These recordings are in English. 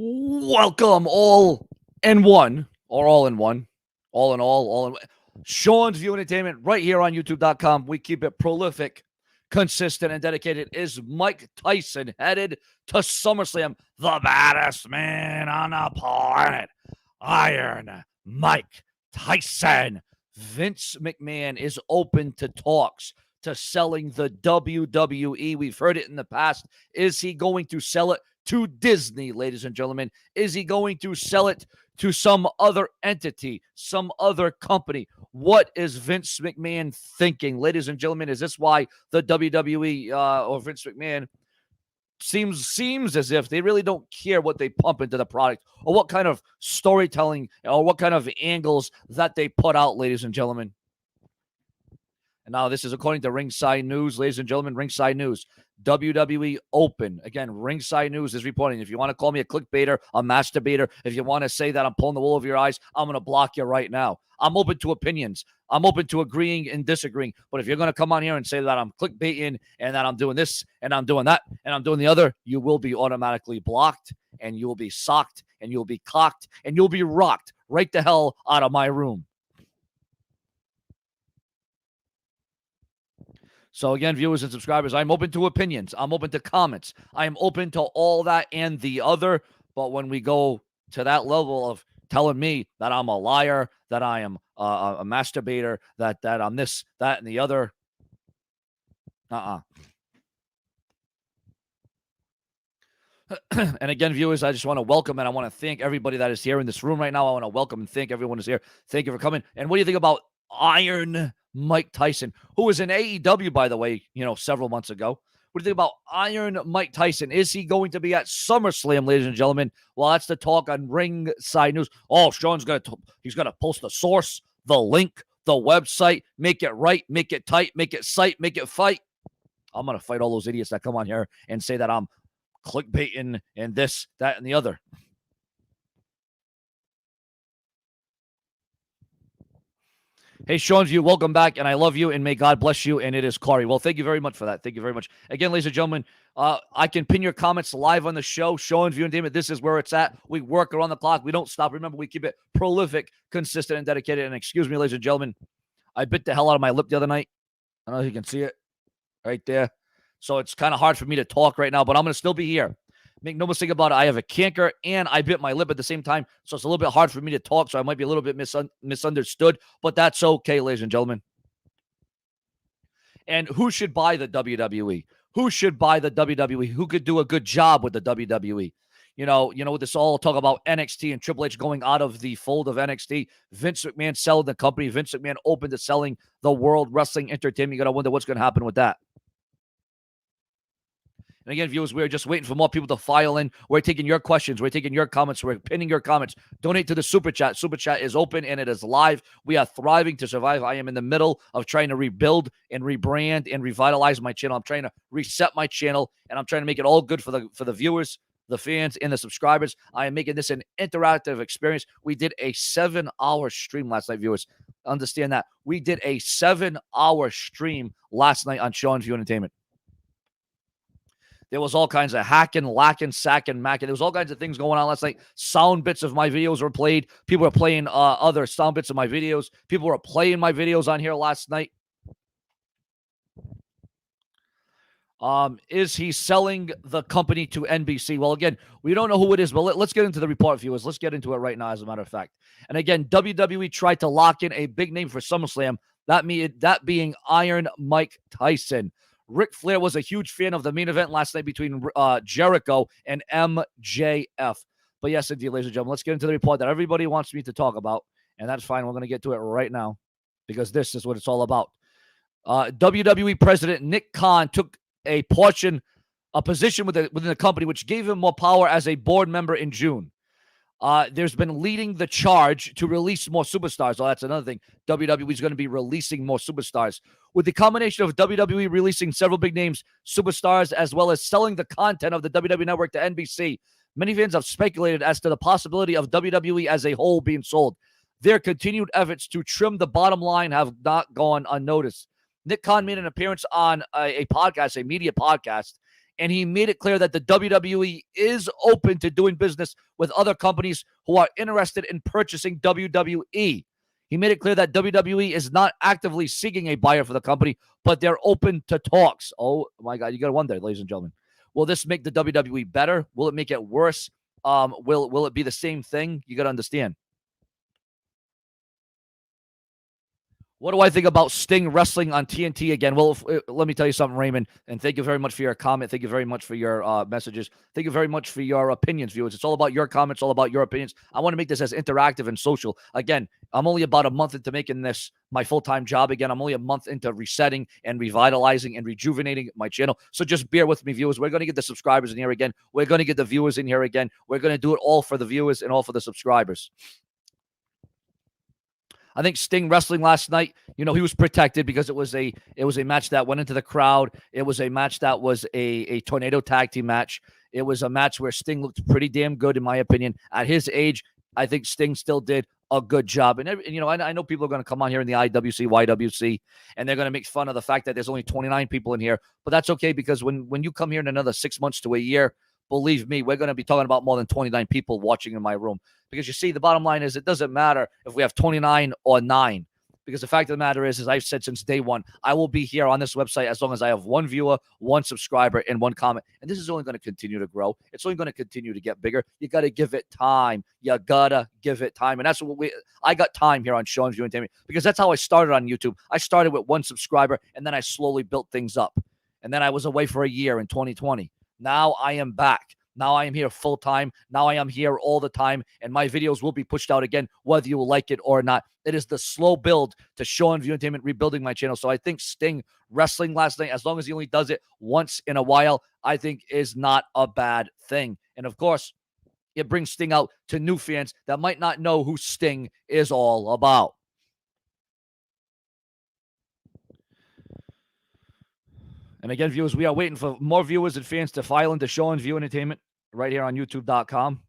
Welcome all in one, or all in one, all in all in Sean's View Entertainment right here on YouTube.com. We keep it prolific, consistent, and dedicated. Is Mike Tyson headed to SummerSlam? The baddest man on the planet, Iron Mike Tyson. Vince McMahon is open to talks to selling the WWE. We've heard it in the past. Is he going to sell it to Disney, ladies and gentlemen? Is he going to sell it to some other entity, some other company? What is Vince McMahon thinking, ladies and gentlemen? Is this why the WWE or Vince McMahon seems as if they really don't care what they pump into the product or what kind of storytelling or what kind of angles that they put out, ladies and gentlemen? And now this is according to Ringside News, ladies and gentlemen. Ringside News, WWE Open. Again, Ringside News is reporting. If you want to call me a clickbaiter, a masturbator, if you want to say that I'm pulling the wool over your eyes, I'm going to block you right now. I'm open to opinions. I'm open to agreeing and disagreeing. But if you're going to come on here and say that I'm clickbaiting and that I'm doing this and I'm doing that and I'm doing the other, you will be automatically blocked and you will be socked and you'll be cocked and you'll be rocked right the hell out of my room. So again, viewers and subscribers, I'm open to opinions. I'm open to comments. I am open to all that and the other. But when we go to that level of telling me that I'm a liar, that I am a masturbator, that I'm this, that, and the other, And again, viewers, I just want to welcome and I want to thank everybody that is here in this room right now. I want to welcome and thank everyone who's here. Thank you for coming. And what do you think about Iron Mike Tyson, who was in AEW, by the way, several months ago? What do you think about Iron Mike Tyson? Is he going to be at SummerSlam, ladies and gentlemen? Well, that's the talk on Ringside News. Oh, Sean's he's going to post the source, the link, the website, make it right, make it tight, make it sight, make it fight. I'm going to fight all those idiots that come on here and say that I'm clickbaiting and this, that, and the other. Hey, Sean's View, welcome back, and I love you, and may God bless you, and it is Corey. Well, thank you very much for that. Thank you very much. Again, ladies and gentlemen, I can pin your comments live on the show. Sean's View Entertainment, this is where it's at. We work around the clock. We don't stop. Remember, we keep it prolific, consistent, and dedicated. And excuse me, ladies and gentlemen, I bit the hell out of my lip the other night. I don't know if you can see it right there. So it's kind of hard for me to talk right now, but I'm going to still be here. Make no mistake about it. I have a canker and I bit my lip at the same time. So it's a little bit hard for me to talk. So I might be a little bit misunderstood, but that's okay, ladies and gentlemen. And who should buy the WWE? Who should buy the WWE? Who could do a good job with the WWE? This all talk about NXT and Triple H going out of the fold of NXT. Vince McMahon selling the company. Vince McMahon open to selling the World Wrestling Entertainment. You got to wonder what's going to happen with that. And again, viewers, we're just waiting for more people to file in. We're taking your questions. We're taking your comments. We're pinning your comments. Donate to the Super Chat. Super Chat is open and it is live. We are thriving to survive. I am in the middle of trying to rebuild and rebrand and revitalize my channel. I'm trying to reset my channel, and I'm trying to make it all good for the viewers, the fans, and the subscribers. I am making this an interactive experience. We did a 7-hour stream last night, viewers. Understand that. We did a 7-hour stream last night on Sean's View Entertainment. There was all kinds of hacking, lacking, sacking, macking. There was all kinds of things going on last night. Sound bits of my videos were played. People were playing other sound bits of my videos. People were playing my videos on here last night. Is he selling the company to NBC? Well, again, we don't know who it is, but let's get into the report, viewers. Let's get into it right now, as a matter of fact. And again, WWE tried to lock in a big name for SummerSlam, that being Iron Mike Tyson. Ric Flair was a huge fan of the main event last night between Jericho and MJF. But yes, indeed, ladies and gentlemen, let's get into the report that everybody wants me to talk about, and that's fine. We're going to get to it right now because this is what it's all about. WWE President Nick Khan took a position within the company, which gave him more power as a board member in June. There's been leading the charge to release more superstars. Oh, that's another thing. WWE is going to be releasing more superstars. With the combination of WWE releasing several big names, superstars, as well as selling the content of the WWE Network to NBC, many fans have speculated as to the possibility of WWE as a whole being sold. Their continued efforts to trim the bottom line have not gone unnoticed. Nick Khan made an appearance on a podcast, a media podcast, And he made it clear that the WWE is open to doing business with other companies who are interested in purchasing WWE. He made it clear that WWE is not actively seeking a buyer for the company, but they're open to talks. Oh my God, you got to wonder, ladies and gentlemen. Will this make the WWE better? Will it make it worse? Will it be the same thing? You got to understand. What do I think about Sting wrestling on TNT again? Well, let me tell you something, Raymond, and thank you very much for your comment. Thank you very much for your messages. Thank you very much for your opinions, viewers. It's all about your comments, all about your opinions. I want to make this as interactive and social. Again, I'm only about a month into making this my full-time job again. I'm only a month into resetting and revitalizing and rejuvenating my channel. So just bear with me, viewers. We're going to get the subscribers in here again. We're going to get the viewers in here again. We're going to do it all for the viewers and all for the subscribers. I think Sting wrestling last night, he was protected because it was a match that went into the crowd. It was a match that was a tornado tag team match. It was a match where Sting looked pretty damn good, in my opinion. At his age, I think Sting still did a good job. And I know people are going to come on here in the IWC, YWC, and they're going to make fun of the fact that there's only 29 people in here. But that's okay, because when you come here in another 6 months to a year, believe me, we're going to be talking about more than 29 people watching in my room. Because you see, the bottom line is it doesn't matter if we have 29 or 9. Because the fact of the matter is, as I've said since day one, I will be here on this website as long as I have one viewer, one subscriber, and one comment. And this is only going to continue to grow. It's only going to continue to get bigger. You got to give it time. You got to give it time. And that's what I got time here on Sean's View Entertainment, because that's how I started on YouTube. I started with one subscriber, and then I slowly built things up. And then I was away for a year in 2020. Now I am back. Now I am here full time. Now I am here all the time, and my videos will be pushed out again, whether you like it or not. It is the slow build to Sean View Entertainment rebuilding my channel. So I think Sting wrestling last night, as long as he only does it once in a while, I think is not a bad thing. And of course, it brings Sting out to new fans that might not know who Sting is all about. And again, viewers, we are waiting for more viewers and fans to file into Sean View Entertainment right here on YouTube.com.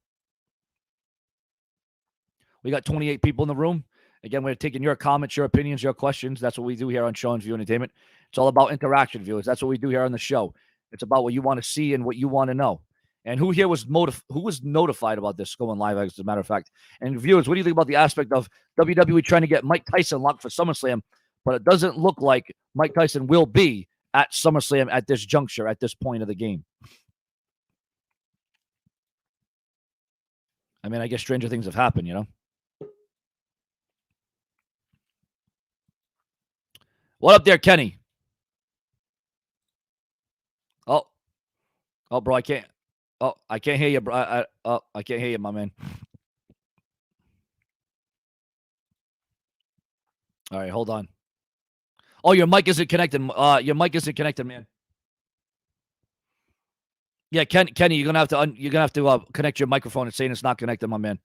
We got 28 people in the room. Again, we're taking your comments, your opinions, your questions. That's what we do here on Sean's View Entertainment. It's all about interaction, viewers. That's what we do here on the show. It's about what you want to see and what you want to know. And who here was notified about this going live, as a matter of fact? And viewers, what do you think about the aspect of WWE trying to get Mike Tyson locked for SummerSlam? But it doesn't look like Mike Tyson will be at SummerSlam at this juncture, at this point of the game. I mean, I guess stranger things have happened, What up there, Kenny? Oh, bro, I can't. Oh, I can't hear you, bro. I can't hear you, my man. All right, hold on. Oh, your mic isn't connected. Your mic isn't connected, man. Yeah, Kenny, you're gonna have to connect your microphone. It's saying it's not connected, my man.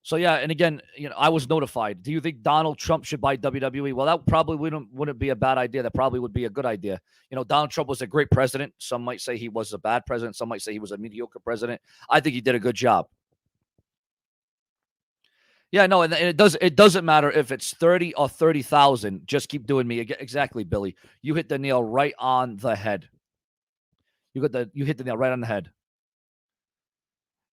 So yeah, and again, I was notified. Do you think Donald Trump should buy WWE? Well, that probably wouldn't be a bad idea. That probably would be a good idea. Donald Trump was a great president. Some might say he was a bad president. Some might say he was a mediocre president. I think he did a good job. Yeah, no, and it doesn't matter if it's 30 or 30,000. Just keep doing me. Exactly, Billy. You hit the nail right on the head. You hit the nail right on the head.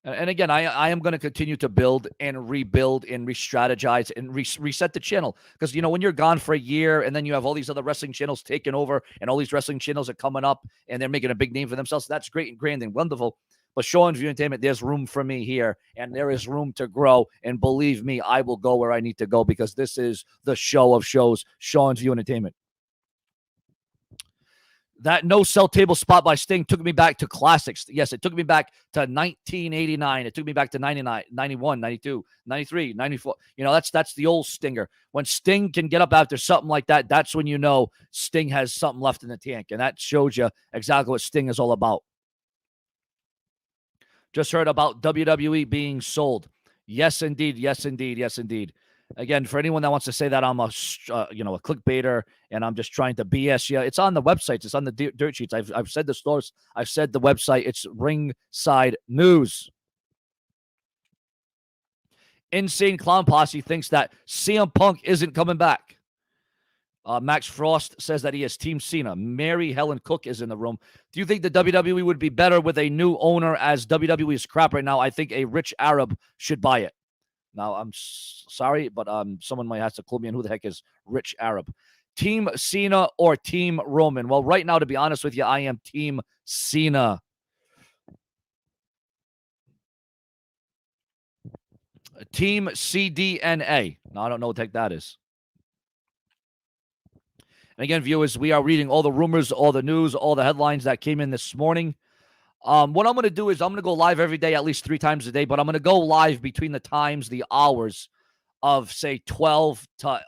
And again, I am going to continue to build and rebuild and re-strategize and reset the channel. Because, when you're gone for a year and then you have all these other wrestling channels taking over and all these wrestling channels are coming up and they're making a big name for themselves, that's great and grand and wonderful. But Sean's View Entertainment, there's room for me here, and there is room to grow. And believe me, I will go where I need to go, because this is the show of shows, Sean's View Entertainment. That no-sell table spot by Sting took me back to classics. Yes, it took me back to 1989. It took me back to 99, 91, 92, 93, 94. That's the old Stinger. When Sting can get up after something like that, that's when you know Sting has something left in the tank. And that shows you exactly what Sting is all about. Just heard about WWE being sold. Yes, indeed. Yes, indeed. Yes, indeed. Again, for anyone that wants to say that I'm a clickbaiter and I'm just trying to BS you, it's on the websites. It's on the dirt sheets. I've said the stores. I've said the website. It's Ringside News. Insane Clown Posse thinks that CM Punk isn't coming back. Max Frost says that he is Team Cena. Mary Helen Cook is in the room. Do you think the WWE would be better with a new owner, as WWE is crap right now? I think a rich Arab should buy it. Now, I'm sorry, but someone might have to clue me in who the heck is rich Arab. Team Cena or Team Roman? Well, right now, to be honest with you, I am Team Cena. Team CDNA. Now, I don't know what the heck that is. And again, viewers, we are reading all the rumors, all the news, all the headlines that came in this morning. What I'm going to do is I'm going to go live every day, at least 3 times a day, but I'm going to go live between the times, the hours of, say, 12 to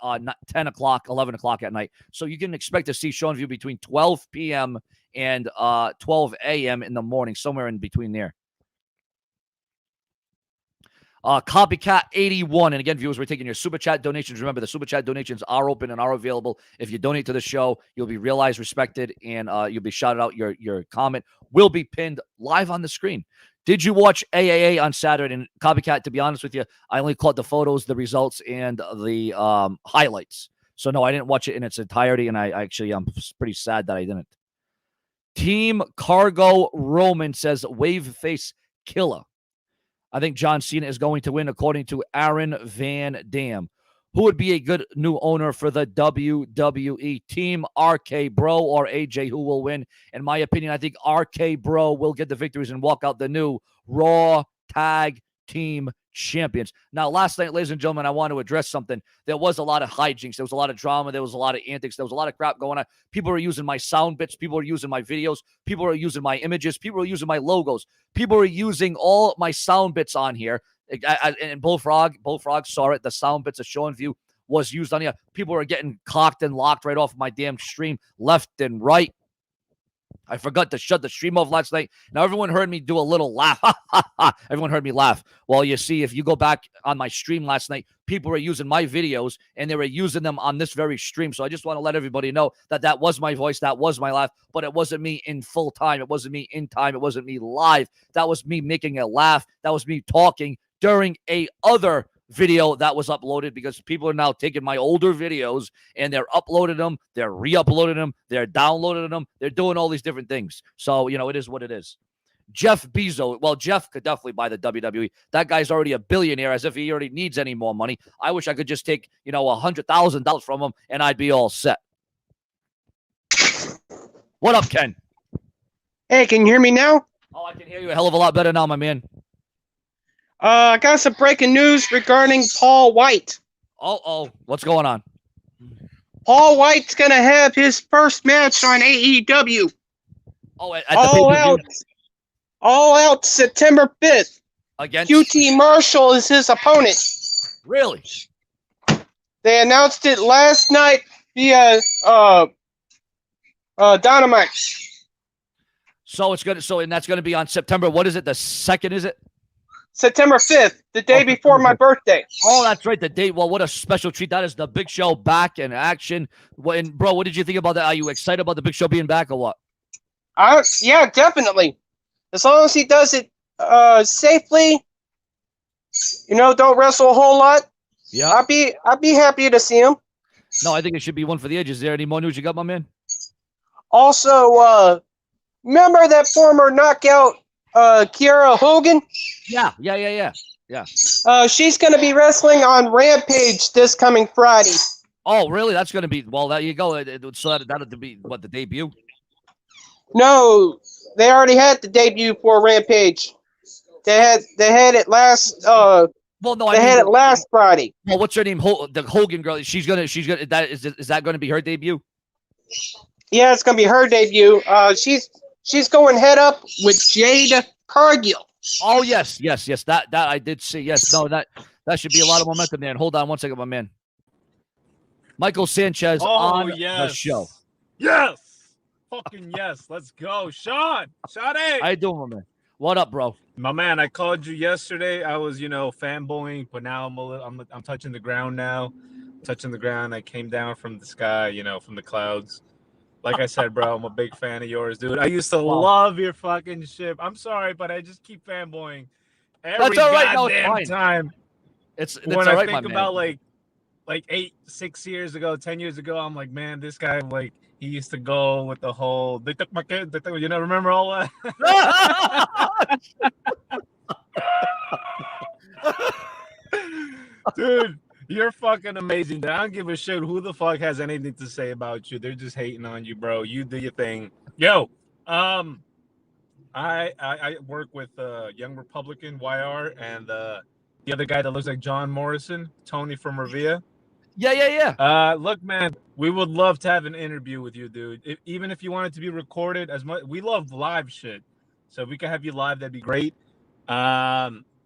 10 o'clock, 11 o'clock at night. So you can expect to see Sean View between 12 p.m. and 12 a.m. in the morning, somewhere in between there. Copycat 81. And again, viewers, we're taking your super chat donations. Remember, the super chat donations are open and are available. If you donate to the show, you'll be realized, respected, and you'll be shouted out. Your comment will be pinned live on the screen. Did you watch AAA on Saturday? And Copycat, to be honest with you, I only caught the photos, the results, and the highlights. So no, I didn't watch it in its entirety, and I'm pretty sad that I didn't. Team Cargo Roman says wave face killer. I think John Cena is going to win, according to Aaron Van Dam. Who would be a good new owner for the WWE? Team RK Bro or AJ? Who will win? In my opinion, I think RK Bro will get the victories and walk out the new Raw Tag Team Champions. Now, last night, ladies and gentlemen, I want to address something. There was a lot of hijinks. There was a lot of drama. There was a lot of antics. There was a lot of crap going on. People are using my sound bits. People are using my videos. People are using my images. People are using my logos. People are using all my sound bits on here. And Bullfrog saw it. The sound bits of Sean View was used on here. People are getting cocked and locked right off my damn stream, left and right. I forgot to shut the stream off last night. Now, everyone heard me do a little laugh. Everyone heard me laugh. Well, you see, if you go back on my stream last night, people were using my videos, and they were using them on this very stream. So I just want to let everybody know that that was my voice. That was my laugh. But it wasn't me in full time. It wasn't me in time. It wasn't me live. That was me making a laugh. That was me talking during a other video that was uploaded, because people are now taking my older videos and they're uploading them, they're re-uploading them, they're downloading them, they're doing all these different things. So, it is what it is. Jeff Bezos. Well, Jeff could definitely buy the WWE. That guy's already a billionaire, as if he already needs any more money. I wish I could just take, $100,000 from him and I'd be all set. What up, Ken? Hey, can you hear me now? Oh, I can hear you a hell of a lot better now, my man. I got some breaking news regarding Paul White. Oh, what's going on? Paul White's going to have his first match on AEW. Oh, at the All Out September 5th. Against QT Marshall is his opponent. Really? They announced it last night via Dynamite. So it's good. And that's going to be on September. What is it? The 2nd, is it? September 5th, the day before my birthday. Oh, that's right. The date. Well, what a special treat. That is the Big Show back in action. And bro, what did you think about that? Are you excited about the Big Show being back or what? Yeah, definitely. As long as he does it safely, don't wrestle a whole lot. Yeah. I'd be happy to see him. No, I think it should be one for the ages. Is there any more news you got, my man? Also, remember that former knockout Kiera Hogan? Yeah. She's going to be wrestling on Rampage this coming Friday. Oh, really? That's going to be, well, there you go. So that'll be, what, the debut? No, they already had the debut for Rampage. They had it last, it last Friday. Well, what's her name? The Hogan girl. She's gonna, is that going to be her debut? Yeah, it's going to be her debut. She's going head up with Jade Cargill. Oh, yes. That I did see. Yes. No, that should be a lot of momentum there. And hold on one second, my man. Michael Sanchez on the show. Yes. Fucking yes. Let's go. Sean. How you doing, my man? What up, bro? My man, I called you yesterday. I was, fanboying, but now I'm touching the ground now. Touching the ground. I came down from the sky, from the clouds. Like I said, bro, I'm a big fan of yours, dude. I used to love your fucking shit. I'm sorry, but I just keep fanboying every That's all right. goddamn time. It's when all I right, think my about man. like 6 years ago, 10 years ago, I'm like, man, this guy, like, he used to go with the whole, they took my kid, you know, remember all that? Dude, you're fucking amazing. I don't give a shit who the fuck has anything to say about you. They're just hating on you, bro. You do your thing. Yo, I work with Young Republican YR and the other guy that looks like John Morrison, Tony from Revere. Yeah. Look, man, we would love to have an interview with you, dude. Even if you want it to be recorded, as much we love live shit. So if we could have you live, that'd be great.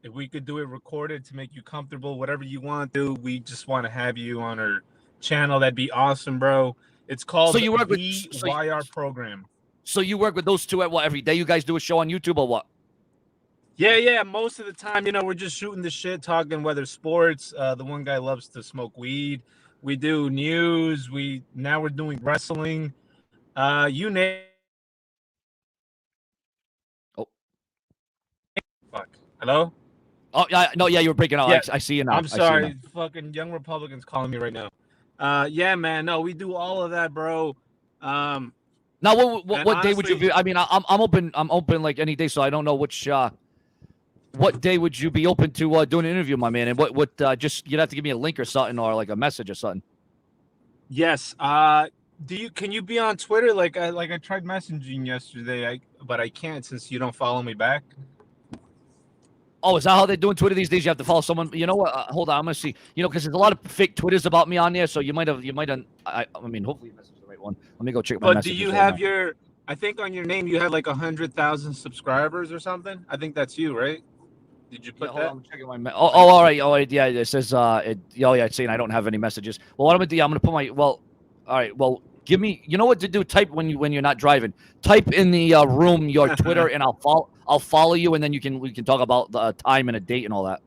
If we could do it recorded to make you comfortable, whatever you want to do, we just want to have you on our channel. That'd be awesome, bro. It's called So you work with YR program. So you work with those two at what, every day? You guys do a show on YouTube or what? Yeah. Most of the time, you know, we're just shooting the shit, talking whether sports. The one guy loves to smoke weed. We do news. Now we're doing wrestling. You name. Oh, fuck. Hello. Oh yeah, no, yeah, you were breaking out. Yeah. I see you now. I'm sorry, fucking Young Republicans calling me right now. Yeah, man. No, we do all of that, bro. Now, what day would you be? I mean, I'm open. I'm open like any day, so I don't know which. What day would you be open to doing an interview, my man? And what? Just you'd have to give me a link or something, or like a message or something. Yes. Can you be on Twitter? Like I tried messaging yesterday, but I can't since you don't follow me back. Oh, is that how they're doing Twitter these days? You have to follow someone. You know what? Hold on, I'm gonna see. You know, because there's a lot of fake Twitters about me on there, so you might have. I mean, hopefully you messaged the right one. Let me go check my messages. But do you have your? I think on your name you have like 100,000 subscribers or something. I think that's you, right? Did you put that? I'm checking my. All right. Oh, yeah. It says. It's saying I don't have any messages. Well, what I'm gonna do? I'm gonna put my. Well, all right. Well, give me. You know what to do? Type when you're not driving. Type in the room your Twitter, and I'll follow you, and then we can talk about the time and a date and all that.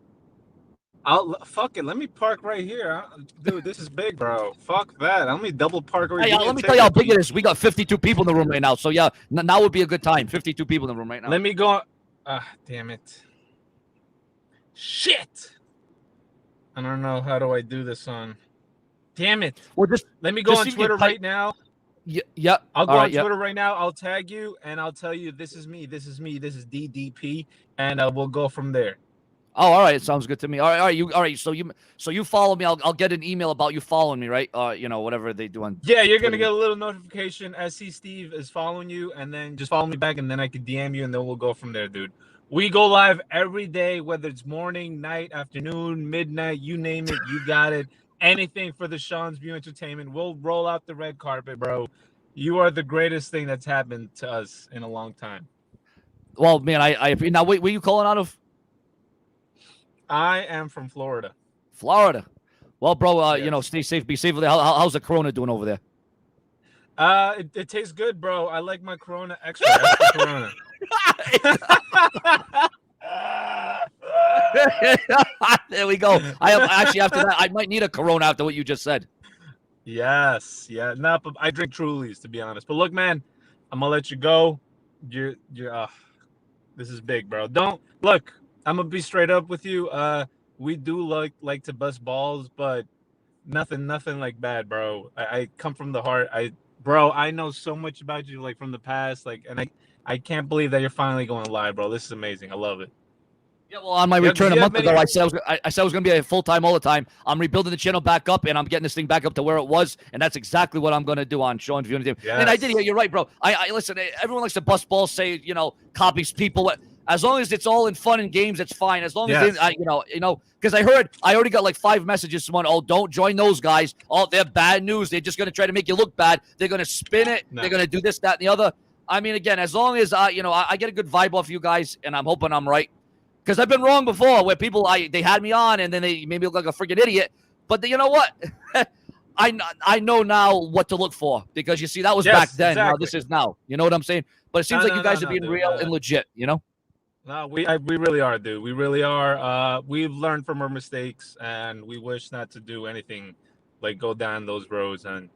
Fuck it. Let me park right here, dude. This is big, bro. Fuck that. Let me double park right here. Let me tell you how big it is. We got 52 people in the room right now. So yeah, now would be a good time. 52 people in the room right now. Let me go. Damn it. Shit. I don't know. How do I do this on? Damn it. Well, just let me go on Twitter right now. Yeah. I'll go on Twitter right now. I'll tag you and I'll tell you this is me. This is me. This is DDP, and we'll go from there. Oh, all right. Sounds good to me. All right. So you follow me. I'll get an email about you following me, right? You know, whatever they do on. Yeah, you're gonna get a little notification. SC Steve is following you, and then just follow me back, and then I can DM you, and then we'll go from there, dude. We go live every day, whether it's morning, night, afternoon, midnight, you name it, you got it. Anything for the Sean's View Entertainment. We'll roll out the red carpet, bro. You are the greatest thing that's happened to us in a long time. Well, man, I now wait, where you calling out of? I am from Florida. Florida. Well, bro, yes. You know, stay safe, be safe. How's the Corona doing over there? It tastes good, bro. I like my Corona extra Corona. There we go. Actually, after that, I might need a Corona after what you just said. Yes, yeah. No, but I drink Trulies, to be honest. But look, man, I'm gonna let you go. You're this is big, bro. Don't look. I'm gonna be straight up with you. We do like to bust balls, but nothing like bad, bro. I come from the heart. Bro, I know so much about you, like from the past, like, and I can't believe that you're finally going live, bro. This is amazing. I love it. Yeah, well, on my return a month ago, I said I was going to be full time all the time. I'm rebuilding the channel back up, and I'm getting this thing back up to where it was, and that's exactly what I'm going to do on Sean's View Entertainment. Yes. And I did. Yeah, you're right, bro. I listen. Everyone likes to bust balls, say copies people. As long as it's all in fun and games, it's fine. As long as because I already got like 5 messages. Someone, don't join those guys. Oh, they're bad news. They're just going to try to make you look bad. They're going to spin it. No. They're going to do this, that, and the other. I mean, again, as long as I get a good vibe off you guys, and I'm hoping I'm right. Because I've been wrong before where people, they had me on and then they made me look like a freaking idiot. But you know what? I know now what to look for because, you see, that was back then. Exactly. Now this is now. You know what I'm saying? But it seems like you guys are being real and legit, you know? No, we really are, dude. We really are. We've learned from our mistakes and we wish not to do anything like go down those roads. And,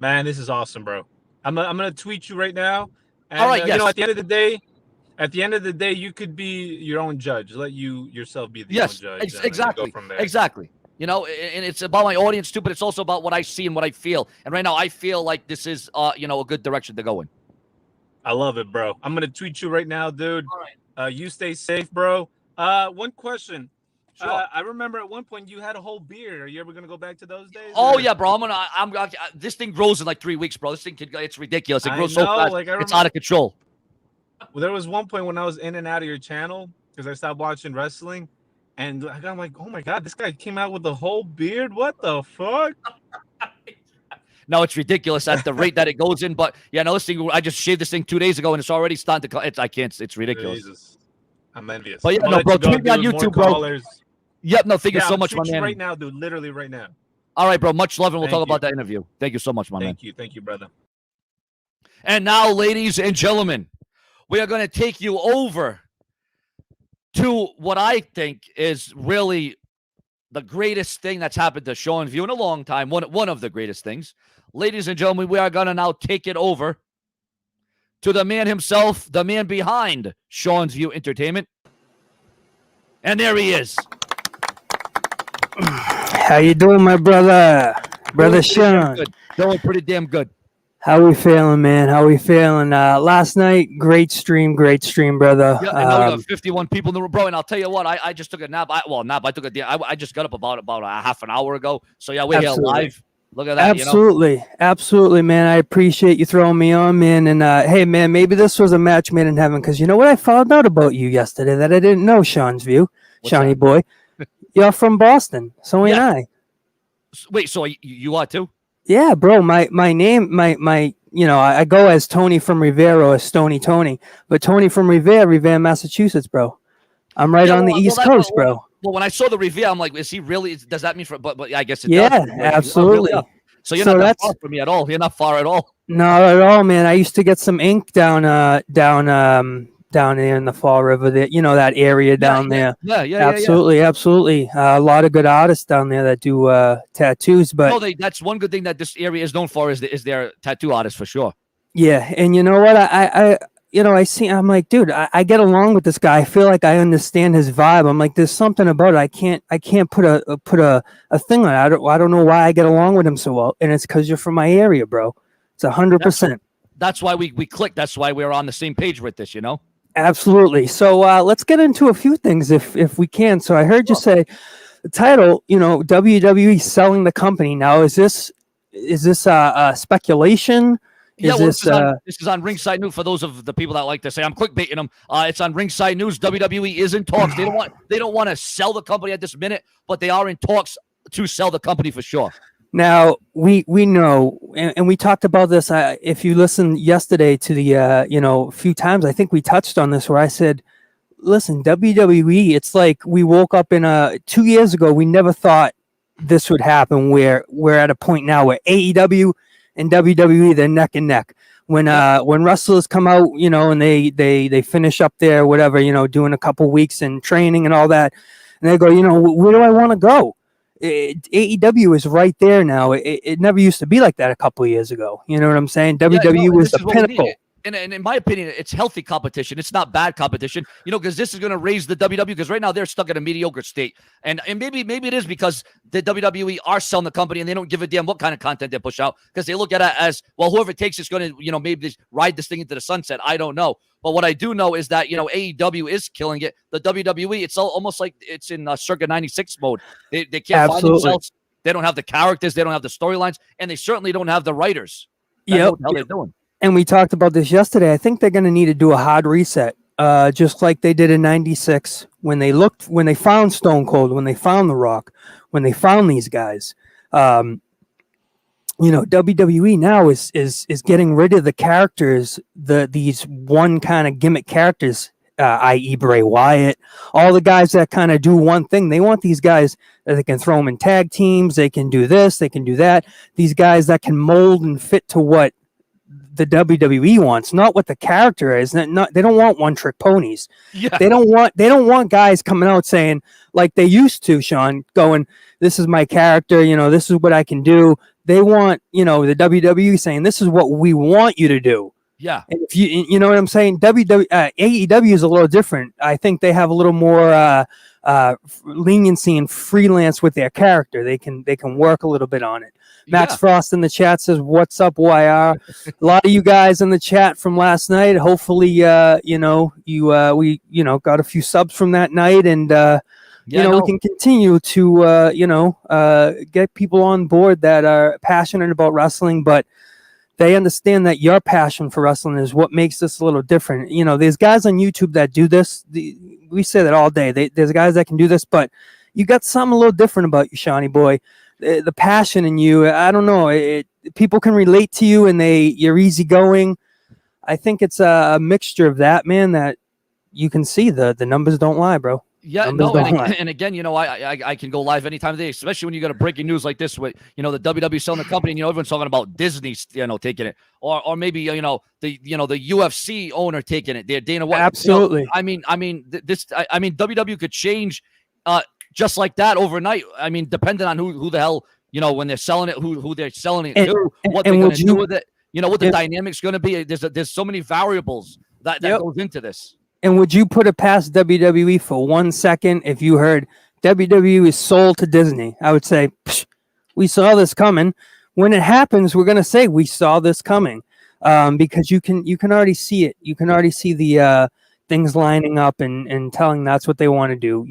man, this is awesome, bro. I'm going to tweet you right now. And, all right, yes. At the end of the day, you could be your own judge. Let you yourself be the own judge. Exactly. Go from there. Exactly. You know, and it's about my audience too, but it's also about what I see and what I feel. And right now, I feel like this is, you know, a good direction to go in. I love it, bro. I'm gonna tweet you right now, dude. All right. You stay safe, bro. One question. Sure. I remember at one point you had a whole beard. Are you ever gonna go back to those days? Oh yeah, bro. This thing grows in like 3 weeks, bro. This thing it's ridiculous. It grows so fast. Like, it's out of control. Well, there was one point when I was in and out of your channel because I stopped watching wrestling, and I'm like, oh my god, this guy came out with a whole beard. What the fuck? No, it's ridiculous at the rate that it goes in. But yeah, no, this thing, I just shaved this thing 2 days ago, and it's already starting to. I can't. It's ridiculous. Jesus. I'm envious. But yeah, no, bro, tweet me on YouTube, bro. Yep, no, thank you so much, my man. Right now, dude, literally right now. All right, bro. Much love, and we'll talk about that interview. Thank you so much, my man. Thank you, brother. And now, ladies and gentlemen, we are going to take you over to what I think is really the greatest thing that's happened to Sean View in a long time. One of the greatest things. Ladies and gentlemen, we are going to now take it over to the man himself, the man behind Sean's View Entertainment. And there he is. How you doing, my brother? Brother Sean. Doing pretty damn good. How we feeling, man? How we feeling? Last night, great stream, brother. Yeah, I know we got 51 people in the room, bro. And I'll tell you what, I just took a nap. I took I just got up about a half an hour ago. So yeah, we're here live. Look at that. Absolutely, absolutely, man. I appreciate you throwing me on, man. And hey, man, maybe this was a match made in heaven, because you know what I found out about you yesterday that I didn't know, Sean's View, Shawnee boy. You're from Boston, so ain't I. Wait, so you are too? Yeah, bro. My name, you know, I go as Tony from Rivera or Stony Tony, but Tony from Revere, Massachusetts, bro. I'm right on the East Coast, bro. Well, when I saw the Revere, I'm like, is he really? Does that mean for? But I guess it does. Yeah, absolutely. Oh, really? So you're not that far from me at all. You're not far at all. Not at all, man. I used to get some ink down there in the Fall River, there, you know, that area down there. Yeah. Absolutely. A lot of good artists down there that do tattoos. But that's one good thing that this area is known for is their tattoo artists for sure. Yeah, and you know what? I'm like, dude, I get along with this guy. I feel like I understand his vibe. I'm like, there's something about it. I can't put a thing on it. I don't know why I get along with him so well, and it's because you're from my area, bro. It's 100%. That's why we clicked. That's why we're on the same page with this, you know. Absolutely. So let's get into a few things if we can. So I heard you say the title, you know, WWE selling the company. Now, is this speculation? This is on Ringside News for those of the people that like to say I'm clickbaiting them. It's on Ringside News. WWE is in talks. They don't want to sell the company at this minute, but they are in talks to sell the company for sure. Now we know, and we talked about this. If you listened yesterday to the a few times, I think we touched on this where I said, listen, WWE, it's like we woke up in 2 years ago. We never thought this would happen. Where we're at a point now where AEW and WWE, they're neck and neck. When wrestlers come out, you know, and they finish up there, whatever, you know, doing a couple weeks in training and all that, and they go, you know, where do I want to go? AEW is right there now. It never used to be like that a couple of years ago. You know what I'm saying? WWE was the pinnacle. And in my opinion, it's healthy competition. It's not bad competition, you know, because this is going to raise the WWE, because right now they're stuck in a mediocre state. And maybe it is because the WWE are selling the company and they don't give a damn what kind of content they push out, because they look at it as, well, whoever takes it's going to, you know, maybe ride this thing into the sunset. I don't know. But what I do know is that, you know, AEW is killing it. The WWE, it's almost like it's in circa 96 mode. They can't find themselves. They don't have the characters. They don't have the storylines. And they certainly don't have the writers. Yeah, how they're doing. And we talked about this yesterday. I think they're going to need to do a hard reset, just like they did in 96 when they found Stone Cold, when they found The Rock, when they found these guys. You know, WWE now is getting rid of the characters, these one kind of gimmick characters, i.e. Bray Wyatt, all the guys that kind of do one thing. They want these guys that they can throw them in tag teams. They can do this, they can do that. These guys that can mold and fit to what the WWE wants, not what the character is. They don't want one-trick ponies. Yeah. They don't want guys coming out saying, like they used to, Sean, going, this is my character, you know, this is what I can do. They want, you know, the WWE saying, this is what we want you to do. Yeah. And if you know what I'm saying, AEW is a little different. I think they have a little more leniency and freelance with their character. They can work a little bit on it. Max Frost in the chat says, "What's up, YR?" A lot of you guys in the chat from last night. Hopefully, we got a few subs from that night, and we can continue to get people on board that are passionate about wrestling, but they understand that your passion for wrestling is what makes this a little different. There's guys on YouTube that do this. We say that all day. There's guys that can do this, but you got something a little different about you, Shawnee boy. The passion in you, I don't know. People can relate to you, and you're easygoing. I think it's a mixture of that, man. That you can see the numbers don't lie, bro. Yeah, and again, I can go live anytime of the day, especially when you got a breaking news like this with, the WWE selling the company, and Mm-hmm. everyone's talking about Disney, taking it, or maybe the UFC owner taking it. Dana White. Absolutely. WWE could change, just like that overnight. I mean, depending on who the hell, when they're selling it, who they're selling it to, what they're going to do with it. What the dynamic's going to be. There's so many variables that goes into this. And would you put it past WWE for 1 second if you heard WWE is sold to Disney? I would say, we saw this coming. When it happens, we're going to say we saw this coming, because you can already see it. You can already see the things lining up and telling that's what they want to do.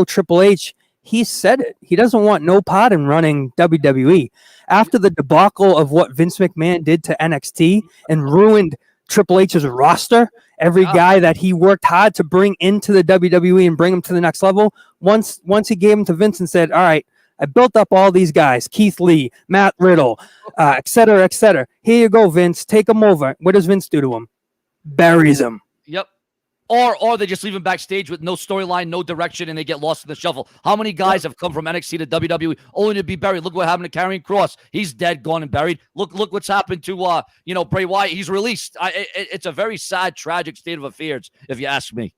Triple H, he said it. He doesn't want no part in running WWE. After the debacle of what Vince McMahon did to NXT and ruined Triple H's roster, every guy that he worked hard to bring into the WWE and bring him to the next level, once he gave him to Vince and said, all right, I built up all these guys, Keith Lee, Matt Riddle, et cetera, et cetera. Here you go, Vince, take them over. What does Vince do to him? Buries him. Yep. Or they just leave him backstage with no storyline, no direction, and they get lost in the shuffle. How many guys have come from NXT to WWE only to be buried? Look what happened to Karrion Kross. He's dead, gone, and buried. Look what's happened to Bray Wyatt. He's released. It's a very sad, tragic state of affairs, if you ask me.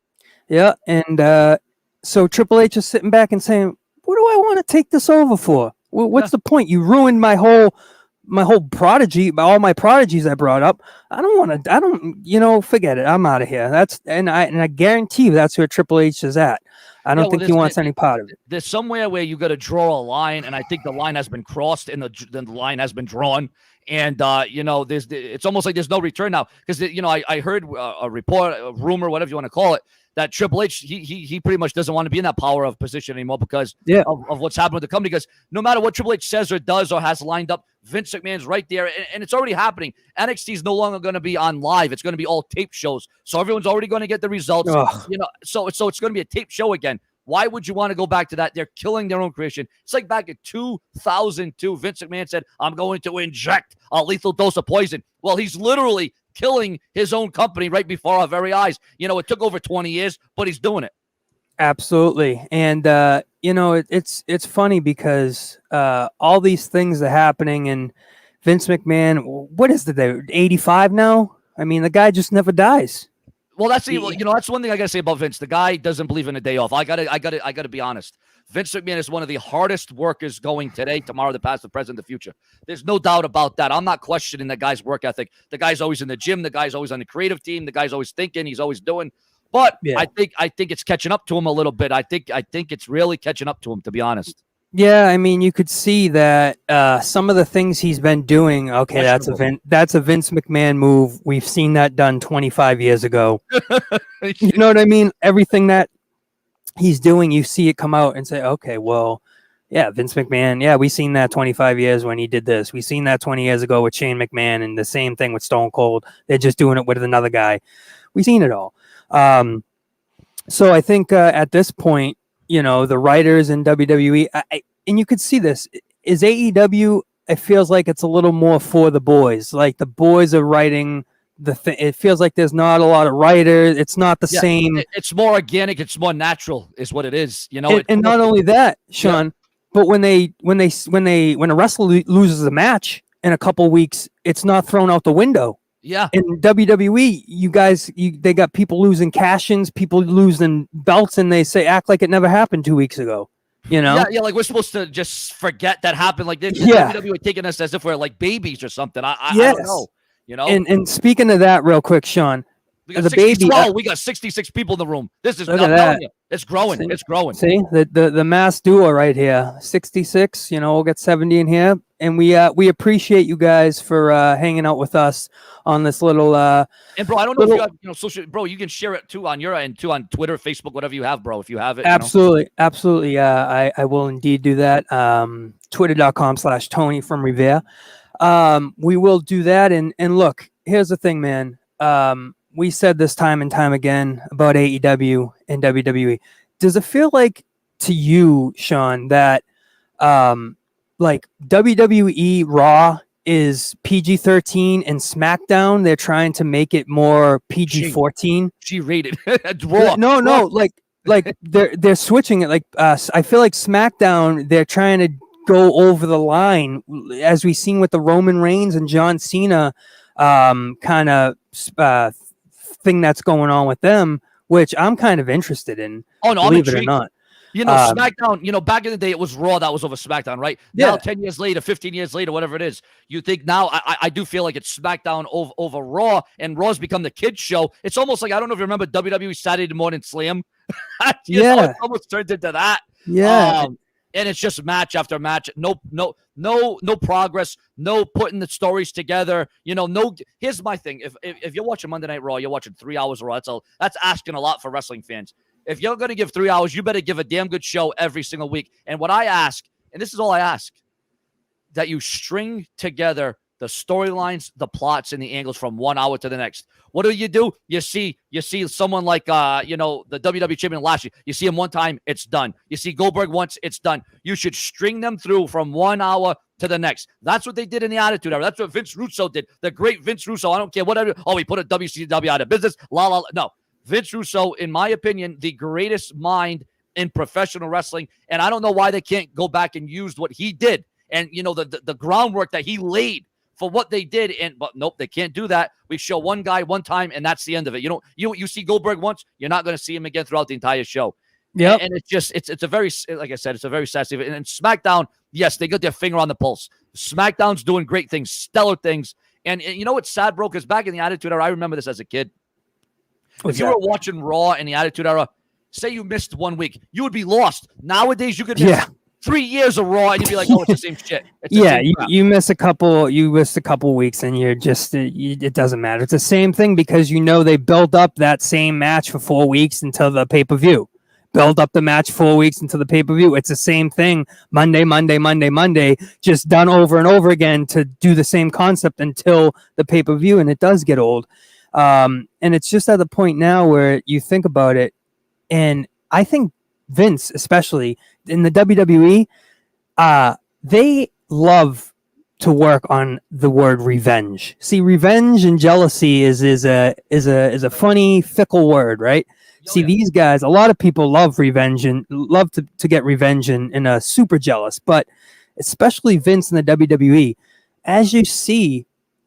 Yeah, and so Triple H is sitting back and saying, "What do I want to take this over for? What's the point? You ruined my whole prodigy, all my prodigies I brought up. Forget it. I'm out of here." And I guarantee you that's where Triple H is at. I don't think he wants any part of it. There's somewhere where you got to draw a line, and I think the line has been crossed and the line has been drawn. And it's almost like there's no return now, because I heard a report, a rumor, whatever you want to call it, that Triple H he pretty much doesn't want to be in that power of position anymore because of what's happened with the company. Because no matter what Triple H says or does or has lined up, Vince McMahon's right there, and it's already happening. NXT is no longer going to be on live; it's going to be all tape shows. So everyone's already going to get the results. So it's going to be a tape show again. Why would you want to go back to that? They're killing their own creation. It's like back in 2002, Vince McMahon said, "I'm going to inject a lethal dose of poison." Well, he's literally killing his own company right before our very eyes. It took over 20 years, but he's doing it. Absolutely. And, it's funny because all these things are happening, and Vince McMahon, what is the 85 now? I mean, the guy just never dies. Well, that's that's one thing I gotta say about Vince. The guy doesn't believe in a day off. I gotta be honest. Vince McMahon is one of the hardest workers going today, tomorrow, the past, the present, the future. There's no doubt about that. I'm not questioning the guy's work ethic. The guy's always in the gym. The guy's always on the creative team. The guy's always thinking. He's always doing. But I think it's catching up to him a little bit. I think it's really catching up to him, to be honest. Yeah, I mean, you could see that some of the things he's been doing. Okay, that's a Vince McMahon move. We've seen that done 25 years ago. You know what I mean? Everything that he's doing, you see it come out and say, okay, well, yeah, Vince McMahon. Yeah, we've seen that 25 years when he did this. We've seen that 20 years ago with Shane McMahon, and the same thing with Stone Cold. They're just doing it with another guy. We've seen it all. So I think at this point, the writers in WWE, and you could see this, is AEW, it feels like it's a little more for the boys. Like the boys are writing the thing. It feels like there's not a lot of wresters. It's not the same. It's more organic. It's more natural is what it is. And not only that, Sean, but when a wrestler loses a match in a couple weeks, it's not thrown out the window. Yeah. In WWE, they got people losing cash-ins, people losing belts, and they say act like it never happened 2 weeks ago. Yeah, like we're supposed to just forget that happened. Like WWE taking us as if we're like babies or something. I don't know. You know. And speaking of that, real quick, Sean, we got the 60, baby. we got 66 people in the room. This is Look I'm at telling that. you, it's growing. See? It's growing. See the mass duo right here, 66. You know, we'll get 70 in here, and we appreciate you guys for hanging out with us on this little. And bro, I don't know if you have social. Bro, you can share it too on your end too on Twitter, Facebook, whatever you have, bro. If you have it, absolutely. I will indeed do that. Twitter.com/Tony from Revere. We will do that, and look, here's the thing, man. We said this time and time again about AEW and WWE. Does it feel like to you, Sean, that like WWE Raw is PG-13 and SmackDown they're trying to make it more PG-14? G-rated. Raw. No, like they're switching it. Like I feel like SmackDown they're trying to go over the line, as we've seen with the Roman Reigns and John Cena kind of thing that's going on with them, which I'm kind of interested in. Oh no, believe it or not. You know, SmackDown, you know, back in the day, it was Raw that was over SmackDown, right? Yeah. Now, 10 years later, 15 years later, whatever it is, you think now, I do feel like it's SmackDown over Raw, and Raw's become the kids' show. It's almost like, I don't know if you remember WWE Saturday Morning Slam. It's almost turned into that. Yeah. And it's just match after match. No progress. No putting the stories together. You know, no. Here's my thing. If you're watching Monday Night Raw, you're watching 3 hours of Raw. That's asking a lot for wrestling fans. If you're going to give 3 hours, you better give a damn good show every single week. And what I ask, and this is all I ask, that you string together the storylines, the plots, and the angles from 1 hour to the next. What do? You see someone like, the WWE champion Lashley. You see him one time, it's done. You see Goldberg once, it's done. You should string them through from 1 hour to the next. That's what they did in the Attitude Era. That's what Vince Russo did. The great Vince Russo. I don't care whatever. Oh, he put a WCW out of business. No. Vince Russo, in my opinion, the greatest mind in professional wrestling. And I don't know why they can't go back and use what he did. And, you know, the groundwork that he laid for what they did. But nope, they can't do that. We show one guy one time, and that's the end of it. You see Goldberg once, you're not going to see him again throughout the entire show. Yeah. And it's just, it's a very, like I said, it's a very sassy. And SmackDown, yes, they got their finger on the pulse. SmackDown's doing great things, stellar things. And you know what's sad, bro? Because back in the Attitude Era, I remember this as a kid. If you were watching Raw in the Attitude Era, say you missed 1 week, you would be lost. Nowadays, you could miss 3 years of Raw, and you'd be like, "Oh, it's the same shit." You miss a couple weeks, and you're just it doesn't matter. It's the same thing because they build up that same match for 4 weeks until the pay-per-view. Build up the match 4 weeks until the pay-per-view. It's the same thing. Monday, just done over and over again to do the same concept until the pay-per-view, and it does get old. And it's just at the point now where you think about it, and I think Vince, especially in the WWE, they love to work on the word revenge. See, revenge and jealousy is a funny, fickle word, right? These guys, a lot of people love revenge and love to get revenge and are super jealous, but especially Vince in the WWE, as you see.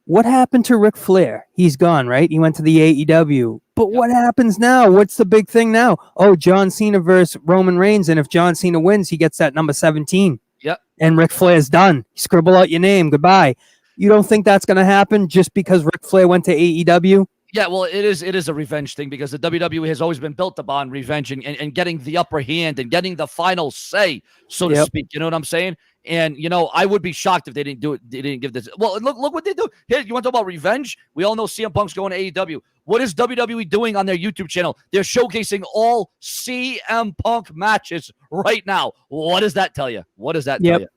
What happened to Ric Flair? He's gone, right? He went to the AEW. But what happens now? What's the big thing now? Oh, John Cena versus Roman Reigns. And if John Cena wins, he gets that number 17. Yep. And Ric Flair's done. Scribble out your name. Goodbye. You don't think that's going to happen just because Ric Flair went to AEW? Yeah, well, it is a revenge thing because the WWE has always been built upon revenge and getting the upper hand and getting the final say, so to speak. You know what I'm saying? And, I would be shocked if they didn't do it. They didn't give this. Well, look what they do. Here, you want to talk about revenge? We all know CM Punk's going to AEW. What is WWE doing on their YouTube channel? They're showcasing all CM Punk matches right now. What does that tell you? Tell you?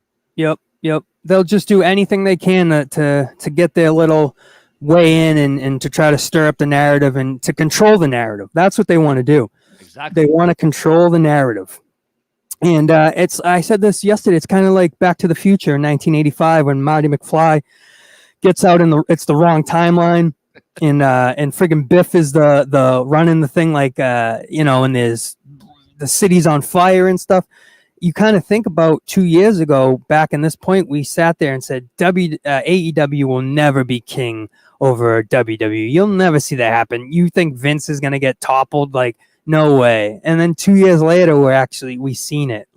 Yep. They'll just do anything they can to get their little way in and to try to stir up the narrative and to control the narrative. That's what they want to do. Exactly. They want to control the narrative. And I said this yesterday, it's kind of like Back to the Future in 1985 when Marty McFly gets out it's the wrong timeline and friggin' Biff is the running the thing and there's the city's on fire and stuff. You kind of think about 2 years ago, back in this point, we sat there and said AEW will never be king over WWE. You'll never see that happen. You think Vince is going to get toppled? No way. And then 2 years later, we seen it.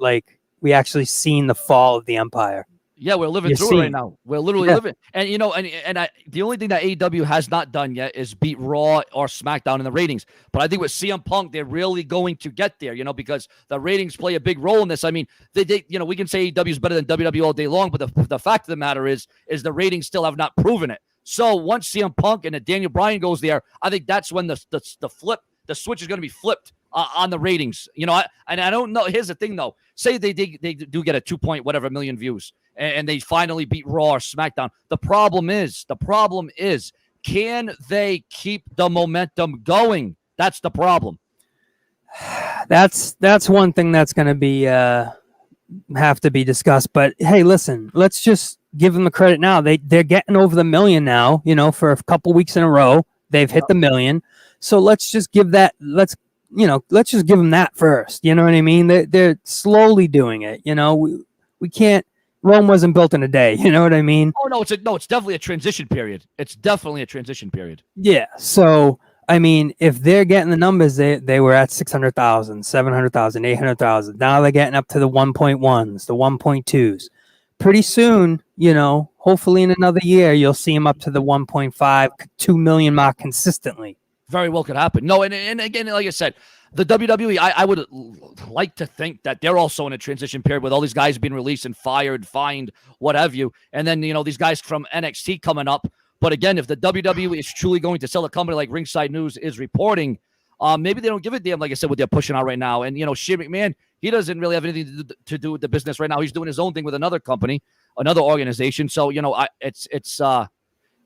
We actually seen the fall of the empire. Yeah, we're living through it right now. We're literally living. And, you know, the only thing that AEW has not done yet is beat Raw or SmackDown in the ratings. But I think with CM Punk, they're really going to get there, you know, because the ratings play a big role in this. I mean, they you know, we can say AEW is better than WWE all day long, but the fact of the matter is the ratings still have not proven it. So once CM Punk and Daniel Bryan goes there, I think that's when the switch is going to be flipped on the ratings. You know, I don't know. Here's the thing, though. Say they do get a 2 point whatever million views, and they finally beat Raw or SmackDown. The problem is, can they keep the momentum going? That's the problem. That's one thing that's going to be have to be discussed. But hey, listen, let's just give them the credit now. They're getting over the million now. You know, for a couple weeks in a row, they've hit the million. So let's just give that. Let's just give them that first. You know what I mean? They're slowly doing it. You know, we can't. Rome wasn't built in a day. You know what I mean? Oh no, it's definitely a transition period. It's definitely a transition period. Yeah. So I mean, if they're getting the numbers, they were at 600,000, 700,000, 800,000. Now they're getting up to the 1.1s, the 1.2s. Pretty soon, you know, hopefully in another year, you'll see them up to the 1.5, 2 million mark consistently. Very well could happen. No, and again, like I said, the WWE, I would like to think that they're also in a transition period with all these guys being released and fired, fined, what have you. And then, you know, these guys from NXT coming up. But again, if the WWE is truly going to sell a company like Ringside News is reporting, maybe they don't give a damn, like I said, what they're pushing out right now. And, you know, Shane McMahon, he doesn't really have anything to do with the business right now. He's doing his own thing with another company, another organization. So, you know, it's going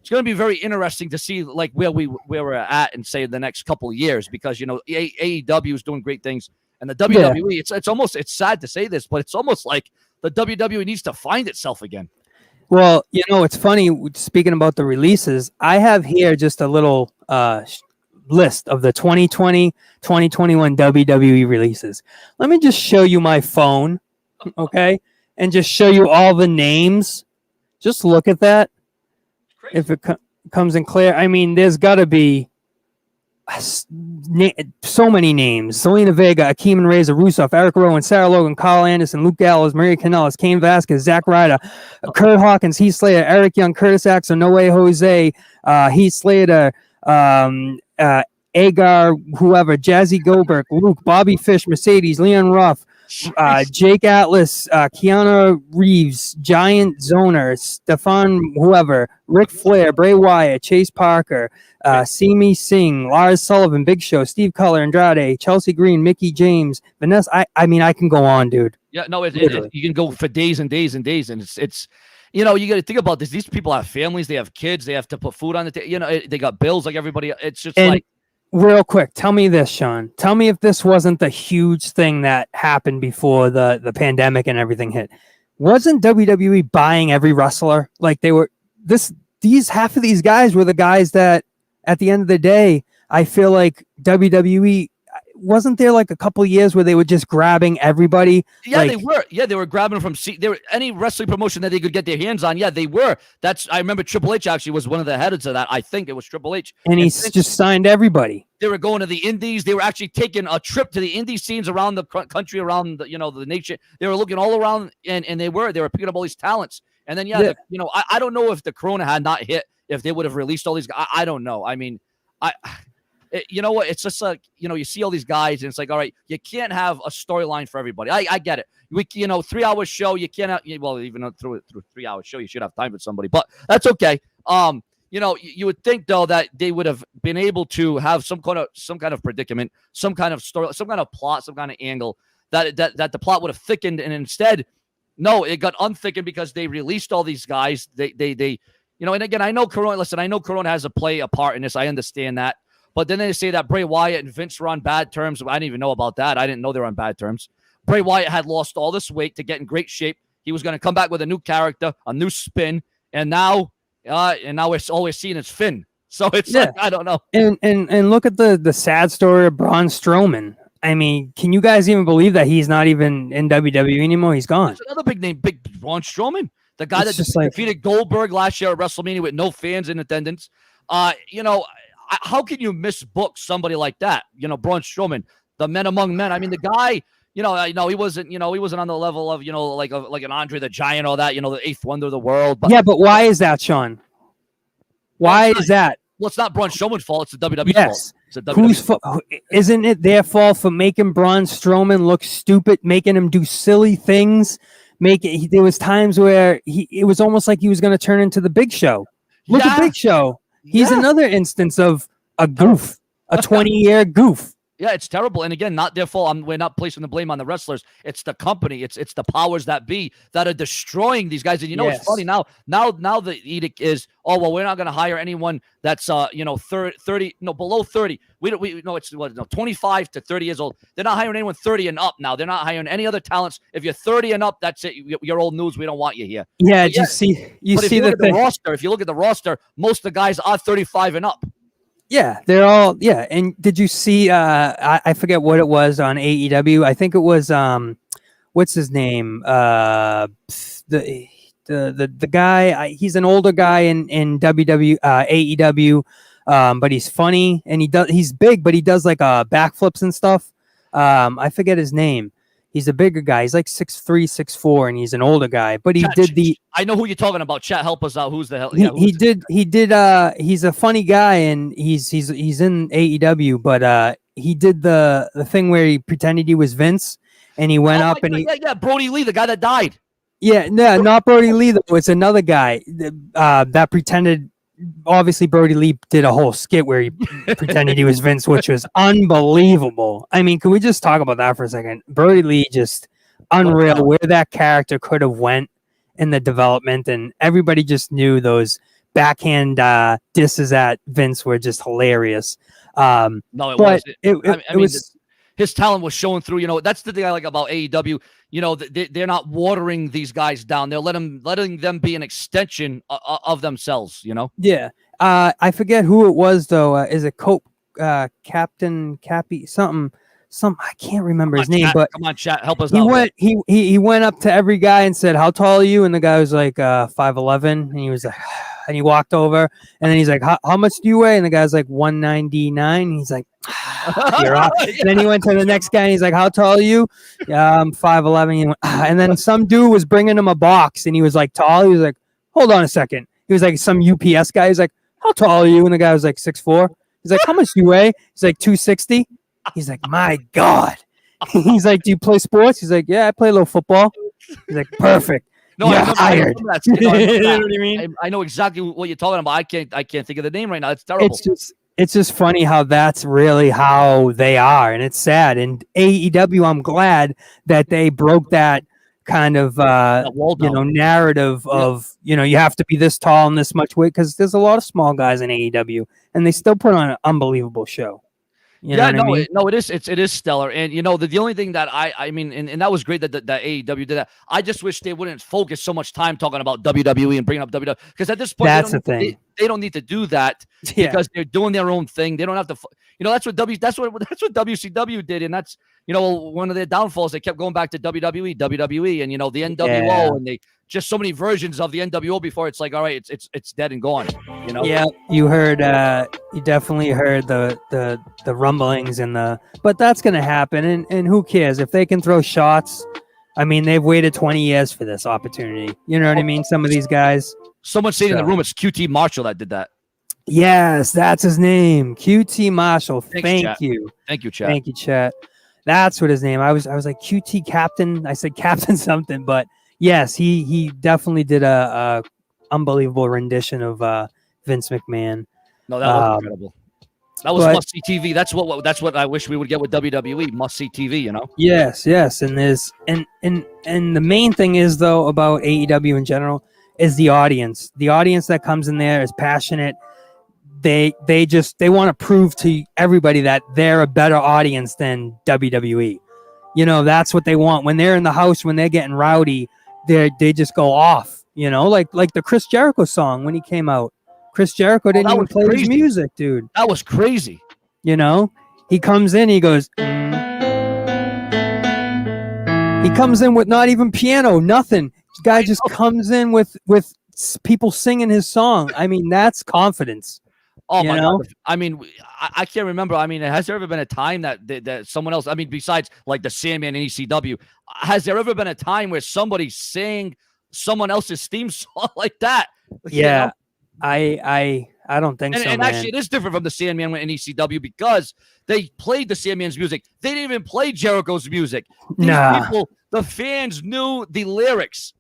to be very interesting to see like where we're at in say the next couple of years, because, you know, AEW is doing great things, and the WWE, it's sad to say this, but it's almost like the WWE needs to find itself again. Well, you know, it's funny, speaking about the releases, I have here just a little list of the 2020, 2021 WWE releases. Let me just show you my phone, okay? And just show you all the names. Just look at that. If it comes in clear, I mean, there's got to be so many names: Selena Vega, Akeem and Razor, Rusev, Eric Rowan, Sarah Logan, Carl Anderson, Luke Gallows, Maria Kanellis, Cain Vasquez, Zack Ryder, Kurt Hawkins, Heath Slater, Eric Young, Curtis Axel, No Way Jose, Heath Slater, Agar, whoever, Jazzy Goldberg, Luke, Bobby Fish, Mercedes, Leon Ruff, Jake Atlas, Keanu Reeves, Giant Zoner, Stefan, whoever, Ric Flair, Bray Wyatt, Chase Parker, Simi Singh, Lars Sullivan, Big Show, Steve Color, Andrade, Chelsea Green, Mickey James, Vanessa. I mean, I can go on, dude. Yeah, no, you can go for days and days and days, and it's you know, you got to think about this. These people have families, they have kids, they have to put food on the table. You know, they got bills like everybody. It's just like. Real quick, tell me this, Sean. Tell me if this wasn't the huge thing that happened before the pandemic and everything hit. Wasn't WWE buying every wrestler? Like they were half of these guys were the guys that at the end of the day, I feel like WWE wasn't there like a couple of years where they were just grabbing everybody? Yeah, they were. Yeah, they were grabbing from any wrestling promotion that they could get their hands on. Yeah, they were. I remember Triple H actually was one of the heads of that. I think it was Triple H. And he's just signed everybody. They were going to the indies. They were actually taking a trip to the indie scenes around the country, around the, you know, the nation. They were looking all around, and they were picking up all these talents. And then, you know, I don't know if the Corona had not hit, if they would have released all these guys. I don't know. I mean, you know what? It's just like, you know, you see all these guys, and it's like, all right, you can't have a storyline for everybody. I get it. You know, 3 hour show, you can't have, well, even through 3 hour show, you should have time with somebody, but that's okay. You know, you would think though that they would have been able to have some kind of predicament, some kind of story, some kind of plot, some kind of angle that the plot would have thickened, and instead, no, it got unthickened because they released all these guys. They you know, and again, I know Corona. Listen, I know Corona has a part in this. I understand that. But then they say that Bray Wyatt and Vince were on bad terms. I didn't even know about that. I didn't know they were on bad terms. Bray Wyatt had lost all this weight to get in great shape. He was going to come back with a new character, a new spin, and now all we're seeing is Finn. So it's like, I don't know. And look at the sad story of Braun Strowman. I mean, can you guys even believe that he's not even in WWE anymore? He's gone. There's another big name, Big Braun Strowman, the guy that just defeated Goldberg last year at WrestleMania with no fans in attendance. You know. How can you misbook somebody like that? You know, Braun Strowman, the men among men. I mean, the guy, he wasn't. He wasn't on the level of like an Andre the Giant or that. The eighth wonder of the world. But why is that, Sean? Why is that? Well, it's not Braun Strowman's fault. It's the WWE's yes. fault. Whose fault? Isn't it their fault for making Braun Strowman look stupid, making him do silly things? There was times where it was almost like he was going to turn into the Big Show. Look at Big Show. He's another instance of a goof, a 20-year goof. Yeah, it's terrible. And again, not their fault. We're not placing the blame on the wrestlers. It's the company. It's the powers that be that are destroying these guys. And it's funny now the edict is, we're not going to hire anyone that's 30 below 30. We it's 25 to 30 years old. They're not hiring anyone 30 and up now. They're not hiring any other talents. If you're 30 and up, that's it. You're old news. We don't want you here. Yeah, you see the roster. If you look at the roster, most of the guys are 35 and up. Yeah, they're all And did you see? I forget what it was on AEW. I think it was what's his name? The guy. He's an older guy in AEW, but he's funny and he's big, but he does like backflips and stuff. I forget his name. He's a bigger guy. He's like 6'3", 6'4", and he's an older guy. But he I know who you're talking about. Chat, help us out. Who's the hell? He's a funny guy, and he's in AEW. But he did the thing where he pretended he was Vince, and he went up and Brody Lee, the guy that died. Yeah, no, not Brody Lee though. It's another guy that pretended. Obviously, Brody Lee did a whole skit where he pretended he was Vince, which was unbelievable. I mean, can we just talk about that for a second? Brody Lee, just unreal where that character could have went in the development, and everybody just knew those backhand disses at Vince were just hilarious. No, it was. His talent was showing through. That's the thing I like about AEW. They're not watering these guys down. They're letting them be an extension of themselves. Yeah. I forget who it was though. Is it Captain Cappy something? I can't remember his name. But come on, chat, help us out. He went up to every guy and said, "How tall are you?" And the guy was like 5'11", and he was like, and he walked over, and then he's like, "How much do you weigh?" And the guy's like 199. And he's like, "You're up." And then he went to the next guy, and he's like, "How tall are you?" "Yeah, I'm 5'11". And then some dude was bringing him a box, and he was like tall. He was like, "Hold on a second." He was like some UPS guy. He's like, "How tall are you?" And the guy was like 6'4". He's like, "How much do you weigh?" He's like 260. He's like, "My God." He's like, "Do you play sports?" He's like, "Yeah, I play a little football." He's like, "Perfect." No, you're hired. You know what I mean? I know exactly what you're talking about. I can't think of the name right now. It's terrible. It's just funny how that's really how they are, and it's sad. And AEW, I'm glad that they broke that kind of narrative of you have to be this tall and this much weight, because there's a lot of small guys in AEW, and they still put on an unbelievable show. It is stellar. And the only thing that I mean, and that was great that AEW did that. I just wish they wouldn't focus so much time talking about WWE and bringing up WWE, because at this point they don't need to do that because they're doing their own thing. They don't have to. That's what WCW did, and that's one of their downfalls. They kept going back to WWE, and the NWO, and they just so many versions of the NWO before it's like, all right, it's dead and gone. Yeah, you heard. You definitely heard the rumblings but that's gonna happen, and who cares if they can throw shots? I mean, they've waited 20 years for this opportunity. You know what I mean? Some of these guys. Someone saying in the room it's QT Marshall that did that. Yes, that's his name, QT Marshall. Thank you, chat. Thank you, chat. That's what his name. I was like QT Captain. I said Captain something, but yes, he definitely did a unbelievable rendition of Vince McMahon. No, that was incredible. That was must-see TV. That's what I wish we would get with WWE. Must-see TV. Yes, and there's and the main thing is though about AEW in general is the audience. The audience that comes in there is passionate. They want to prove to everybody that they're a better audience than WWE. That's what they want. When they're in the house, when they're getting rowdy, they just go off. Like the Chris Jericho song when he came out. Chris Jericho didn't even play his music, dude. That was crazy. He comes in, he goes. He comes in with not even piano, nothing. This guy just comes in with people singing his song. I mean, that's confidence. Oh my know? God! I mean, I can't remember. I mean, has there ever been a time that someone else? I mean, besides like the Sandman and ECW, has there ever been a time where somebody sang someone else's theme song like that? Yeah, You know? I don't think so, And man. actually, it is different from the Sandman and ECW because they played the Sandman's music. They didn't even play Jericho's music. These people, the fans, knew the lyrics.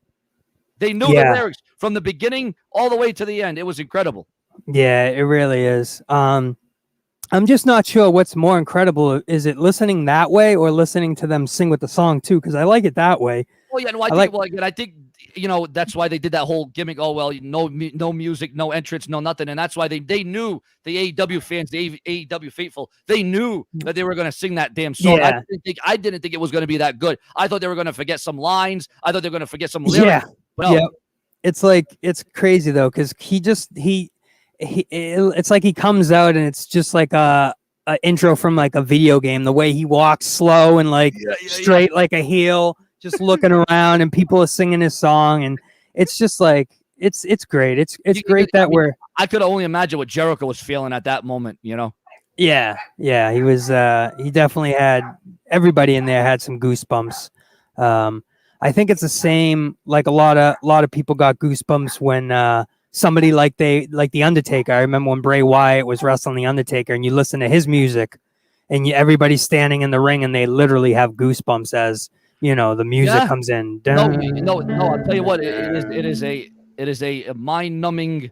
They knew the lyrics from the beginning all the way to the end. It was incredible. Yeah, it really is. I'm just not sure what's more incredible. Is it listening that way or listening to them sing with the song too? Because I like it that way. Well, yeah, no, I think you know that's why they did that whole gimmick. Oh well, no music, no entrance, no nothing, and that's why they knew the AEW fans, the AEW faithful, they knew that they were going to sing that damn song. Yeah. I didn't think it was going to be that good. I thought they were going to forget some lines. I thought they were going to forget some lyrics. Yeah, but no. It's like it's crazy though because it's like he comes out and it's just like a intro from like a video game. The way he walks slow and like straight like a heel, just looking around, and people are singing his song, and it's just like it's great. It's great that I could only imagine what Jericho was feeling at that moment. You know. Yeah, he was. He definitely had everybody in there had some goosebumps. I think it's the same. Like a lot of people got goosebumps when somebody like the Undertaker. I remember when Bray Wyatt was wrestling the Undertaker, and you listen to his music, and everybody's standing in the ring, and they literally have goosebumps as you know the music comes in. No. I'll tell you what. It is a mind-numbing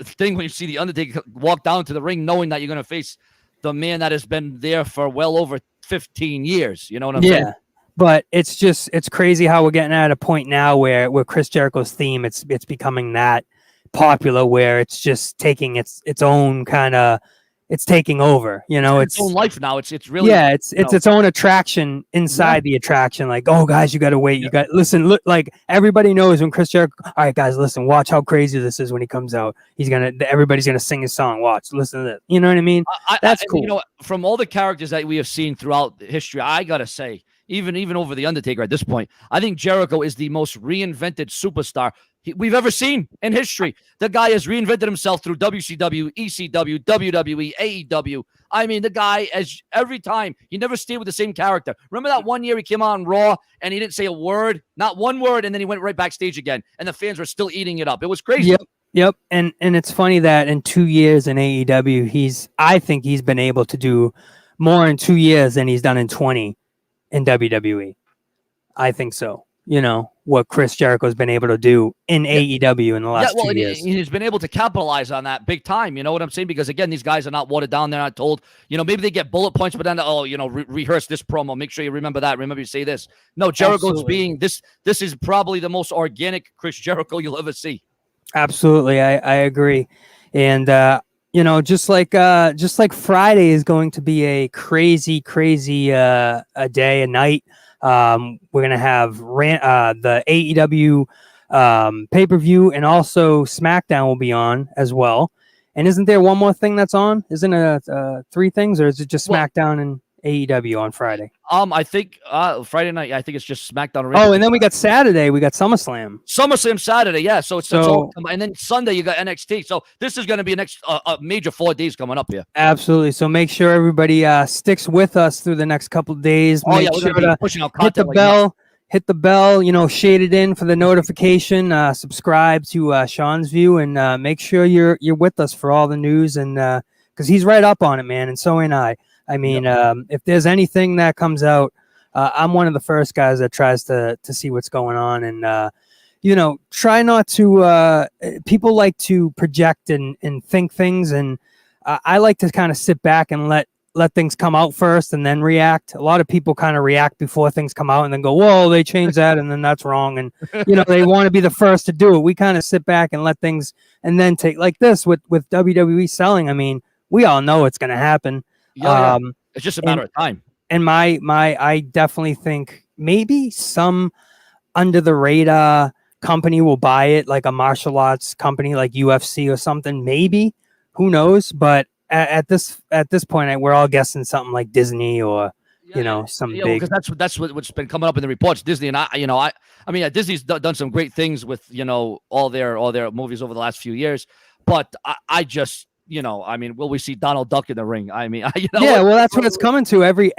thing when you see the Undertaker walk down to the ring, knowing that you're going to face the man that has been there for well over 15 years. You know what I'm saying? But it's crazy how we're getting at a point now where Chris Jericho's theme, it's becoming that popular where it's just taking its own kind of, it's taking over, you know, it's own life now. It's really, it's its own attraction inside the attraction. Like, oh guys, you got to wait. You got listen, look, like everybody knows when Chris Jericho, all right guys, listen, watch how crazy this is when he comes out. Everybody's going to sing his song. Watch, listen to this. You know what I mean? That's cool. You know, from all the characters that we have seen throughout history, I got to say, even over the Undertaker at this point, I think Jericho is the most reinvented superstar we've ever seen in history. The guy has reinvented himself through WCW, ECW, WWE, AEW. I mean, the guy, as every time, he never stayed with the same character. Remember that one year he came on Raw and he didn't say a word, not one word, and then he went right backstage again, and the fans were still eating it up. It was crazy. Yep. And it's funny that in 2 years in AEW, I think he's been able to do more in 2 years than he's done in 20 in WWE. I think so. You know, what Chris Jericho's been able to do in AEW in the last 2 years. He's been able to capitalize on that big time. You know what I'm saying? Because again, these guys are not watered down. They're not told, you know, maybe they get bullet points, but then, rehearse this promo. Make sure you remember that. Remember you say this. No, Jericho's being this is probably the most organic Chris Jericho you'll ever see. Absolutely. I agree. And, just like Friday is going to be a crazy, a day, a night. We're going to have the AEW pay-per-view, and also Smackdown will be on as well. And isn't there one more thing that's on? Isn't it 3 things, or is it just Smackdown and AEW on Friday? I think Friday night, I think it's just SmackDown. Oh, and then we got Saturday. We got SummerSlam. SummerSlam Saturday, yeah. So it's all, and then Sunday you got NXT. So this is going to be a major 4 days coming up here. Absolutely. So make sure everybody sticks with us through the next couple of days. Make sure to pushing out hit the bell. Hit the bell. Shade it in for the notification. Subscribe to Sean's View, and make sure you're with us for all the news. And because he's right up on it, man, and so am I. I mean, if there's anything that comes out, I'm one of the first guys that tries to see what's going on. And, try not to, people like to project and think things. And I like to kind of sit back and let things come out first and then react. A lot of people kind of react before things come out and then go, whoa, they changed that. And then that's wrong. And, they want to be the first to do it. We kind of sit back and let things, and then take like this with WWE selling. I mean, we all know it's going to happen. Yeah. It's just a matter of time. And I definitely think maybe some under the radar company will buy it, like a martial arts company like UFC or something. Maybe, who knows? But at this point, we're all guessing something like Disney or some big. Because that's what's been coming up in the reports. Disney and I mean, Disney's done some great things with all their movies over the last few years. But I just you know, I mean, will we see Donald Duck in the ring? I mean, yeah, well, that's what it's coming to. Every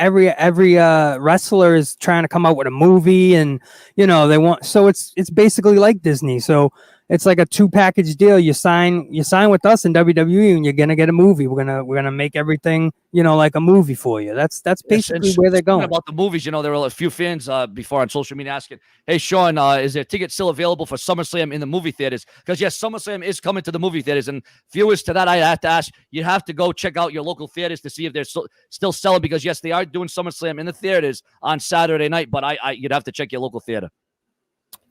wrestler is trying to come out with a movie, and you know they want. So it's basically like Disney. So it's like a 2-package deal. You sign with us in WWE, and you're gonna get a movie. We're gonna make everything, you know, like a movie for you. That's basically where they're going. About the movies, you know, there were a few fans before on social media asking, "Hey, Sean, is there tickets still available for SummerSlam in the movie theaters?" Because yes, SummerSlam is coming to the movie theaters, and viewers to that, I have to ask, you have to go check out your local theaters to see if they're still selling. Because yes, they are doing SummerSlam in the theaters on Saturday night, but you'd have to check your local theater.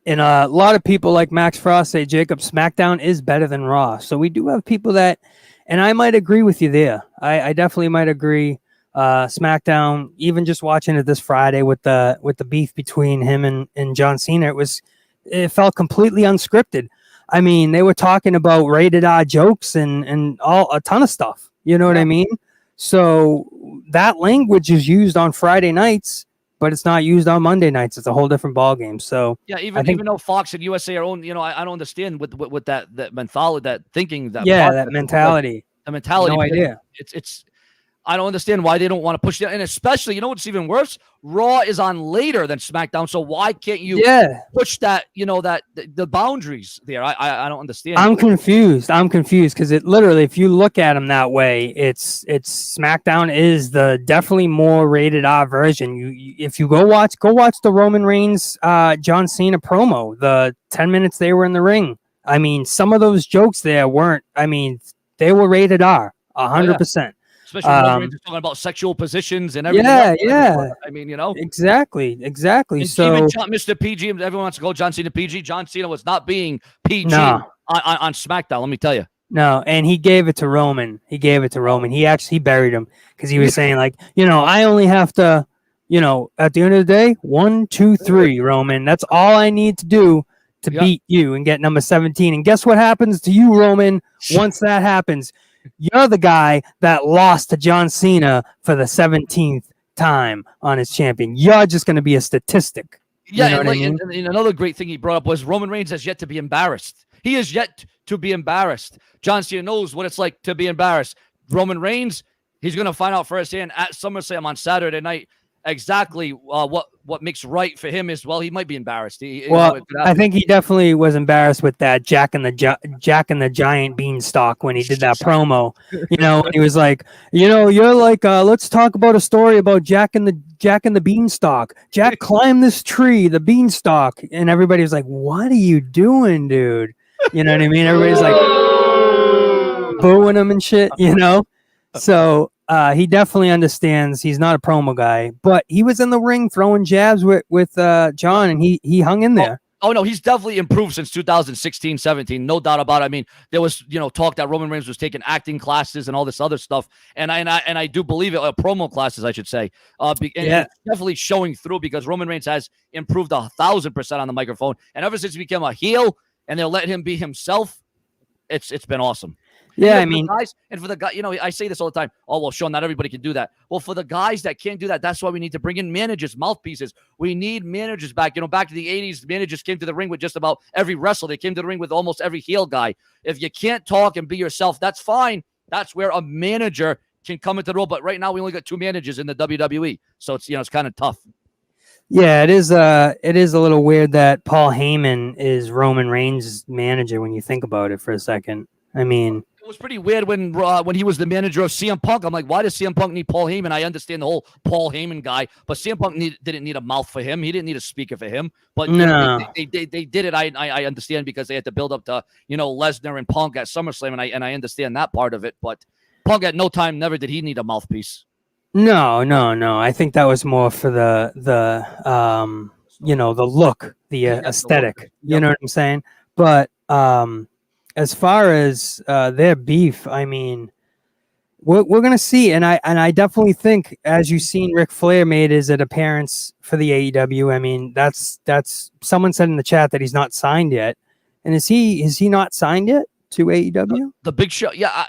And a lot of people like Max Frost say, Jacob, SmackDown is better than Raw. So we do have people that, and I might agree with you there. I definitely might agree. SmackDown, even just watching it this Friday with the beef between him and John Cena, it felt completely unscripted. I mean, they were talking about rated R jokes and a ton of stuff. You know what I mean? So that language is used on Friday nights, but it's not used on Monday nights. It's a whole different ballgame. So yeah, even though Fox and USA are owned, you know, I don't understand with that mentality, that thinking, that mentality. The mentality. No idea. It's I don't understand why they don't want to push it. And especially, you know what's even worse? Raw is on later than SmackDown. So why can't you push that, you know, that the boundaries there? I don't understand. I'm confused because it literally, if you look at them that way, it's SmackDown is the definitely more rated R version. If you go watch the Roman Reigns John Cena promo, the 10 minutes they were in the ring. I mean, some of those jokes there weren't, I mean, they were rated R 100%. Especially when we're talking about sexual positions and everything. Yeah. I mean, you know. Exactly. And so even Mr. PG, everyone wants to go John Cena PG. John Cena was not being PG on SmackDown, let me tell you. No, and he gave it to Roman. He buried him because he was saying, like, you know, I only have to, you know, at the end of the day, 1, 2, 3, Roman. That's all I need to do to beat you and get number 17. And guess what happens to you, Roman, once that happens? You're the guy that lost to John Cena for the 17th time on his champion. You're just going to be a statistic. Yeah, you know what I mean? And another great thing he brought up was Roman Reigns has yet to be embarrassed. He is yet to be embarrassed. John Cena knows what it's like to be embarrassed. Roman Reigns, he's going to find out firsthand at SummerSlam on Saturday night exactly what makes right for him is, well, he might be embarrassed. I think he definitely was embarrassed with that Jack and the Giant Beanstalk when he did that promo. You know, he was like, you know, you're like, let's talk about a story about Jack and the Beanstalk. Jack climbed this tree, the beanstalk, and everybody was like, what are you doing, dude? You know what I mean? Everybody's like booing him and shit, you know? So he definitely understands. He's not a promo guy, but he was in the ring throwing jabs with John, and he hung in there. Oh, no, he's definitely improved since 2016, 17. No doubt about it. I mean, there was, you know, talk that Roman Reigns was taking acting classes and all this other stuff. And I do believe it, promo classes, I should say. It's definitely showing through because Roman Reigns has improved 1,000% on the microphone. And ever since he became a heel and they'll let him be himself, it's been awesome. Yeah, I mean, guys, and for the guy, you know, I say this all the time. Oh, well, Sean, not everybody can do that. Well, for the guys that can't do that, that's why we need to bring in managers, mouthpieces. We need managers back. You know, back to the 80s, managers came to the ring with just about every wrestler. They came to the ring with almost every heel guy. If you can't talk and be yourself, that's fine. That's where a manager can come into the role. But right now, we only got 2 managers in the WWE, so it's, you know, it's kind of tough. Yeah, it is a little weird that Paul Heyman is Roman Reigns' manager when you think about it for a second. I mean, it was pretty weird when he was the manager of CM Punk. I'm like, why does CM Punk need Paul Heyman? I understand the whole Paul Heyman guy, but CM Punk didn't need a mouth for him. He didn't need a speaker for him. But you know, they did it. I understand because they had to build up to, you know, Lesnar and Punk at SummerSlam, and I understand that part of it. But Punk at no time never did he need a mouthpiece. No. I think that was more for the you know, the look, the aesthetic. The look. You know what I'm saying? But as far as their beef, I mean, we're gonna see, and I definitely think, as you've seen, Ric Flair made his appearance for the AEW. I mean, that's someone said in the chat that he's not signed yet, and is he not signed yet to AEW? The Big Show, yeah.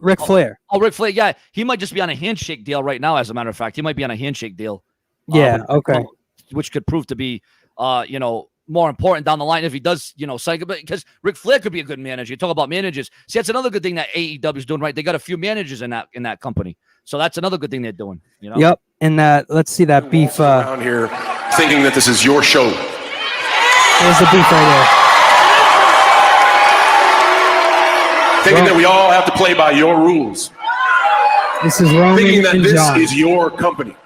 Ric Flair. Oh, Ric Flair, yeah, he might just be on a handshake deal right now. As a matter of fact, he might be on a handshake deal. Yeah, okay. Which could prove to be, you know, more important down the line if he does, sign, because Ric Flair could be a good manager. You talk about managers. See, that's another good thing that AEW is doing, right? They got a few managers in that company. So that's another good thing they're doing. Yep. And let's see that beef. Around here thinking that this is your show. There's the beef right there. Thinking that we all have to play by your rules. This is Roman Thinking that and this John. is your company.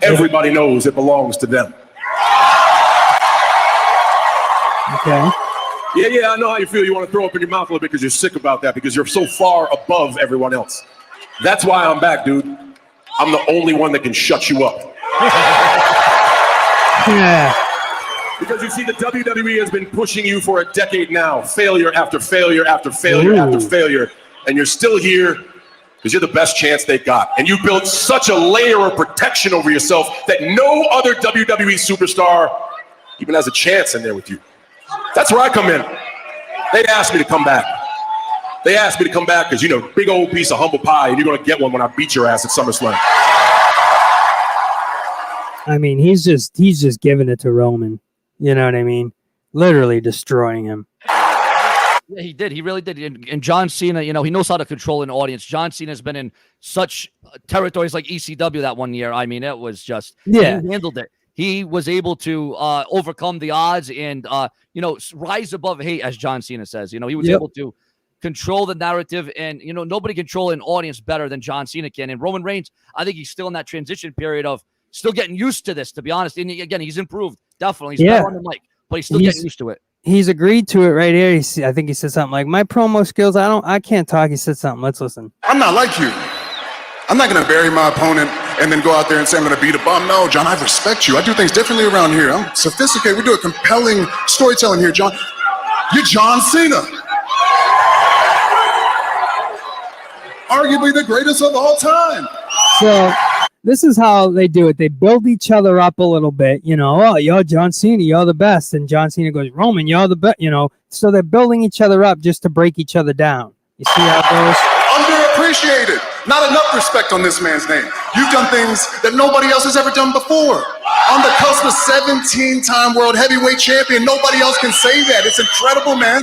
Everybody knows it belongs to them. Okay. Yeah, I know how you feel. You want to throw up in your mouth a little bit because you're sick about that, because you're so far above everyone else. That's why I'm back, dude. I'm the only one that can shut you up. Yeah. Because you see, the WWE has been pushing you for a decade now. Failure after failure after failure after failure. And you're still here because you're the best chance they got. And you built such a layer of protection over yourself that no other WWE superstar even has a chance in there with you. That's where I come in. They asked me to come back. They asked me to come back because, big old piece of humble pie, and you're going to get one when I beat your ass at SummerSlam. I mean, he's just giving it to Roman. You know what I mean? Literally destroying him. Yeah, he did. He really did. And John Cena, he knows how to control an audience. John Cena's been in such territories like ECW that one year. I mean, it was just, he handled it. He was able to overcome the odds and, rise above hate, as John Cena says. He was able to control the narrative, and, nobody control an audience better than John Cena can. And Roman Reigns, I think he's still in that transition period of still getting used to this, to be honest. And again, he's improved. Definitely. He's better on the mic, but he's still getting used to it. He's agreed to it right here. I think he said something like, my promo skills, I can't talk. He said something. Let's listen. I'm not like you. I'm not going to bury my opponent and then go out there and say I'm going to beat a bum. No, John, I respect you. I do things differently around here. I'm sophisticated. We do a compelling storytelling here, John. You're John Cena. Arguably the greatest of all time. So this is how they do it. They build each other up a little bit. Oh, you're John Cena. You're the best. And John Cena goes, Roman, you're the best. So they're building each other up just to break each other down. You see how it goes? Underappreciated. Not enough respect on this man's name. You've done things that nobody else has ever done before. On the cusp of 17-time world heavyweight champion, nobody else can say that. It's incredible, man.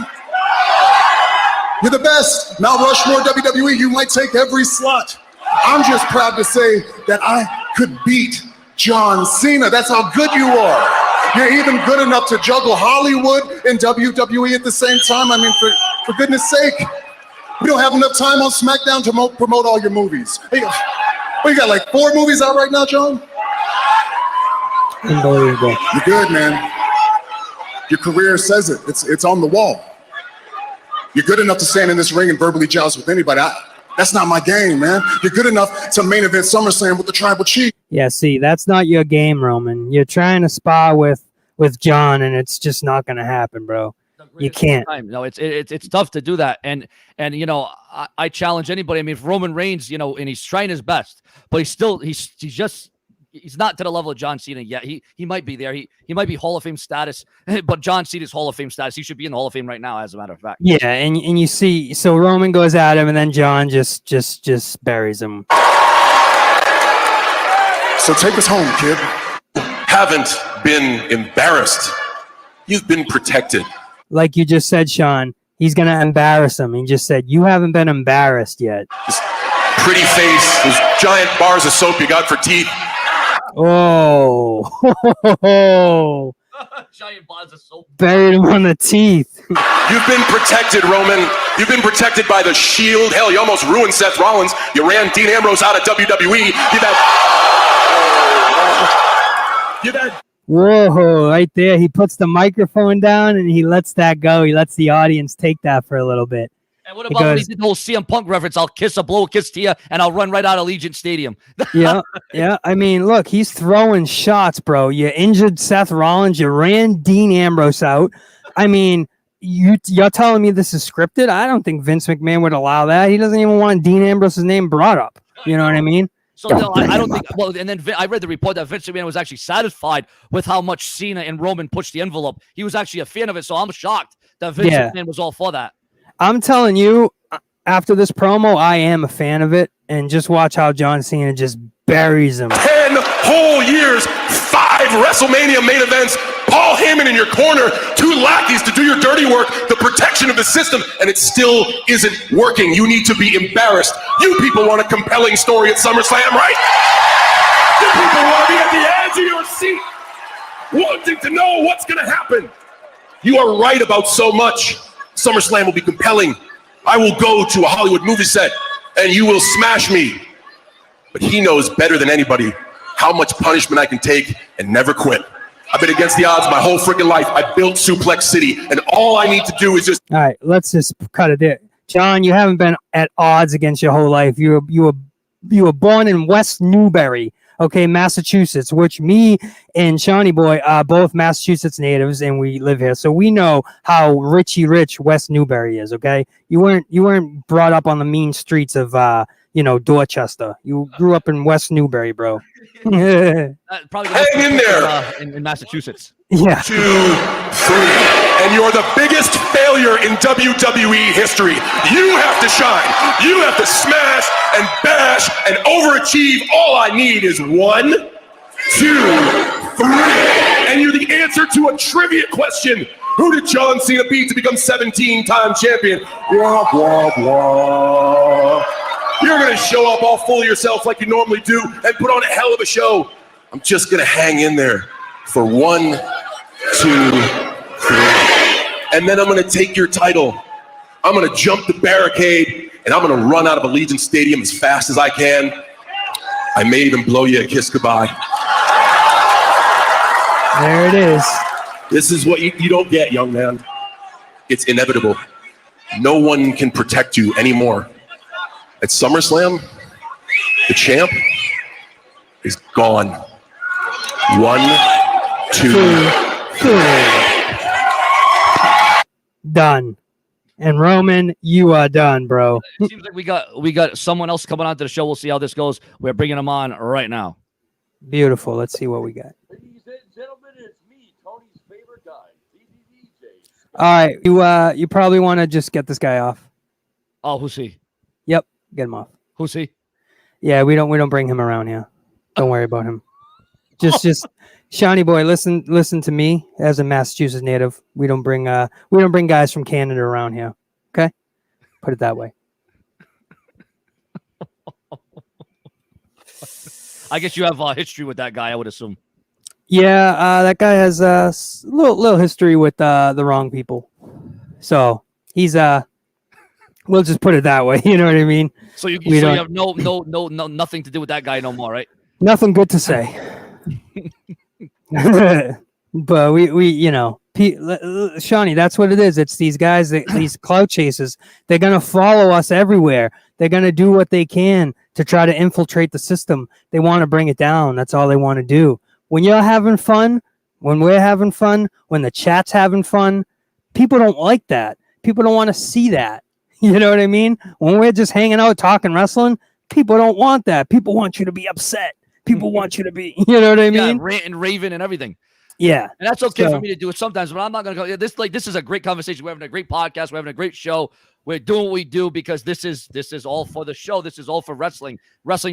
You're the best. Mount Rushmore WWE, you might take every slot. I'm just proud to say that I could beat John Cena. That's how good you are. You're even good enough to juggle Hollywood and WWE at the same time. I mean, for goodness sake. We don't have enough time on Smackdown to promote all your movies. Hey, you got like 4 movies out right now, John? Unbelievable. You're good, man. Your career says it. It's on the wall. You're good enough to stand in this ring and verbally joust with anybody. That's not my game, man. You're good enough to main event SummerSlam with the Tribal Chief. Yeah, see, that's not your game, Roman. You're trying to spar with John, and it's just not going to happen, bro. You can't. No, it's tough to do that, and I challenge anybody. I mean, if Roman Reigns, and he's trying his best, but he's not to the level of John Cena yet. He might be there. He might be Hall of Fame status, but John Cena's Hall of Fame status. He should be in the Hall of Fame right now, as a matter of fact. Yeah, and you see, so Roman goes at him, and then John just buries him. So take us home, kid. Haven't been embarrassed. You've been protected. Like you just said, Sean, he's going to embarrass him. He just said, you haven't been embarrassed yet. This pretty face, those giant bars of soap you got for teeth. Oh. Giant bars of soap. Buried him on the teeth. You've been protected, Roman. You've been protected by the Shield. Hell, you almost ruined Seth Rollins. You ran Dean Ambrose out of WWE. You've had Whoa, right there. He puts the microphone down and he lets that go. He lets the audience take that for a little bit. And what about when he did the whole CM Punk reference? I'll blow a kiss to you, and I'll run right out of Allegiant Stadium. Yeah. I mean, look, he's throwing shots, bro. You injured Seth Rollins. You ran Dean Ambrose out. I mean, you're telling me this is scripted? I don't think Vince McMahon would allow that. He doesn't even want Dean Ambrose's name brought up. You know what I mean? So no, I don't think. Well, and then I read the report that Vince McMahon was actually satisfied with how much Cena and Roman pushed the envelope. He was actually a fan of it, so I'm shocked that Vince McMahon was all for that. I'm telling you, after this promo, I am a fan of it, and just watch how John Cena just buries him. 10 whole years, 5 WrestleMania main events, Paul Heyman in your corner, 2 lackeys to do your dirty work, the protection of the system, and it still isn't working. You need to be embarrassed. You people want a compelling story at SummerSlam, right? You people want to be at the edge of your seat, wanting to know what's going to happen. You are right about so much. SummerSlam will be compelling. I will go to a Hollywood movie set, and you will smash me. But he knows better than anybody how much punishment I can take and never quit. I've been against the odds my whole freaking life. I built Suplex City, and all I need to do is just... All right, let's just cut it there. John, you haven't been at odds against your whole life. You were born in West Newbury, okay, Massachusetts, which me and Shawnee Boy are both Massachusetts natives, and we live here, so we know how rich West Newbury is. Okay, you weren't brought up on the mean streets of Dorchester. You grew up in West Newbury, bro. Probably hang in there in Massachusetts. Yeah. 2, 3, and you're the biggest failure in WWE history. You have to shine. You have to smash and bash and overachieve. All I need is 1, 2, 3, and you're the answer to a trivia question. Who did John Cena beat to become 17-time champion? Blah, blah, blah. You're going to show up all full of yourself like you normally do and put on a hell of a show. I'm just going to hang in there for 1, 2, 3. And then I'm going to take your title. I'm going to jump the barricade, and I'm going to run out of Allegiant Stadium as fast as I can. I may even blow you a kiss goodbye. There it is. This is what you don't get, young man. It's inevitable. No one can protect you anymore. At SummerSlam, the champ is gone. 1, 2, 3. Done. And Roman, you are done, bro. It seems like we got someone else coming onto the show. We'll see how this goes. We're bringing him on right now. Beautiful. Let's see what we got. Ladies and gentlemen, it's me, Tony's favorite guy, DJ. All right, you probably want to just get this guy off. Oh, who's he? Yep, get him off. Who's he? Yeah, we don't bring him around here. Don't worry about him. Just Shawnee Boy, listen to me as a Massachusetts native. We don't bring guys from Canada around here. Okay? Put it that way. I guess you have history with that guy, I would assume. Yeah, that guy has a little history with the wrong people. So he's we'll just put it that way. You know what I mean? So you have no nothing to do with that guy no more, right? Nothing good to say. But we Shawnee, that's what it is. It's these guys, these clout chasers. They're gonna follow us everywhere. They're gonna do what they can to try to infiltrate the system. They want to bring it down. That's all they want to do. When you're having fun, when we're having fun, when the chat's having fun, people don't like that. People don't want to see that. You know what I mean? When we're just hanging out talking wrestling, people don't want that. People want you to be upset. People want you to be, you know what I mean? Yeah, rant and raving and everything. Yeah. And that's okay for me to do it sometimes, but I'm not going to go. This is a great conversation. We're having a great podcast. We're having a great show. We're doing what we do because this is all for the show. This is all for wrestling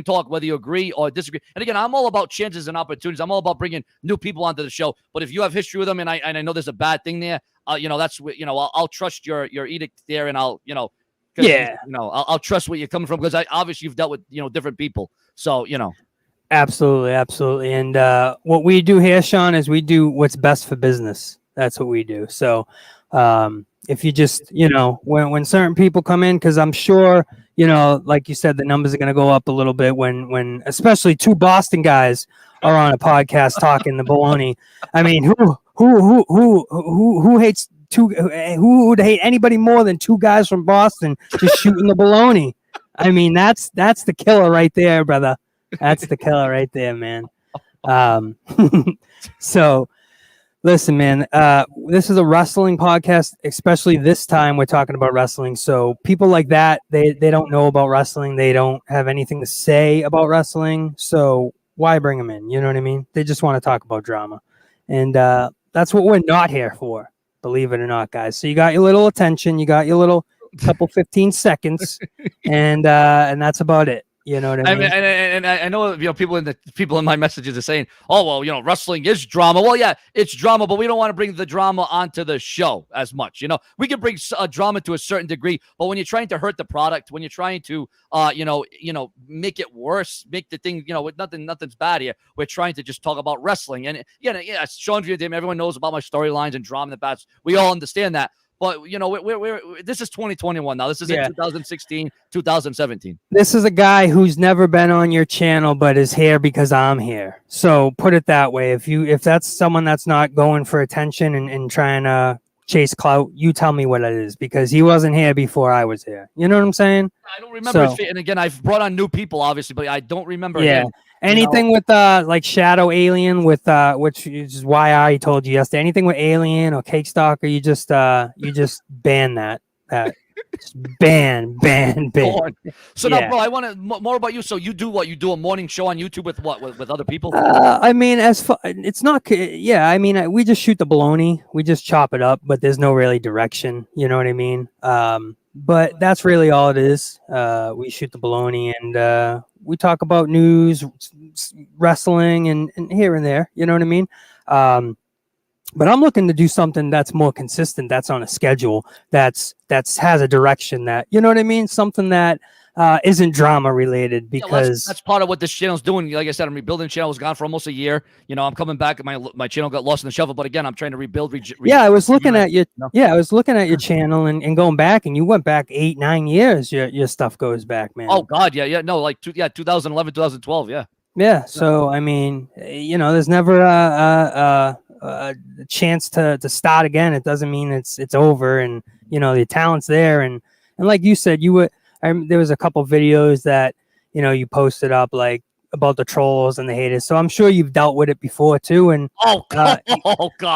talk, whether you agree or disagree. And again, I'm all about chances and opportunities. I'm all about bringing new people onto the show. But if you have history with them, and I know there's a bad thing there, that's what, I'll trust your edict there, and I'll trust where you're coming from, because obviously you've dealt with, different people. So, Absolutely. And what we do here, Sean, is we do what's best for business. That's what we do. So if you just, when certain people come in, because I'm sure, like you said, the numbers are going to go up a little bit when especially 2 Boston guys are on a podcast talking the baloney. I mean, who hates who would hate anybody more than 2 guys from Boston just shooting the baloney? I mean, that's the killer right there, brother. That's the killer right there, man. So listen, man, this is a wrestling podcast, especially this time we're talking about wrestling. So people like that, they don't know about wrestling. They don't have anything to say about wrestling. So why bring them in? You know what I mean? They just want to talk about drama. And that's what we're not here for, believe it or not, guys. So you got your little attention. You got your little couple 15 seconds. And that's about it. You know what I mean? And I know, people in my messages are saying, "Oh, well, wrestling is drama." Well, yeah, it's drama, but we don't want to bring the drama onto the show as much. We can bring drama to a certain degree, but when you're trying to hurt the product, when you're trying to, make it worse, make the thing, with nothing's bad here. We're trying to just talk about wrestling, and Sean's view of him. Everyone knows about my storylines and drama in the past. We all understand that. But, we're this is 2021 now. This is 2016, 2017. This is a guy who's never been on your channel, but is here because I'm here. So put it that way. If that's someone that's not going for attention and trying to chase clout, you tell me what it is, because he wasn't here before I was here. You know what I'm saying? I don't remember. And again, I've brought on new people, obviously, but I don't remember. Yeah. Him. Anything with like Shadow Alien with which is why I told you yesterday. Anything with Alien or Cake Stalker, you just ban that. Just ban. So now, bro, I want to more about you. So you do what? You do a morning show on YouTube with what? With other people? I mean, it's not. Yeah, I mean, we just shoot the baloney. We just chop it up, but there's no really direction. You know what I mean? But that's really all it is. We shoot the baloney and we talk about news, wrestling, and here and there. You know what I mean? But I'm looking to do something that's more consistent, that's on a schedule, that's has a direction, that, you know what I mean? Something that isn't drama related, because that's part of what this channel's doing. Like I said, I'm rebuilding the channel. I was gone for almost a year. I'm coming back. My channel got lost in the shuffle, but again, I'm trying to rebuild. I was looking at your I was looking at your channel and going back, and you went back 8-9 years. Your stuff goes back, man. Oh God, no, 2011, 2012, yeah. So I mean, there's never a chance to start again. It doesn't mean it's over, and the talent's there, and like you said, there was a couple videos that you posted up, like about the trolls and the haters, so I'm sure you've dealt with it before too. And oh God,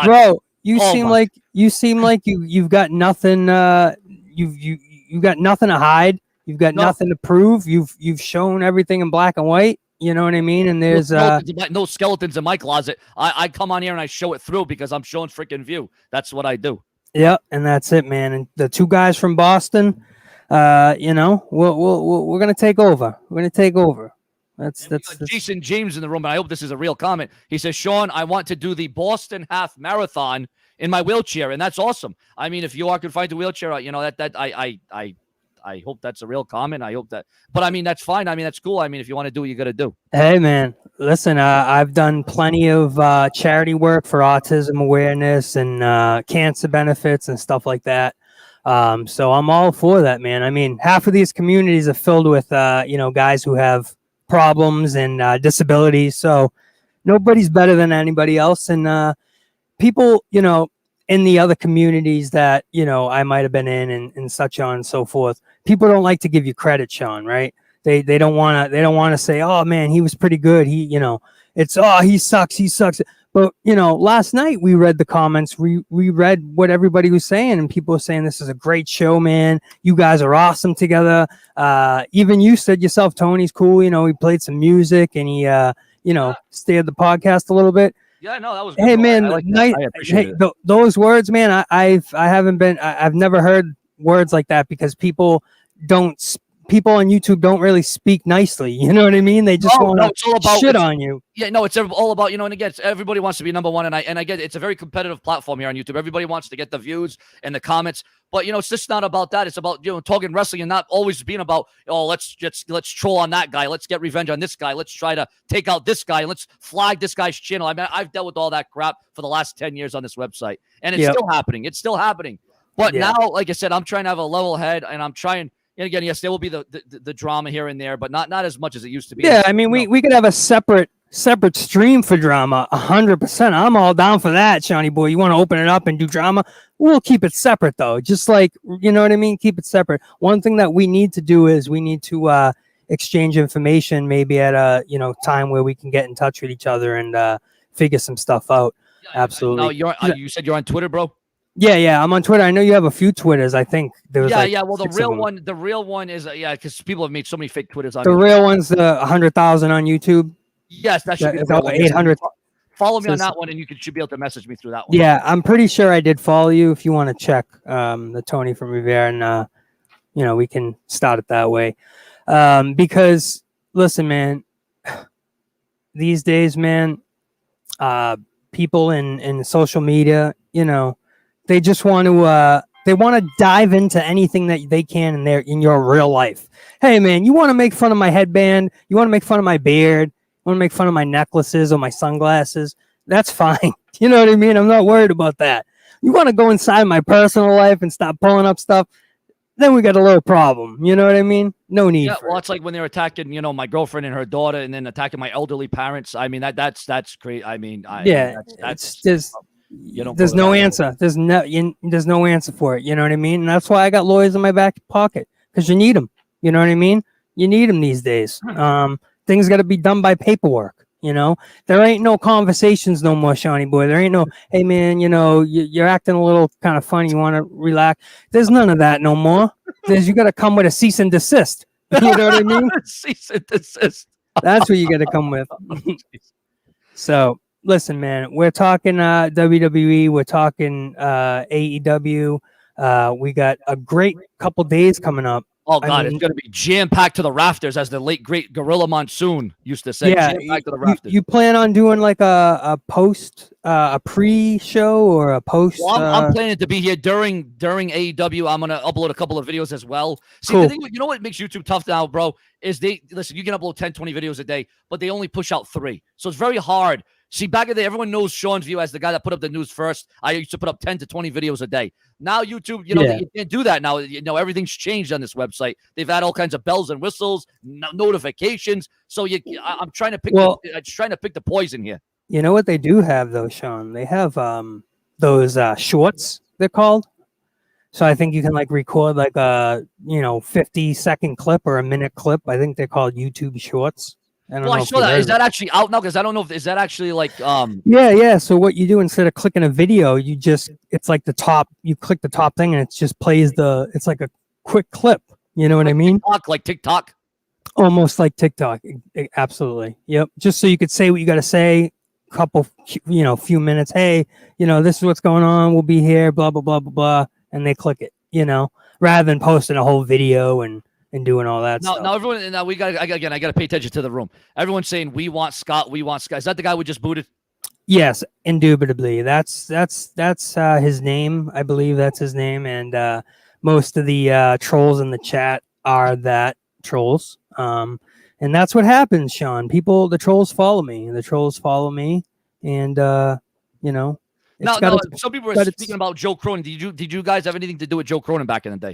bro, you seem like you've got nothing, you've got nothing to hide, you've got nothing to prove, you've shown everything in black and white. You know what I mean? And there's no skeletons in my closet. I come on here and I show it through because I'm showing freaking view. That's what I do. Yeah, and that's it, man. And the two guys from Boston, we're gonna take over. We're gonna take over. That's Jason James in the room, and I hope this is a real comment. He says, "Sean, I want to do the Boston half marathon in my wheelchair," and that's awesome. I mean, if you are confined to wheelchair, I hope that's a real comment. I hope that, but I mean, that's fine. I mean, that's cool. I mean, if you want to do what you got to do. Hey, man, listen, I've done plenty of charity work for autism awareness and cancer benefits and stuff like that. So I'm all for that, man. I mean, half of these communities are filled with, guys who have problems and disabilities. So nobody's better than anybody else. And people, in the other communities that, I might have been in and such on and so forth, people don't like to give you credit, Sean, right? They don't want to say, oh man, he was pretty good. He sucks. But, last night we read the comments, we read what everybody was saying, and people were saying, this is a great show, man. You guys are awesome together. Even you said yourself, Tony's cool. He played some music and he, steered the podcast a little bit. Yeah, no, that was good. Hey, man, those words, man, I've never heard words like that, because people on YouTube don't really speak nicely. You know what I mean? They just want to shit on you. Yeah, no, it's all about, and again, everybody wants to be number one. And I get it's a very competitive platform here on YouTube. Everybody wants to get the views and the comments. But, it's just not about that. It's about, talking wrestling and not always being about, let's troll on that guy. Let's get revenge on this guy. Let's try to take out this guy. Let's flag this guy's channel. I mean, I've dealt with all that crap for the last 10 years on this website. And it's still happening. It's still happening. But now, like I said, I'm trying to have a level head, and I'm trying. And again, yes, there will be the drama here and there, but not as much as it used to be. Yeah, I mean, we could have a separate stream for drama, 100%. I'm all down for that, Shawnee boy. You want to open it up and do drama? We'll keep it separate, though. Just like, you know what I mean? Keep it separate. One thing that we need to do is we need to exchange information, maybe at a time where we can get in touch with each other and figure some stuff out. Yeah, absolutely. No, you said you're on Twitter, bro? Yeah, I'm on Twitter. I know you have a few Twitters. I think there was Well, the real one is because people have made so many fake Twitters on. The real one's 100,000 on YouTube. Yes, that should be about 800. Follow me on that one, and you should be able to message me through that one. Yeah, I'm pretty sure I did follow you. If you want to check the Tony from Rivera, and we can start it that way, because listen, man, these days, man, people in social media, you know, they just want to dive into anything that they can in your real life. Hey, man, you want to make fun of my headband? You want to make fun of my beard? You want to make fun of my necklaces or my sunglasses? That's fine. You know what I mean? I'm not worried about that. You want to go inside my personal life and stop pulling up stuff? Then we got a little problem. You know what I mean? No need. Yeah, for well, it. it's like when they're attacking, you know, my girlfriend and her daughter, and then attacking my elderly parents. I mean, that's great. I mean, there's you know, there's no answer. There's no answer for it. You know what I mean? And that's why I got lawyers in my back pocket, because you need them. You know what I mean? You need them these days. Things got to be done by paperwork. You know, there ain't no conversations no more, Shawnee boy. There ain't no, hey man, you know, you're acting a little kind of funny. You want to relax? There's none of that no more. You got to come with a cease and desist. You know what I mean? Cease and desist. That's what you got to come with. So listen, man, we're talking WWE. We're talking AEW. We got a great couple days coming up. Oh God, it's going to be jam-packed to the rafters, as the late great Gorilla Monsoon used to say. Yeah, jam-packed to the rafters. You plan on doing like a pre-show or a post? Well, I'm planning to be here during AEW. I'm going to upload a couple of videos as well. See, cool. The thing, you know what makes YouTube tough now, bro, is you can upload 10, 20 videos a day, but they only push out 3. So it's very hard. See, back in the day, everyone knows Sean's View as the guy that put up the news first. I used to put up 10 to 20 videos a day. Now YouTube, you know, you can't do that now. You know, everything's changed on this website. They've had all kinds of bells and whistles, notifications. So I'm trying to pick. Trying to pick the poison here. You know what they do have though, Sean? They have those shorts. They're called. So I think you can like record like a 50-second clip or a minute clip. I think they're called YouTube Shorts. I saw that. Is that actually out now? Because I don't know if is that actually like Yeah. So what you do instead of clicking a video, it's like the top. You click the top thing and it just plays it's like a quick clip. You know what I mean? Like TikTok. Almost like TikTok. Absolutely. Yep. Just so you could say what you got to say. Couple, few minutes. Hey, this is what's going on. We'll be here. Blah blah blah blah blah. And they click it. Rather than posting a whole video and doing all that stuff. Now everyone, we got I got to pay attention to the room. Everyone's saying we want Scott. Is that the guy we just booted? Yes, indubitably. That's his name. I believe that's his name. And most of the trolls in the chat are that trolls. And that's what happens, Sean. The trolls follow me. And No, some people were speaking about Joe Cronin. Did you guys have anything to do with Joe Cronin back in the day?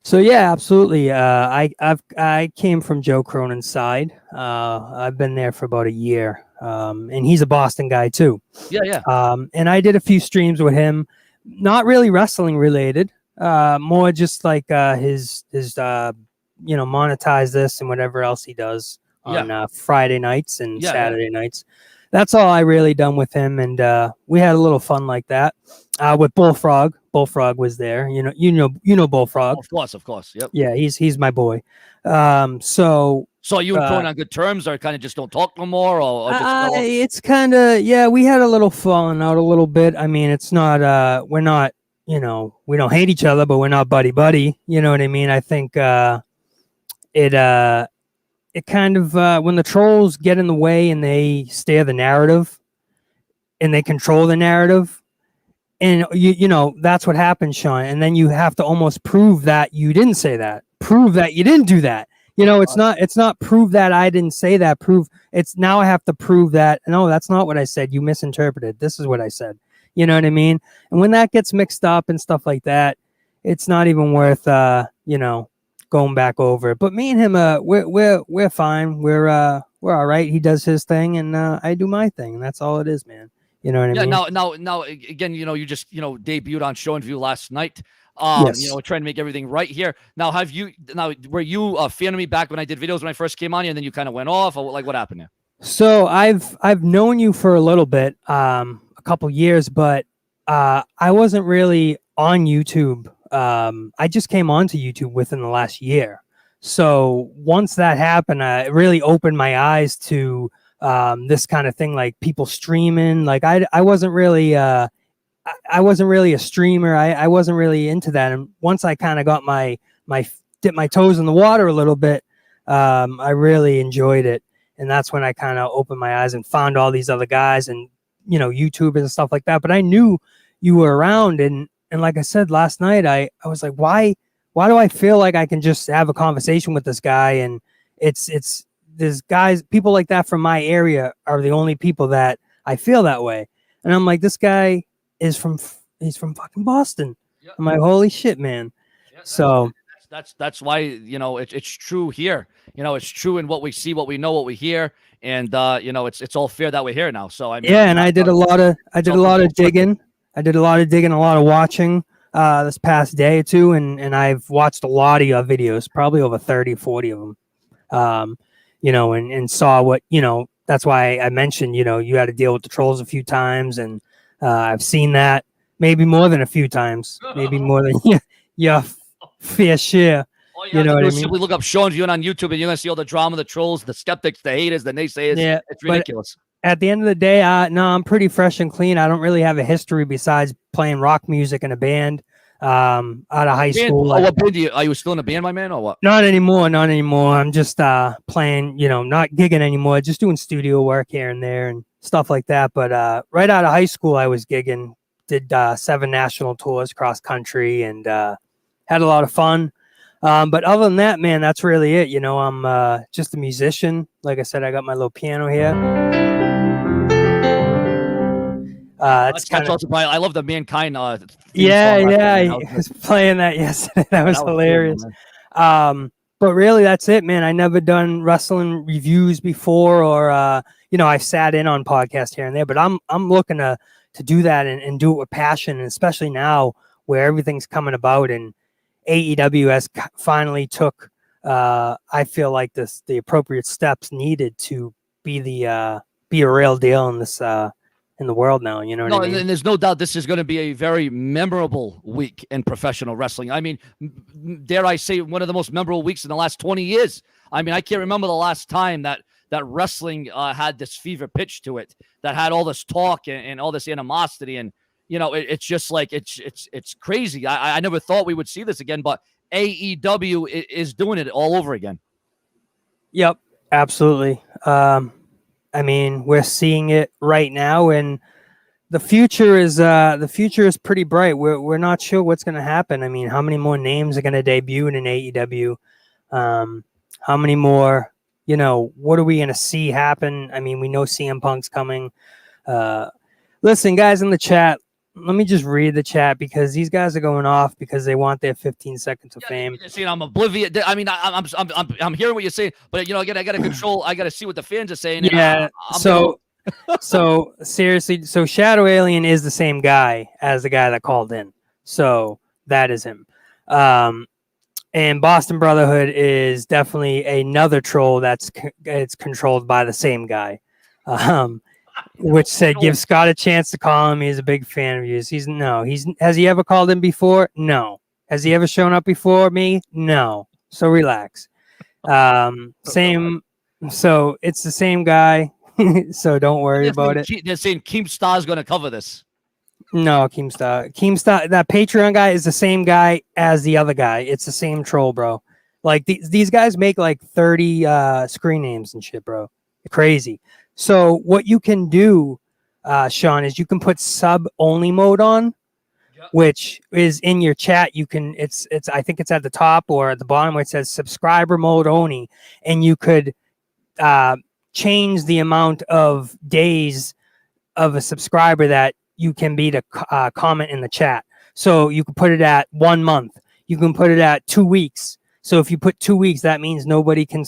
So yeah, absolutely. I came from Joe Cronin's side. I've been there for about a year, and he's a Boston guy too. Yeah. And I did a few streams with him, not really wrestling related, more just like his monetize this and whatever else he does on Friday nights and Saturday nights. That's all I really done with him, and we had a little fun like that with Bullfrog. Bullfrog was there. You know Bullfrog. Of course. Yep. Yeah, he's my boy. So are you and Cronin on good terms, or kind of just don't talk no more, or just it's kind of we had a little falling out a little bit. I mean, it's not we're not we don't hate each other, but we're not buddy. You know what I mean? I think it kind of when the trolls get in the way and they steer the narrative and they control the narrative, and that's what happens, Sean. And then you have to almost prove that you didn't say that, prove that you didn't do that. It's not prove that I didn't say that. It's now I have to prove that no, that's not what I said. You misinterpreted. This is what I said. You know what I mean? And when that gets mixed up and stuff like that, it's not even worth going back over it. But me and him, we're fine. We're all right. He does his thing, and I do my thing, and that's all it is, man. You know what I mean? Now, again, you just debuted on Show and View last night. Yes. We're trying to make everything right here. Now, were you a fan of me back when I did videos when I first came on here, and then you kind of went off, or like what happened there? So I've known you for a little bit, a couple years, but I wasn't really on YouTube. I just came onto YouTube within the last year. So once that happened, it really opened my eyes to this kind of thing, like people streaming. Like I wasn't really a streamer. I wasn't really into that. And once I kind of got my dip my toes in the water a little bit, I really enjoyed it. And that's when I kind of opened my eyes and found all these other guys and, you know, YouTube and stuff like that. But I knew you were around. And like I said last night, I was like, why do I feel like I can just have a conversation with this guy? And it's there's guys, people like that from my area are the only people that I feel that way. And I'm like, this guy is he's from fucking Boston. Yep. I'm like, holy shit, man. Yeah, so that's why, you know, it's true here. You know, it's true in what we see, what we know, what we hear, and you know, it's all fair that we're here now. So I mean, yeah, and I did a lot of digging. I did a lot of digging, a lot of watching this past day or two, and I've watched a lot of your videos, probably over 30, 40 of them. You know, and saw what, you know, that's why I mentioned, you know, you had to deal with the trolls a few times, and I've seen that maybe more than a few times, maybe more than your fair share. You know what I mean? Simply look up Sean Viewing on YouTube, and you're gonna see all the drama, the trolls, the skeptics, the haters, the naysayers. Yeah, it's ridiculous. At the end of the day, no, I'm pretty fresh and clean. I don't really have a history besides playing rock music in a band out of high school. What band are you still in a band, my man, or what? Not anymore. I'm just playing, you know, not gigging anymore, just doing studio work here and there and stuff like that. But right out of high school, I was gigging, did 7 national tours cross country, and had a lot of fun. But other than that, man, that's really it. You know, I'm just a musician. Like I said, I got my little piano here. That's also I love the Mankind. I was playing that yesterday. That was hilarious. Cool, but really, that's it, man. I never done wrestling reviews before, or you know, I've sat in on podcasts here and there. But I'm looking to do that and do it with passion, and especially now where everything's coming about and AEW has finally took, I feel like the appropriate steps needed to be a real deal in this in the world now. You know what I mean? And there's no doubt this is going to be a very memorable week in professional wrestling. I mean, dare I say, one of the most memorable weeks in the last 20 years. I mean, I can't remember the last time that wrestling had this fever pitch to it, that had all this talk and all this animosity, and you know, it's just like it's crazy. I never thought we would see this again, but AEW is doing it all over again. Yep, absolutely. I mean, we're seeing it right now, and the future is pretty bright. We're not sure what's going to happen. I mean, how many more names are going to debut in an AEW? How many more? You know, what are we going to see happen? I mean, we know CM Punk's coming. Listen, guys in the chat, let me just read the chat because these guys are going off because they want their 15 seconds of fame. See, I'm oblivious. I mean, I'm hearing what you're saying, but you know, again, I got to control. I got to see what the fans are saying. Yeah. So seriously, so Shadow Alien is the same guy as the guy that called in. So that is him. And Boston Brotherhood is definitely another troll it's controlled by the same guy. Which said, give Scott a chance to call him. He's a big fan of yours. Has he ever called in before? No. Has he ever shown up before me? No. So relax. Same. So it's the same guy. So don't worry about it. They're saying Keemstar's going to cover this. No, Keemstar, that Patreon guy is the same guy as the other guy. It's the same troll, bro. Like these guys make like 30 screen names and shit, bro. Crazy. So what you can do, Sean, is you can put sub only mode on, which is in your chat. You can, I think it's at the top or at the bottom where it says subscriber mode only. And you could change the amount of days of a subscriber that you can be to comment in the chat. So you can put it at 1 month. You can put it at 2 weeks. So if you put 2 weeks, that means nobody can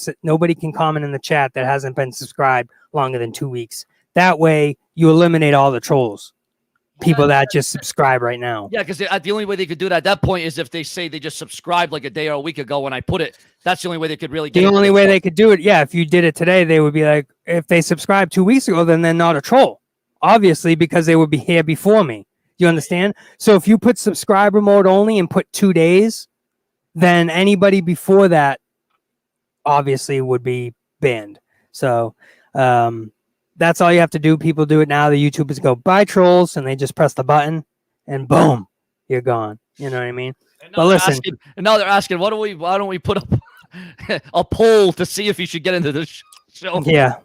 comment in the chat that hasn't been subscribed longer than 2 weeks. That way, you eliminate all the trolls, people that just subscribe right now. Yeah, because the only way they could do that at that point is if they say they just subscribed like a day or a week ago when I put it. That's the only way they could really get it. The only way they could do it, yeah, if you did it today, they would be like, if they subscribed 2 weeks ago, then they're not a troll. Obviously, because they would be here before me. You understand? So if you put subscriber mode only and put 2 days, then anybody before that obviously would be banned. So that's all you have to do. People do it now. The YouTubers go, buy trolls, and they just press the button, and boom, you're gone. You know what I mean? But listen. Now they're asking, why don't we put up a poll to see if he should get into the show. Yeah.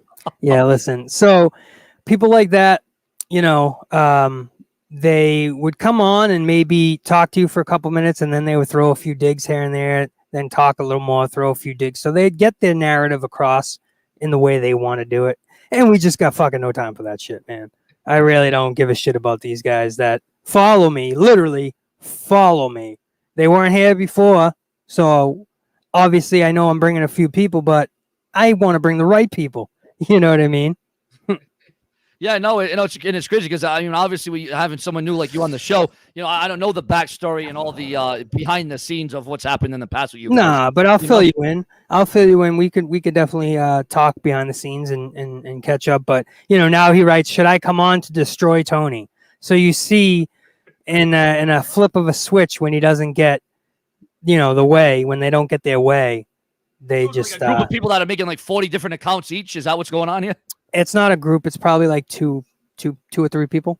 Listen. So people like that, they would come on and maybe talk to you for a couple minutes, and then they would throw a few digs here and there, then talk a little more, throw a few digs. So they'd get their narrative across in the way they want to do it. And we just got fucking no time for that shit, man. I really don't give a shit about these guys that follow me, literally follow me. They weren't here before, so obviously I know I'm bringing a few people, but I want to bring the right people. You know what I mean? Yeah, no, it's crazy because obviously we having someone new like you on the show. I don't know the backstory and all the behind the scenes of what's happened in the past with you. Nah, but I'll fill you in. We could definitely talk behind the scenes and catch up. But now he writes, should I come on to destroy Tony? So you see, in a flip of a switch, when he doesn't get, the way, when they don't get their way, they just like a group of people that are making like 40 different accounts each. Is that what's going on here? It's not a group. It's probably like two or three people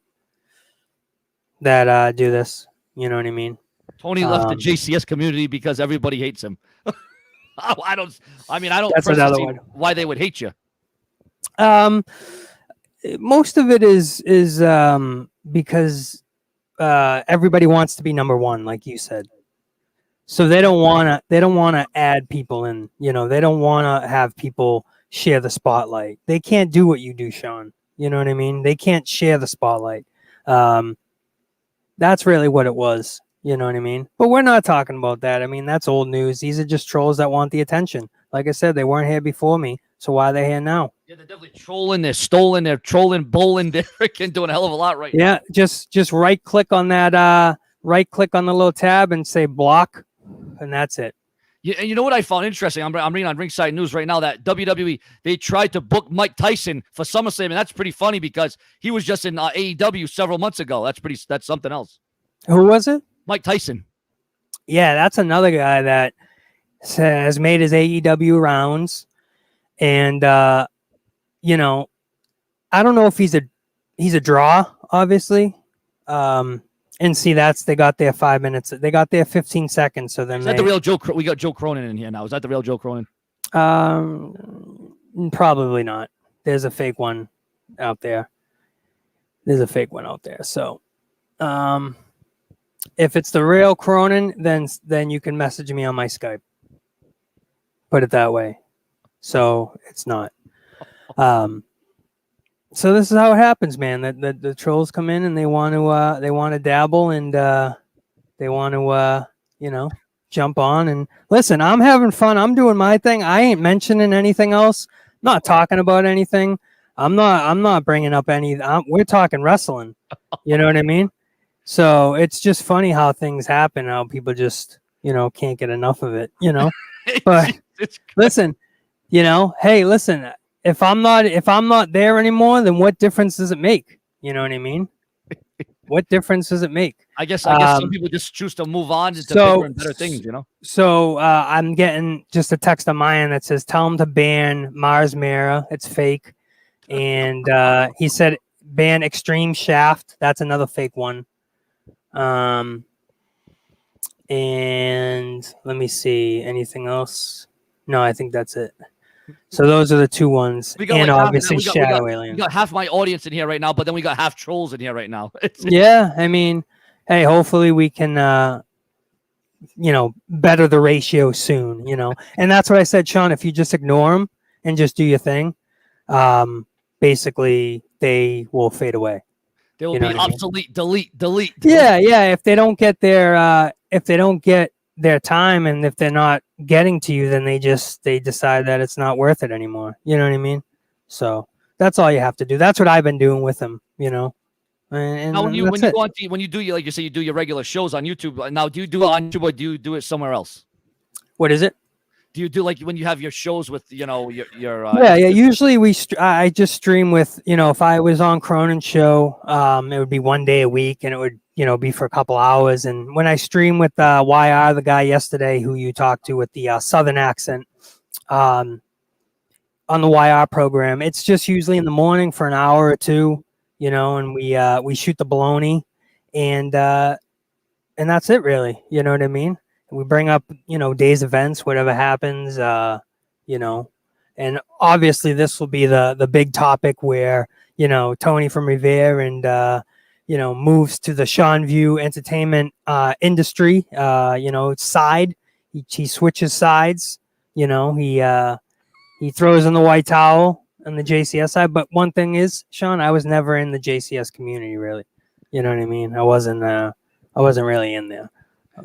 that do this. You know what I mean? Tony left the JCS community because everybody hates him. I don't That's another one. Why they would hate you. Most of it is because everybody wants to be number one, like you said. So they don't wanna add people in. They don't wanna have people share the spotlight. They can't do what you do, Sean. You know what I mean? They can't share the spotlight. That's really what it was. You know what I mean? But we're not talking about that. I mean, that's old news. These are just trolls that want the attention. Like I said, they weren't here before me, so why are they here now? Yeah, they're definitely trolling. They're stolen. They're trolling, bowling. They're freaking doing a hell of a lot right now. Yeah, just right click on that. Right click on the little tab and say block, and that's it. Yeah, and you know what I found interesting? I'm reading on Ringside News right now that WWE, they tried to book Mike Tyson for SummerSlam, and that's pretty funny because he was just in AEW several months ago. That's something else. Who was it? Mike Tyson. Yeah, that's another guy that has made his AEW rounds, and I don't know if he's a draw, obviously. And see, they got their 5 minutes. They got their 15 seconds. So then is that the real Joe? We got Joe Cronin in here now. Is that the real Joe Cronin? Probably not. There's a fake one out there. So, if it's the real Cronin, then you can message me on my Skype. Put it that way. So it's not. So this is how it happens, man. The trolls come in and they want to dabble and they want to jump on and listen. I'm having fun. I'm doing my thing. I ain't mentioning anything else. I'm not talking about anything. I'm not bringing up any. We're talking wrestling. You know what I mean? So it's just funny how things happen. How people just can't get enough of it. But listen, hey, listen. If I'm not there anymore, then what difference does it make? You know what I mean? What difference does it make? I guess some people just choose to move on to bigger and better things, So I'm getting just a text on my end that says, tell him to ban Mars Mara. It's fake. And he said ban Extreme Shaft. That's another fake one. And let me see. Anything else? No, I think that's it. So those are the two ones, and obviously Shadow Alien. We got half my audience in here right now, but then we got half trolls in here right now. Yeah, I mean, hey, hopefully we can, better the ratio soon, And that's what I said, Sean. If you just ignore them and just do your thing, basically they will fade away. They will be obsolete. Delete. Yeah. If they don't get their time, and if they're not getting to you, then they decide that it's not worth it anymore. You know what I mean? So that's all you have to do. That's what I've been doing with them, And now when you do like you say you do your regular shows on YouTube. Now do you do it on YouTube or do you do it somewhere else? What is it? Do you do like when you have your shows with your yeah usually I just stream with if I was on Cronin's show, it would be one day a week and it would be for a couple hours. And when I stream with YR, the guy yesterday who you talked to with the southern accent on the YR program, it's just usually in the morning for an hour or two, and we shoot the baloney and that's it really. You know what I mean? We bring up, day's events, whatever happens, and obviously this will be the big topic where, Tony from Revere and, moves to the Sean View entertainment industry, side. He switches sides, he throws in the white towel on the JCS side. But one thing is, Sean, I was never in the JCS community, really. You know what I mean? I wasn't really in there.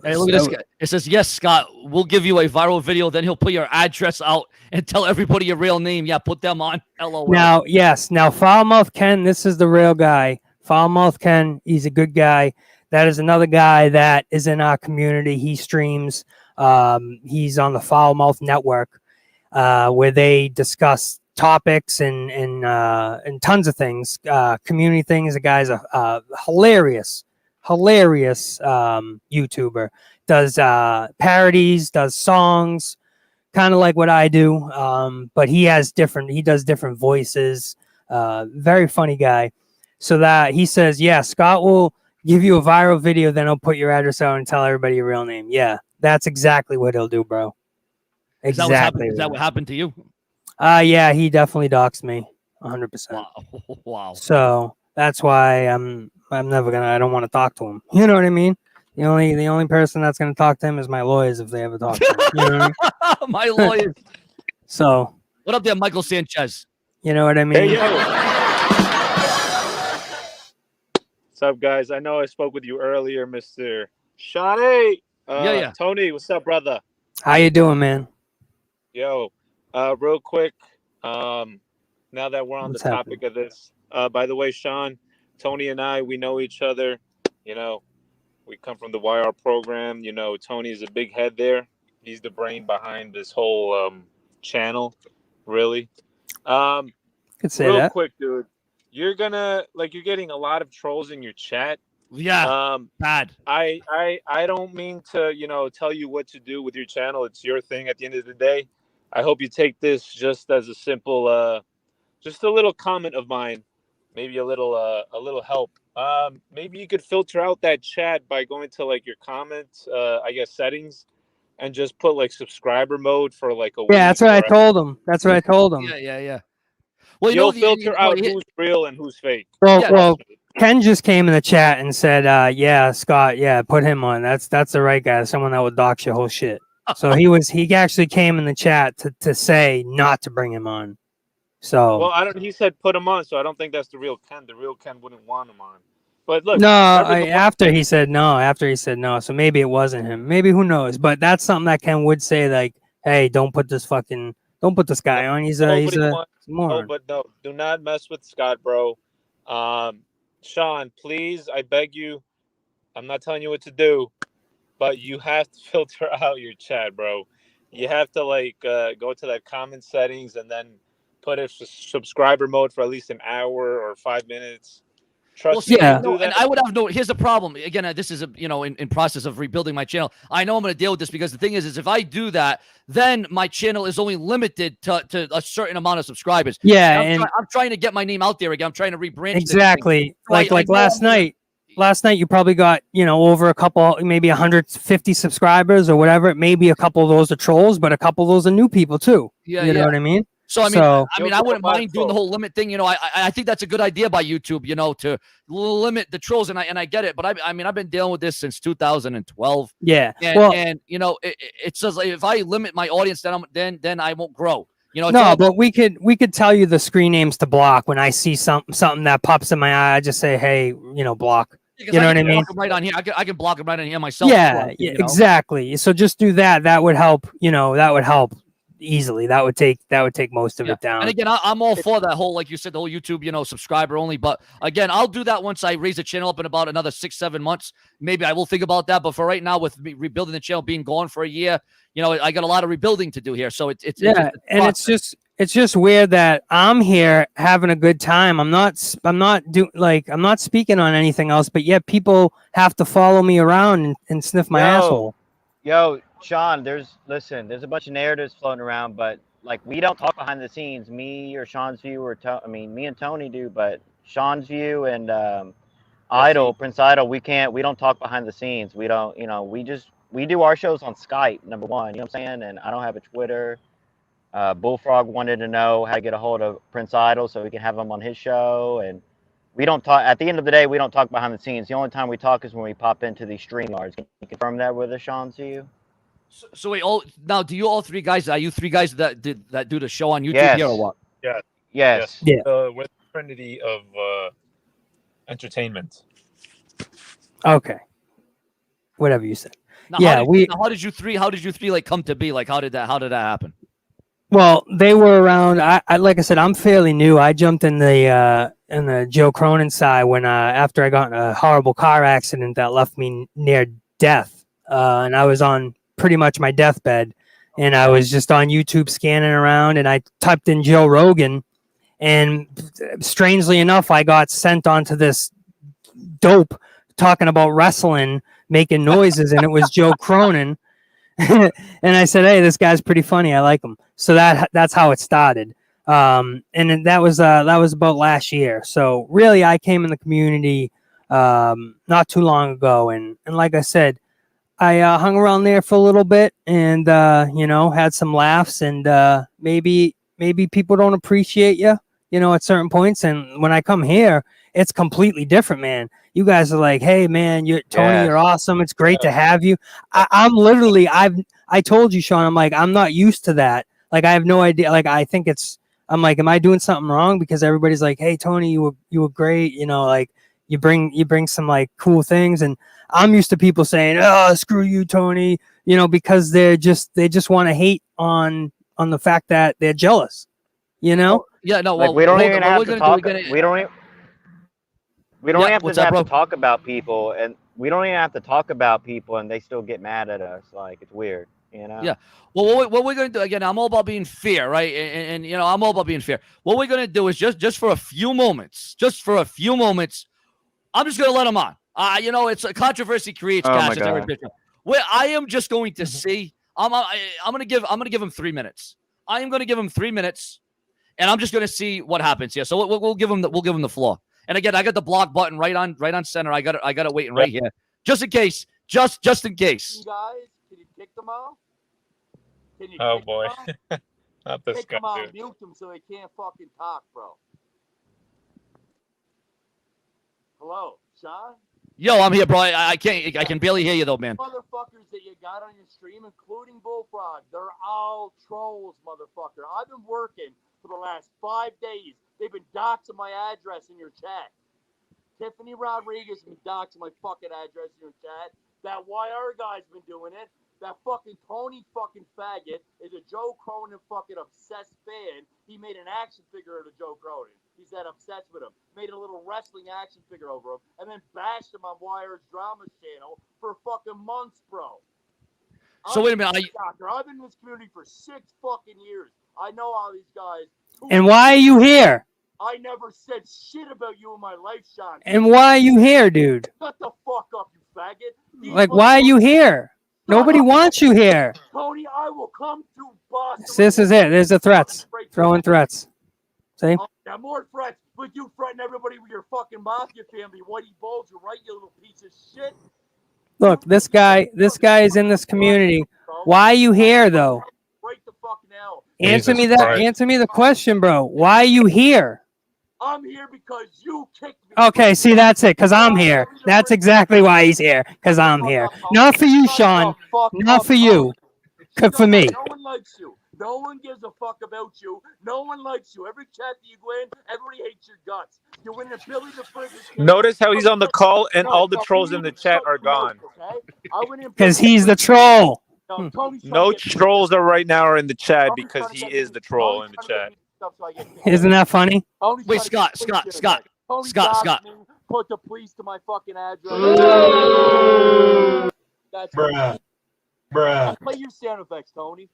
Hey, look at this guy. It says, yes, Scott, we'll give you a viral video. Then he'll put your address out and tell everybody your real name. Yeah, put them on. LOL. Now, yes. Now, Foulmouth Ken, this is the real guy. Foulmouth Ken, he's a good guy. That is another guy that is in our community. He streams. He's on the Foulmouth Network, where they discuss topics and tons of things, community things. The guy's a hilarious YouTuber. Does parodies, does songs, kind of like what I do. But he does different voices. Very funny guy. So that he says, yeah, Scott will give you a viral video, then he'll put your address out and tell everybody your real name. Yeah, that's exactly what he'll do, bro. Exactly. Is that what happened to you? Yeah, he definitely doxed me 100%. Wow. So that's why I'm never gonna. I don't want to talk to him. You know what I mean? The only person that's gonna talk to him is my lawyers if they ever talk to him. You know what I mean? My lawyers. So what up there, Michael Sanchez? You know what I mean? Hey, yo. What's up, guys? I know I spoke with you earlier, Mr. Shawnee. Yeah. Tony, what's up, brother? How you doing, man? Yo, real quick, now that we're on the topic of this, by the way, Sean, Tony and I, we know each other. We come from the YR program. Tony's a big head there. He's the brain behind this whole channel, really. Could say real that. Quick, dude. You're getting a lot of trolls in your chat. Yeah. Bad. I don't mean to, tell you what to do with your channel. It's your thing at the end of the day. I hope you take this just as a simple, just a little comment of mine, maybe a little help. Maybe you could filter out that chat by going to your comments, settings, and just put subscriber mode for a week. Yeah, that's what I told him. Yeah. Well, you'll filter out who's real and who's fake. Well, Ken just came in the chat and said, yeah, Scott, yeah, put him on. That's the right guy, someone that would dox your whole shit. So he actually came in the chat to say not to bring him on. So he said put him on, so I don't think that's the real Ken. The real Ken wouldn't want him on. But look, after he said no, so maybe it wasn't him. Maybe, who knows? But that's something that Ken would say, hey, don't put this guy on. He's a moron. But no, do not mess with Scott, bro. Sean, please, I beg you. I'm not telling you what to do, but you have to filter out your chat, bro. You have to go to that comment settings and then put a subscriber mode for at least an hour or 5 minutes. Trust me. And I would have here's the problem. Again, this is in process of rebuilding my channel. I know I'm going to deal with this because the thing is if I do that, then my channel is only limited to a certain amount of subscribers. Yeah, I'm trying to get my name out there again. I'm trying to rebrand. Exactly. Like last night. Last night you probably got over a couple, maybe 150 subscribers or whatever. Maybe a couple of those are trolls, but a couple of those are new people too. Yeah, you know what I mean? So I wouldn't mind doing the whole limit thing. I think that's a good idea by YouTube. To limit the trolls, and I get it. But I've been dealing with this since 2012. Yeah, and it says if I limit my audience, then I won't grow. But we could tell you the screen names to block when I see something that pops in my eye. I just say, hey, block. You know what I mean? Right on here, I can block them right on here myself. Yeah, exactly. So just do that. That would help. That would help easily. That would take most of it down. And again, I'm all for that whole, like you said, the whole YouTube, subscriber only. But again, I'll do that once I raise the channel up in about another 6-7 months. Maybe I will think about that. But for right now, with me rebuilding the channel, being gone for a year, I got a lot of rebuilding to do here. So it's it's just weird that I'm here having a good time. I'm not speaking on anything else, but yet people have to follow me around and sniff my asshole. Yo, Sean, there's a bunch of narratives floating around, but we don't talk behind the scenes. Me or Sean's View me and Tony do, but Sean's View and Prince Idol, we don't talk behind the scenes. We don't, we do our shows on Skype, number one. You know what I'm saying? And I don't have a Twitter. Bullfrog wanted to know how to get a hold of Prince Idol so we can have him on his show. And we don't talk. At the end of the day, we don't talk behind the scenes. The only time we talk is when we pop into these StreamYards. Can you confirm that with us, Sean? To you? So wait, now do you all three guys? Are you three guys that do the show on YouTube Yes. here or what? Yeah. Yes. Yeah. We're the Trinity of entertainment. Okay. Whatever you said. Now, Yeah, how did you three like come to be? Like how did that happen? Well, they were around. I like I said, I'm fairly new. I jumped in the Joe Cronin side when after I got in a horrible car accident that left me near death, and I was on pretty much my deathbed, and I was just on YouTube scanning around, and I typed in Joe Rogan, and strangely enough, I got sent onto this dope talking about wrestling, making noises, and it was Joe Cronin. And I said, hey, this guy's pretty funny. I like him. So that's how it started. And then that was about last year. So really, I came in the community not too long ago. And like I said, I hung around there for a little bit and, had some laughs. And maybe people don't appreciate you, at certain points. And when I come here, it's completely different, man. You guys are like, hey, man, Tony, you're awesome. It's great to have you. I'm literally, I told you, Sean, I'm like, I'm not used to that. Like, I have no idea. Like, I think I'm like, am I doing something wrong? Because everybody's like, hey, Tony, you were great. Like you bring some like cool things. And I'm used to people saying, oh, screw you, Tony, because they just want to hate on the fact that they're jealous, Yeah, no. Like, Well, we don't even have to to talk. We don't have to talk about people, and we don't even have to talk about people, and they still get mad at us. Like, it's weird, Yeah. Well, what we're going to do, again, I'm all about being fair, right? And I'm all about being fair. What we're going to do is just for a few moments, I'm just going to let them on. It's a controversy creates cash. Where I am just going to see, I'm going to give him 3 minutes. I am going to give him 3 minutes, and I'm just going to see what happens here. So we'll give him the floor. And again, I got the block button right on center. I got it waiting right here, just in case. Just in case. You guys, can you kick them off? Oh boy, not this kick guy. them out, mute them so they can't fucking talk, bro. Hello, Sean. Yo, I'm here, bro. I can barely hear you though, man. Motherfuckers that you got on your stream, including Bullfrog, they're all trolls, motherfucker. I've been working for the last 5 days. They've been doxing my address in your chat. Tiffany Rodriguez has been doxing my fucking address in your chat. That YR guy's been doing it. That fucking Tony fucking faggot is a Joe Cronin fucking obsessed fan. He made an action figure of the Joe Cronin. He's that obsessed with him. Made a little wrestling action figure over him. And then bashed him on YR's drama channel for fucking months, bro. So wait a minute. I've been in this community for 6 fucking years. I know all these guys. And why are you here? I never said shit about you in my life, Sean. And why are you here, dude? Shut the fuck up, you faggot. Like, why are you here? Nobody wants you here. Tony, I will come to Boston. This is it. There's the threats. Throwing threats. See? Yeah, more threats. But you threaten everybody with your fucking mafia family. Whitey Bulger, right, you little piece of shit? Look, this guy is in this community. Why are you here, though? Right the fuck now. Answer me the question, bro. Why are you here? I'm here because you kicked me. Okay, see, that's it, because I'm here. That's exactly why he's here, because I'm here. Not for you, Sean. Not for you. For me. No one likes you. No one gives a fuck about you. No one likes you. Every chat that you go in, everybody hates your guts. You win a Billy the Friggin' Notice how he's on the call and all the trolls in the chat are gone. Because he's the troll. No trolls right now are in the chat because he is the troll in the chat. Isn't that funny? Wait, Scott. Put the police to my fucking address. That's Bruh. Play your sound effects, Tony.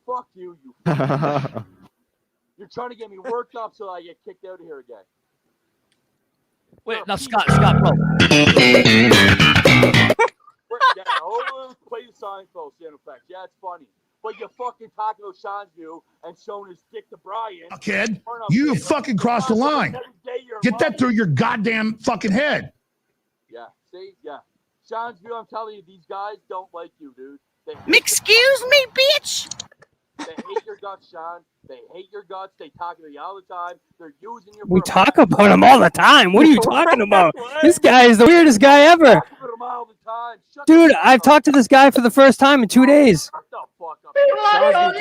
Fuck you, you. You're trying to get me worked up so I get kicked out of here again. Wait, now Scott, bro. Play the sound effects. Yeah, it's funny. But you fucking talk about Sean's view and showing his dick to Brian. Kid, you fucking crossed the line. Get that through your goddamn fucking head. Yeah, see? Yeah. Sean's view, I'm telling you, these guys don't like you, dude. Excuse me, bitch. They hate your guts, Sean. They hate your guts. They talk to you all the time. They're using your. We talk about him all the time. What are you talking about? This guy is the weirdest guy ever. Dude, I've talked to this guy for the first time in 2 days. Sean,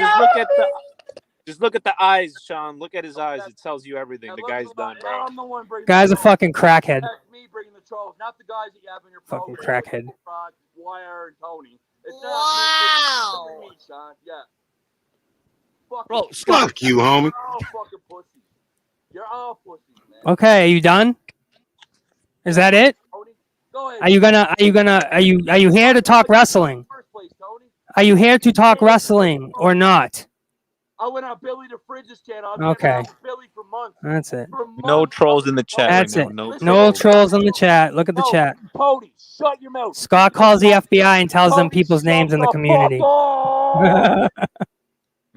just look at the eyes, Sean. Look at his eyes. It tells you everything. The guy's done, bro. I'm the one bringing Guy's a fucking crackhead. That's me bringing the trolls, not the guys that you have in your Fucking program. crackhead. Wire and Tony. It's Wow. not me, Sean. Yeah. Bro, Fuck you, homie. You're all fucking pussies. You're all pussies, man. Okay, are you done? Is that it? Tony, go ahead. Are you here to talk wrestling? First place, Tony. Are you here to talk wrestling or not? I went on Billy the Fridge's channel. I've Okay. been on Billy for months. That's it. No trolls in the chat. That's right it. now. No trolls in the chat. Look at the chat. Pody, shut your mouth. Scott calls the FBI and tells them people's names in the community.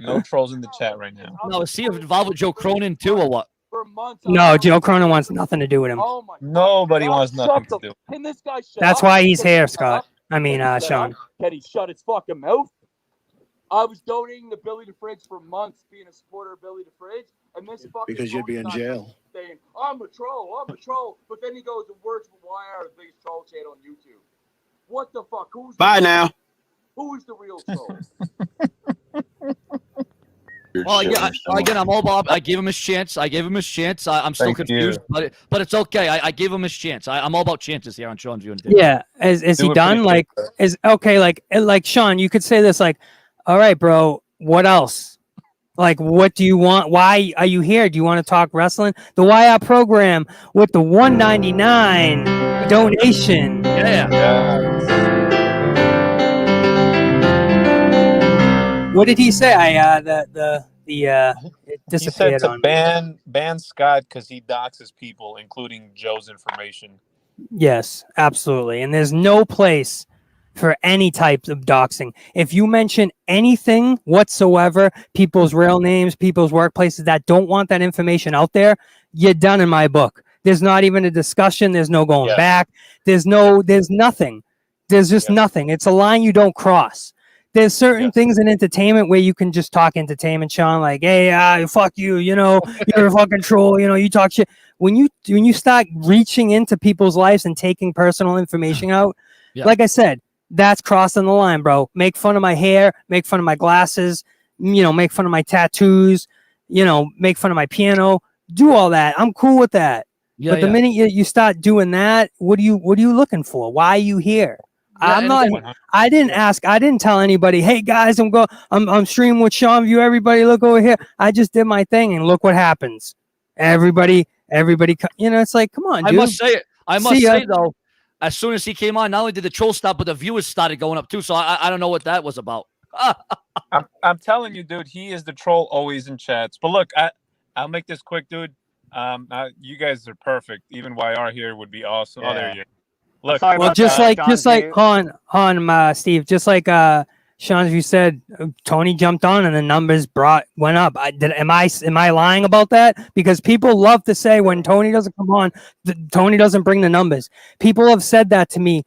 No trolls in the chat right now. No, is he involved with Joe Cronin too, or what? For months. No, Joe Cronin wants nothing to do with him. Oh my Nobody God. wants nothing to Shut do. Can this guy shut That's up? why he's Can he here, shut Scott. up? I mean, Can he shut Sean. up? Can he shut his fucking mouth? I was donating to Billy the Fridge for months, being a supporter of Billy the Fridge, and this fucking Because you'd be in jail. saying, I'm a troll, but then he goes and works with YR, the biggest troll channel on YouTube. What the fuck? Bye now. Who is the real troll? Well, again, I'm all about. I gave him his chance. I'm still Thank confused, but it's okay. I gave him his chance. I'm all about chances here on Sean's View. Yeah, is he done? Like, is okay? Like Sean, you could say this. Like, all right, bro. What else? Like, what do you want? Why are you here? Do you want to talk wrestling? The YR program with the $1.99 donation. Yeah. What did he say? It He said disappeared to on. ban Scott because he doxes people, including Joe's information. Yes, absolutely. And there's no place for any type of doxing. If you mention anything whatsoever, people's real names, people's workplaces that don't want that information out there, you're done in my book. There's not even a discussion. There's no going back. There's nothing. There's just nothing. It's a line you don't cross. There's certain things in entertainment where you can just talk entertainment, Sean, like, hey, fuck you, you're a fucking troll, you talk shit. When you start reaching into people's lives and taking personal information out, like I said, that's crossing the line, bro. Make fun of my hair, make fun of my glasses, make fun of my tattoos, make fun of my piano, do all that. I'm cool with that. Yeah, but the minute you start doing that, what are you looking for? Why are you here? Yeah, I didn't tell anybody, hey guys, I'm streaming with Sean View, everybody look over here. I just did my thing and look what happens. Everybody, it's like, come on, dude. I must say though, as soon as he came on, not only did the troll stop, but the viewers started going up too. So I don't know what that was about. I'm telling you, dude, he is the troll always in chats. But look, I'll make this quick, dude. You guys are perfect. Even YR here would be awesome. Yeah. Oh, there you go. Look, well, just like Steve, just like Sean's View said, Tony jumped on and the numbers went up. Am I lying about that? Because people love to say when Tony doesn't come on, Tony doesn't bring the numbers. People have said that to me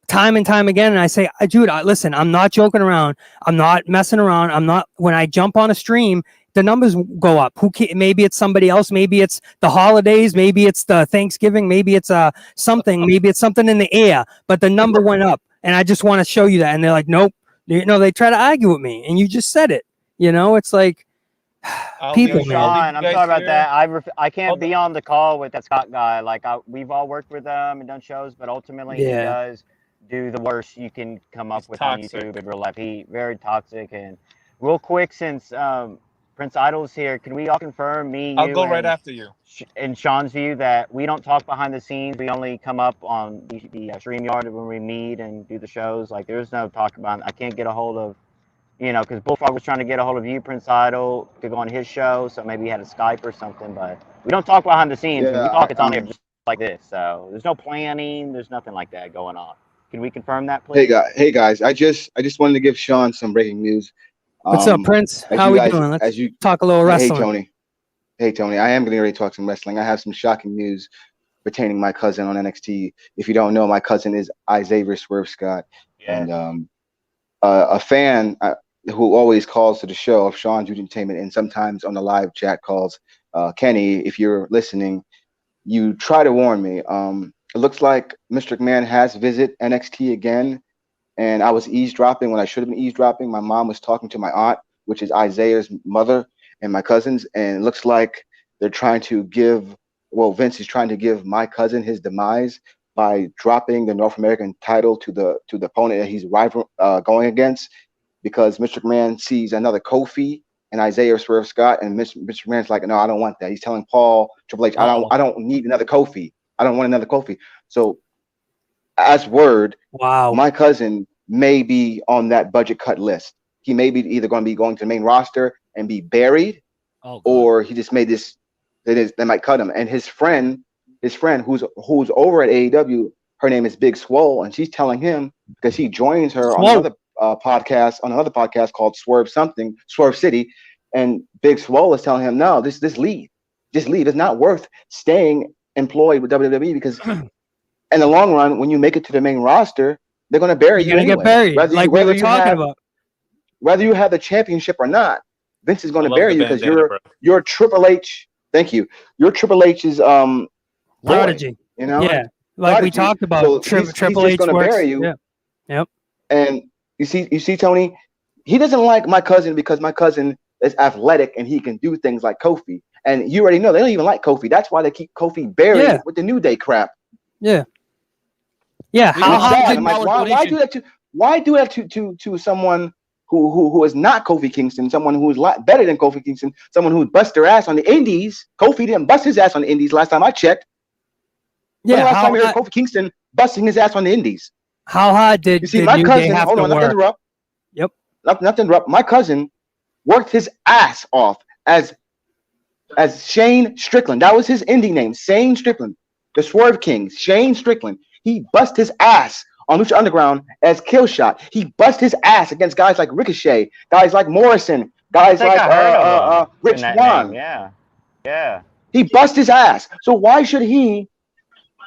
time and time again, and I say, dude, listen, I'm not joking around. I'm not messing around. When I jump on a stream, the numbers go up. Maybe it's somebody else. Maybe it's the holidays. Maybe it's the Thanksgiving. Maybe it's something. Maybe it's something in the air. But the number went up, and I just want to show you that. And they're like, nope. They try to argue with me, and you just said it. It's like people. Sean, I'm sorry about that. I can't be on the call with that Scott guy. Like we've all worked with him and done shows, but ultimately he does do the worst you can come up with on YouTube in real life. He very toxic. And real quick, since Prince Idol's here, can we all confirm, I'll go right after you. In Sean's View, that we don't talk behind the scenes. We only come up on the StreamYard when we meet and do the shows. Like, there's no talk about it. I can't get a hold of, because Bullfrog was trying to get a hold of you, Prince Idol, to go on his show. So maybe he had a Skype or something. But we don't talk behind the scenes. When we talk, it's on here just like this. So there's no planning. There's nothing like that going on. Can we confirm that, please? Hey guys, I just wanted to give Sean some breaking news. What's up, Prince? How we doing? Let's talk a little wrestling. Hey Tony, I am getting ready to talk some wrestling. I have some shocking news. retaining my cousin on NXT. If you don't know, my cousin is Isaiah Swerve Scott, Yes. and a fan who always calls to the show of Sean's Entertainment, and sometimes on the live chat calls. Kenny, if you're listening, you try to warn me. It looks like Mr. McMahon has visited NXT again, and I was eavesdropping when I should have been eavesdropping. My mom was talking to my aunt, which is Isaiah's mother, and my cousins, and it looks like they're trying to give, well, Vince is trying to give my cousin his demise by dropping the North American title to the opponent that he's going against, because Mr. McMahon sees another Kofi and Isaiah Swerve Scott, and Mr. McMahon's like, no, I don't want that. He's telling Paul, Triple H, I don't need another Kofi. I don't want another Kofi. So, as word, wow, my cousin may be on that budget cut list. He may be either going to be going to the main roster and be buried, or he just made this. They might cut him. And his friend who's over at AEW, her name is Big Swole, and she's telling him, because he joins her on another podcast called Swerve City, and Big Swole is telling him, no, just leave. It's not worth staying employed with WWE, because in the long run, when you make it to the main roster, they're going to bury you. You're going to anyway. get buried, we were talking about. Whether you have the championship or not, Vince is going to bury you, because you're Triple H. Thank you. You're Triple H's prodigy. You know, yeah, like prodigy. We talked about. So Triple H going to bury you. Yeah. Yep. And you see, Tony, he doesn't like my cousin because my cousin is athletic and he can do things like Kofi. And you already know they don't even like Kofi. That's why they keep Kofi buried with the New Day crap. Yeah. Yeah. Why do that to someone who is not Kofi Kingston, someone who is a lot better than Kofi Kingston, someone who bust their ass on the Indies? Kofi didn't bust his ass on the Indies last time I checked. Yeah. Last time we heard Kofi Kingston busting his ass on the Indies. How hard did you see my cousin? Hold on, not to interrupt. Yep. Not to interrupt. My cousin worked his ass off as Shane Strickland. That was his indie name, Shane Strickland. The Swerve King, Shane Strickland. He bust his ass on Lucha Underground as Killshot. He bust his ass against guys like Ricochet, guys like Morrison, guys like Rich Swann. Yeah. He bust his ass. So why should he,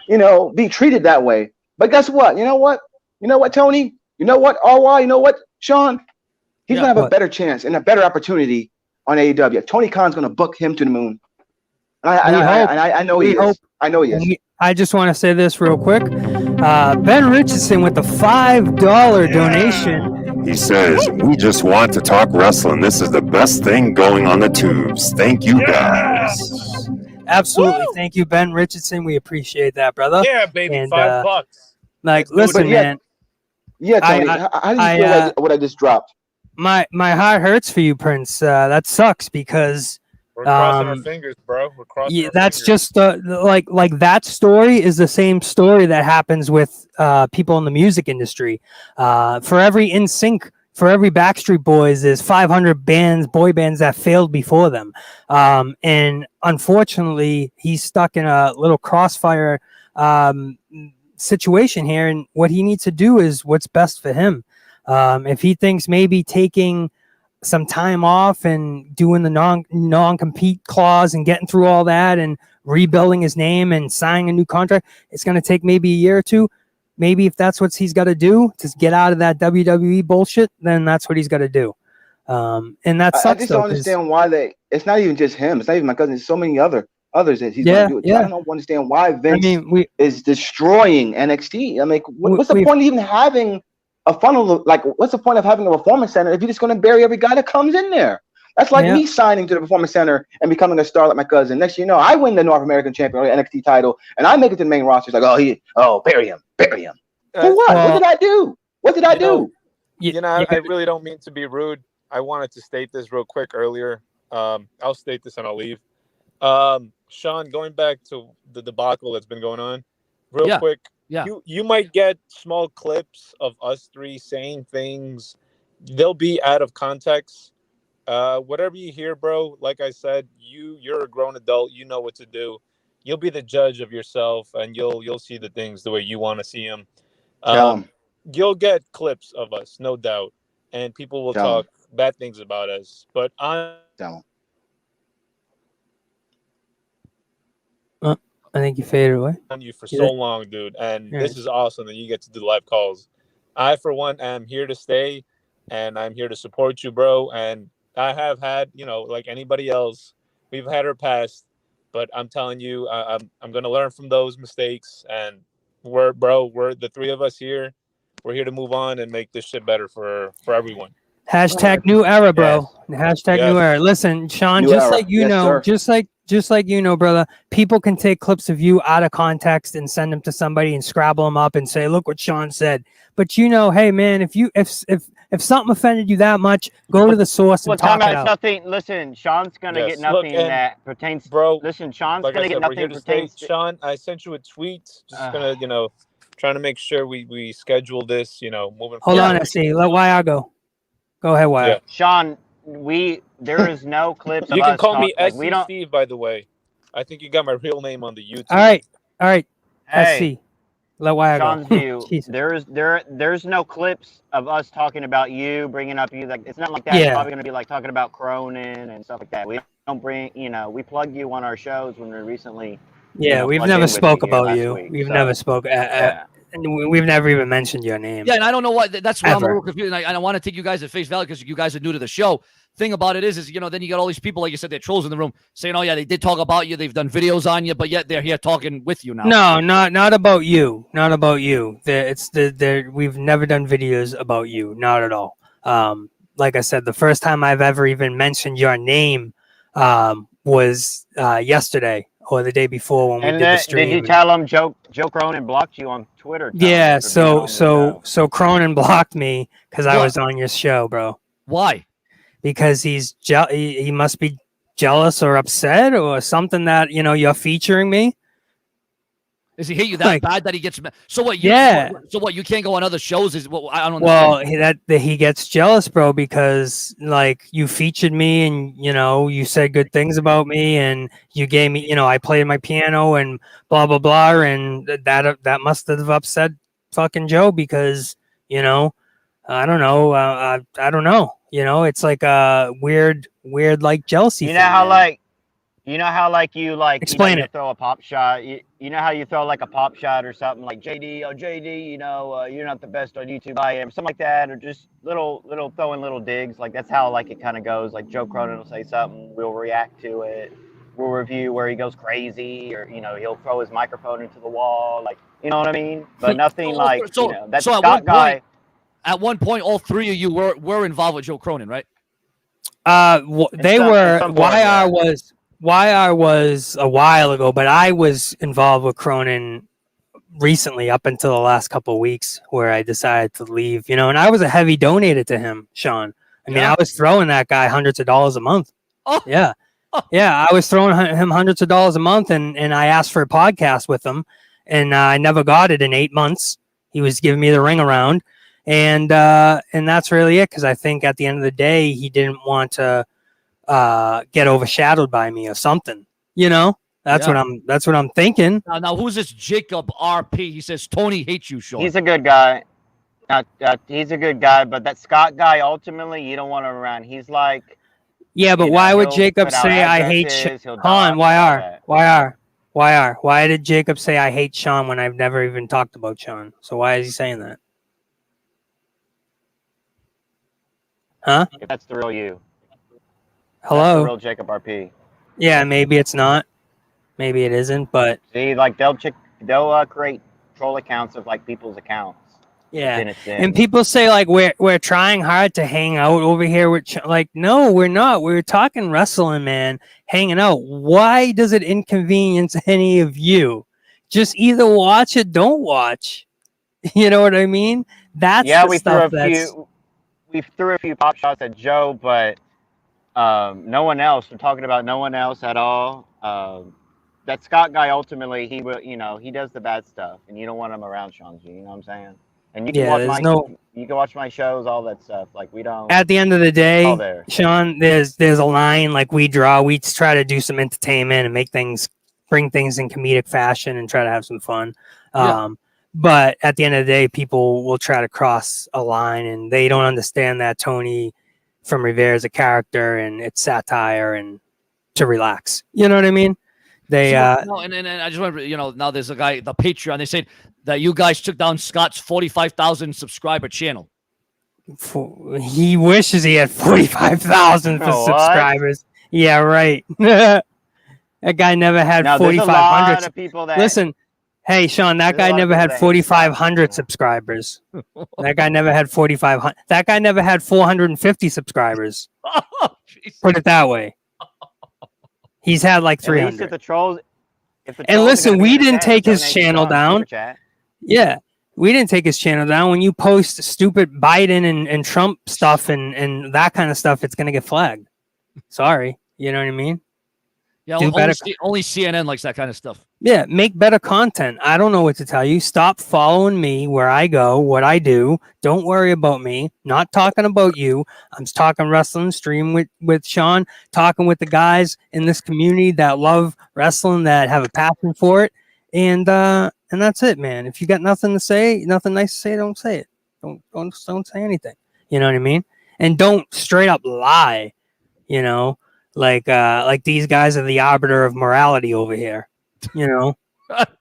be treated that way? But guess what? You know what, Tony? You know what, RY? You know what, Sean? He's gonna have a better chance and a better opportunity on AEW. Tony Khan's gonna book him to the moon. I know he is. I know he is. I just want to say this real quick. Ben Richardson with the $5 donation. He says, we just want to talk wrestling. This is the best thing going on the tubes. Thank you, guys. Absolutely. Woo! Thank you, Ben Richardson. We appreciate that, brother. Yeah, baby. And, $5. Like, listen, man. Yeah, Tony, how do you feel like what I just dropped? My heart hurts for you, Prince. That sucks because we're crossing our fingers, bro. We're crossing our that's fingers. just like that story is the same story that happens with people in the music industry. For every NSYNC, for every Backstreet Boys, there's 500 boy bands that failed before them. And unfortunately, he's stuck in a little crossfire situation here. And what he needs to do is what's best for him. If he thinks maybe taking some time off and doing the non-compete clause and getting through all that and rebuilding his name and signing a new contract, it's going to take maybe a year or two. Maybe if that's what he's got to do to get out of that WWE bullshit, then that's what he's got to do. And that sucks. I just don't understand why it's not even just him. It's not even my cousin. There's so many others that he's going to do it. I don't understand why Vince is destroying NXT. I mean, what's the point of even having a funnel? Like, what's the point of having a performance center if you're just going to bury every guy that comes in there? That's like me signing to the performance center and becoming a star like my cousin. Next thing you know, I win the North American champion or NXT title, and I make it to the main roster. It's like, bury him. For what? What did I do? What did I do? I really don't mean to be rude. I wanted to state this real quick earlier. I'll state this and I'll leave. Sean, going back to the debacle that's been going on, real quick. Yeah. You might get small clips of us three saying things. They'll be out of context. Whatever you hear, bro, like I said, you're a grown adult. You know what to do. You'll be the judge of yourself, and you'll see the things the way you want to see them. You'll get clips of us, no doubt, and people will talk bad things about us. But I think you faded away. On you for so long, dude, and this is awesome that you get to do live calls. I, for one, am here to stay, and I'm here to support you, bro. And I have had, like anybody else, we've had our past, but I'm telling you, I'm gonna learn from those mistakes, and we're the three of us here. We're here to move on and make this shit better for everyone. Hashtag new era, bro. Hashtag new era. Listen, Sean, just like just like brother, people can take clips of you out of context and send them to somebody and scrabble them up and say, look what Sean said. But hey man, if something offended you that much, go to the source and talk it out. Nothing. Listen, Sean's gonna get nothing that pertains, bro. Listen, Sean's gonna get nothing pertains. Sean, I sent you a tweet. Just gonna, trying to make sure we schedule this, moving forward. Hold on, I see. Let YR go. Go ahead, YR. Yeah. Sean, there is no clips. You can call me SC Steve, by the way. I think you got my real name on the YouTube. All right. Hey, SC. Let YR Sean's go. view. There's no clips of us talking about you, bringing up you. Like, it's not like that. Yeah. It's probably gonna be like talking about Cronin and stuff like that. We don't bring, we plug you on our shows when we recently. Yeah, we've never spoke about you. We've never spoke. And we've never even mentioned your name. Yeah, and I don't know what. That's why I'm a little confused. And I want to take you guys at face value because you guys are new to the show. Thing about it is then you got all these people, like you said, they're trolls in the room saying, "Oh yeah, they did talk about you. They've done videos on you, but yet they're here talking with you now." No, not about you. Not about you. We've never done videos about you. Not at all. Like I said, the first time I've ever even mentioned your name was yesterday or the day before when we did the stream. Did you tell him Joe Cronin blocked you on Twitter? Yeah, so Cronin blocked me because I was on your show, bro. Why? Because he must be jealous or upset or something that you're featuring me. Does he hate you that bad that he gets? So what? So what? You can't go on other shows? I don't. Well, he gets jealous, bro, because you featured me and you said good things about me and you gave me I played my piano and blah blah blah, and that must have upset fucking Joe because I don't know I don't know it's like a weird jealousy. You know how you explain it. Throw a pop shot. You know how you throw like a pop shot or something like JD, you're not the best on YouTube. I am, something like that, or just little throwing little digs. Like that's how it kind of goes. Like Joe Cronin will say something, we'll react to it, we'll review where he goes crazy, or he'll throw his microphone into the wall, you know what I mean? But nothing that Scott guy. At one point, all three of you were involved with Joe Cronin, right? They were. YR was a while ago, but I was involved with Cronin recently up until the last couple of weeks where I decided to leave, and I was a heavy donator to him, Sean. I mean, I was throwing that guy hundreds of dollars a month. Oh. Yeah. Yeah, I was throwing him hundreds of dollars a month, and I asked for a podcast with him, and I never got it in 8 months. He was giving me the ring around, and that's really it, because I think at the end of the day, he didn't want to get overshadowed by me or something. That's what I'm thinking. Now who's this Jacob RP? He says Tony hates you, Sean. He's a good guy. He's a good guy, but that Scott guy, ultimately, you don't want him around. He's like, yeah, but why would Jacob say I hate Sean? Why did Jacob say I hate Sean when I've never even talked about Sean? So why is he saying that? Huh? That's the real you. Hello? That's the real Jacob RP. Yeah, maybe it's not. Maybe it isn't, but... See, they'll create troll accounts of, people's accounts. Yeah, and people say, we're trying hard to hang out over here with... no, we're not. We're talking wrestling, man. Hanging out. Why does it inconvenience any of you? Just either watch or don't watch. You know what I mean? That's we threw a few pop shots at Joe, but... no one else. We're talking about no one else at all. That Scott guy, ultimately, he will. He does the bad stuff, and you don't want him around, Sean G. You know what I'm saying? And you can you can watch my shows, all that stuff. We don't. At the end of the day, Sean, there's a line we draw. We try to do some entertainment and bring things in comedic fashion and try to have some fun. But at the end of the day, people will try to cross a line, and they don't understand that Tony from Rivera is a character and it's satire and to relax. You know what I mean? They no, and I just remember, now there's a guy, the Patreon. They said that you guys took down Scott's 45,000 subscriber channel. He wishes he had 45,000 for What? subscribers. Yeah, right. That guy never had Now, there's a lot 4,500. of people that Listen, hey, Sean, that There's a guy lot of never people had that hate 4,500 subscribers. That guy never had 4,500. That guy never had 450 subscribers. Put it that way. He's had like at least if 300. the trolls. And listen, we didn't take his channel down. Yeah, we didn't take his channel down. When you post stupid Biden and Trump stuff and that kind of stuff, it's going to get flagged. Sorry. You know what I mean? Yeah, Do better. only CNN likes that kind of stuff. Yeah, make better content. I don't know what to tell you. Stop following me where I go, what I do. Don't worry about me. Not talking about you. I'm talking wrestling stream with Sean, talking with the guys in this community that love wrestling, that have a passion for it. And that's it, man. If you got nothing to say, nothing nice to say, don't say it. Don't say anything. You know what I mean? And don't straight up lie, like these guys are the arbiter of morality over here. The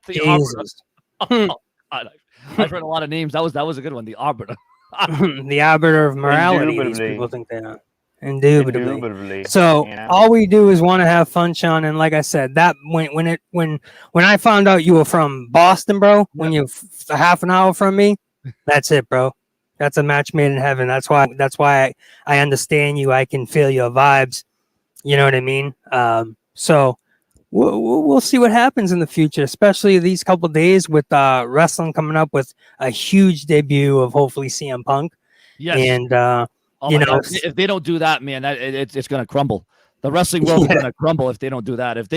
Jesus. Arbiter. I've heard a lot of names. That was a good one. The arbiter. The arbiter of morality. These Indubitably. people think they are. Indubitably. Indubitably. So all we do is want to have fun, Sean. And like I said, that when I found out you were from Boston, bro, when you're a half an hour from me, that's it, bro. That's a match made in heaven. That's why I understand you. I can feel your vibes. You know what I mean? So we'll see what happens in the future, especially these couple of days with wrestling coming up with a huge debut of hopefully CM Punk. Yes. And God. If they don't do that, man, it's going to crumble. The wrestling world is going to crumble if they don't do that. If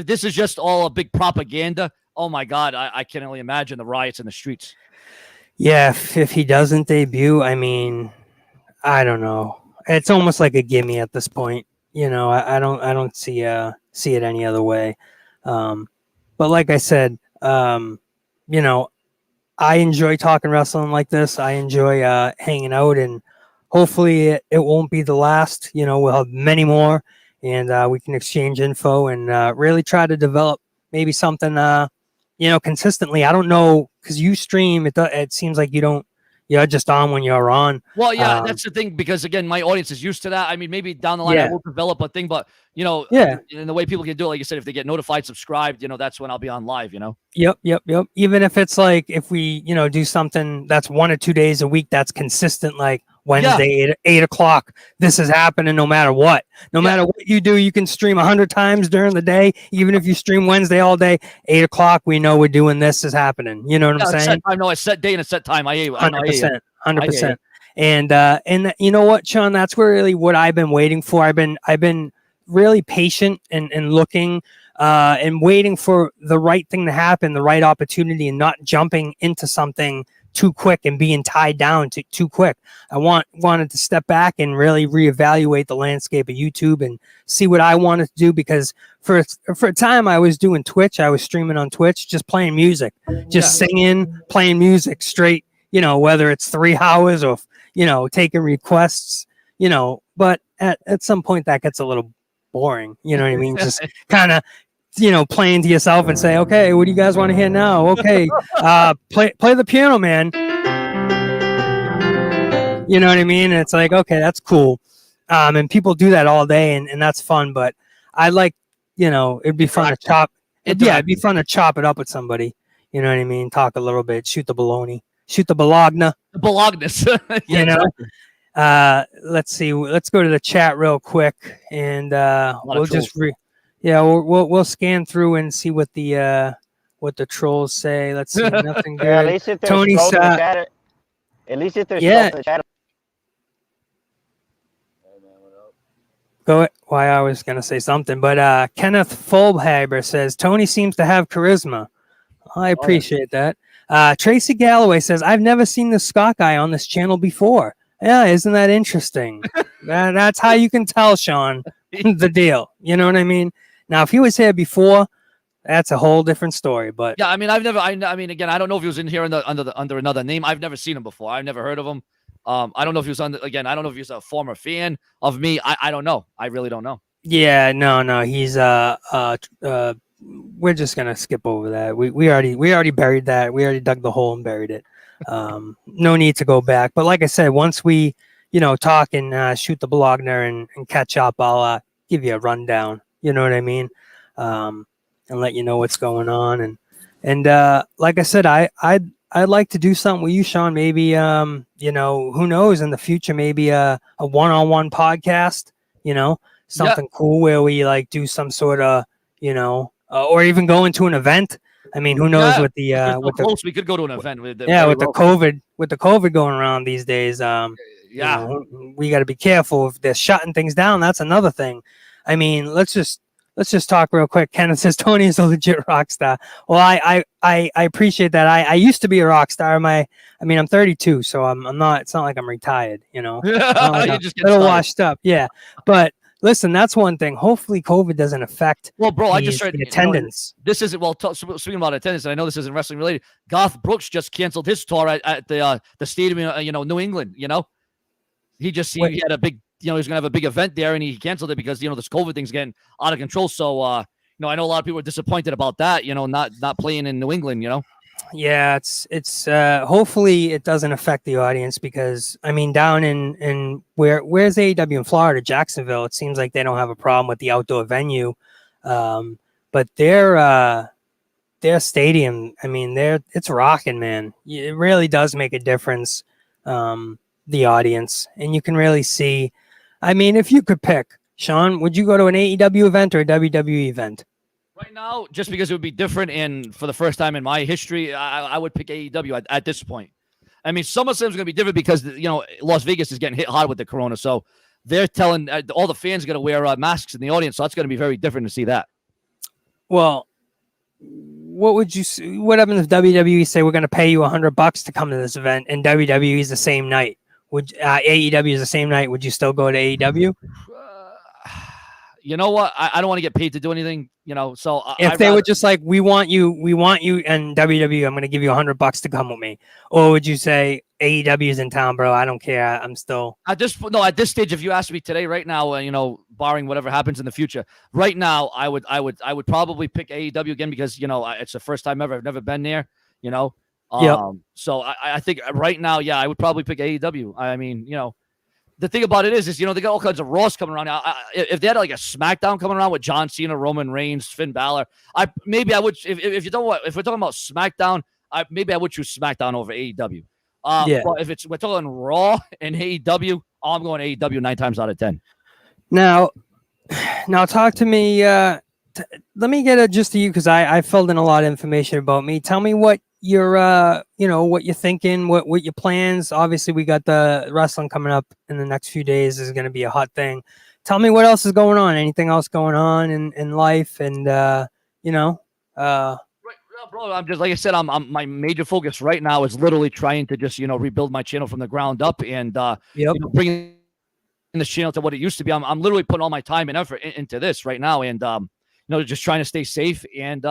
this is just all a big propaganda, oh my God, I can only imagine the riots in the streets. Yeah, if he doesn't debut, I mean, I don't know. It's almost like a gimme at this point. I don't see it any other way. But like I said, I enjoy talking wrestling like this. I enjoy hanging out, and hopefully it won't be the last. We'll have many more, and we can exchange info and really try to develop maybe something, consistently. I don't know, because you stream, it seems like you don't. You're just on when you're on. Well, yeah, that's the thing, because again, my audience is used to that. I mean, maybe down the line I will develop a thing, but and the way people can do it, like you said, if they get notified, subscribed, that's when I'll be on live. Yep. Even if it's like if we do something that's 1 or 2 days a week, that's consistent, like Wednesday 8 o'clock. This is happening no matter what. No matter what you do, you can stream 100 times during the day. Even if you stream Wednesday all day, 8 o'clock, we know we're doing this is happening. You know what I'm saying? I know a set day and a set time. I 100%. And you know what, Sean? That's really what I've been waiting for. I've been really patient and looking and waiting for the right thing to happen, the right opportunity, and not jumping into something too quick and being tied down too quick. I wanted to step back and really reevaluate the landscape of YouTube and see what I wanted to do, because for a time I was doing Twitch. I was streaming on Twitch, just playing music, just singing, playing music straight, whether it's 3 hours or, taking requests, but at some point that gets a little boring. You know what I mean? Just kind of, playing to yourself and say, okay, what do you guys want to hear now? Okay. Play the piano, man. You know what I mean? And it's like, okay, that's cool. And people do that all day and that's fun, but I like, it'd be fun to chop. It'd be fun to chop it up with somebody. You know what I mean? Talk a little bit, shoot the baloney, shoot the bologna. The bolognas. Let's see. Let's go to the chat real quick, and we'll just we'll scan through and see what the trolls say. Let's see. Nothing good. At least if there's Tony trolls in the chat. At least if there's trolls in the chat. Go. Why I was gonna say something, but Kenneth Fulhaber says Tony seems to have charisma. I appreciate that. Tracy Galloway says, I've never seen the Scott guy on this channel before. Yeah, isn't that interesting? That's how you can tell, Sean, the deal. You know what I mean? Now, if he was here before, that's a whole different story. But yeah, I mean, again, I don't know if he was in here under another name. I've never seen him before. I've never heard of him. I don't know if he was I don't know if he was a former fan of me. I don't know. I really don't know. Yeah, no, he's we're just gonna skip over that. We already buried that. We already dug the hole and buried it. No need to go back. But like I said, once we talk and shoot the blog there and catch up, I'll give you a rundown. You know what I mean? And let you know what's going on. And like I said, I'd like to do something with you, Sean. Maybe who knows, in the future, maybe a one-on-one podcast. Something cool where we like do some sort of or even go into an event. I mean, who knows what the we could go to an event with the COVID going around these days. We got to be careful if they're shutting things down. That's another thing. I mean, let's just talk real quick. Kenneth says Tony is a legit rock star. Well, I appreciate that. I used to be a rock star. I'm 32, so I'm not. It's not like I'm retired. Not like I'm just washed up. Yeah, but. Listen, that's one thing. Hopefully, COVID doesn't affect. Well, bro, I just heard attendance. This isn't speaking about attendance, and I know this isn't wrestling related. Garth Brooks just canceled his tour at the stadium in New England. He had a big he was gonna have a big event there, and he canceled it because this COVID thing's getting out of control. So I know a lot of people are disappointed about that. Not playing in New England. Yeah, it's hopefully it doesn't affect the audience because down in where's AEW in Florida, Jacksonville, it seems like they don't have a problem with the outdoor venue, but their stadium, it's rocking, man. It really does make a difference, the audience, and you can really see. If you could pick, Sean, would you go to an AEW event or a WWE event? Right now, just because it would be different, and for the first time in my history, I would pick AEW at this point. SummerSlam is going to be different because Las Vegas is getting hit hard with the corona, so they're telling all the fans got to wear masks in the audience, so that's going to be very different to see that. Well, what happens if WWE say we're going to pay you $100 to come to this event, and WWE is the same night? Would AEW is the same night? Would you still go to AEW? You know what? I don't want to get paid to do anything, so if they were just like, we want you and WWE, I'm going to give you $100 to come with me. Or would you say AEW is in town, bro? I don't care. I'm still at this stage. If you ask me today, right now, barring whatever happens in the future, right now, I would probably pick AEW again because, it's the first time ever. I've never been there, So I think right now, yeah, I would probably pick AEW. The thing about it is they got all kinds of Raws coming around. If they had like a Smackdown coming around with John Cena, Roman Reigns, Finn Balor, I would. If we're talking about Smackdown, I would choose Smackdown over AEW. But if we're talking Raw and AEW, I'm going AEW 9 times out of 10. Now talk to me. Let me get a gist of you because I filled in a lot of information about me. Tell me what your what you're thinking, what your plans. Obviously, we got the wrestling coming up in the next few days. This is going to be a hot thing. Tell me what else is going on. Anything else going on in life? And Right, bro. I'm just like I said. I'm my major focus right now is literally trying to just rebuild my channel from the ground up and bringing this channel to what it used to be. I'm literally putting all my time and effort into this right now, and just trying to stay safe and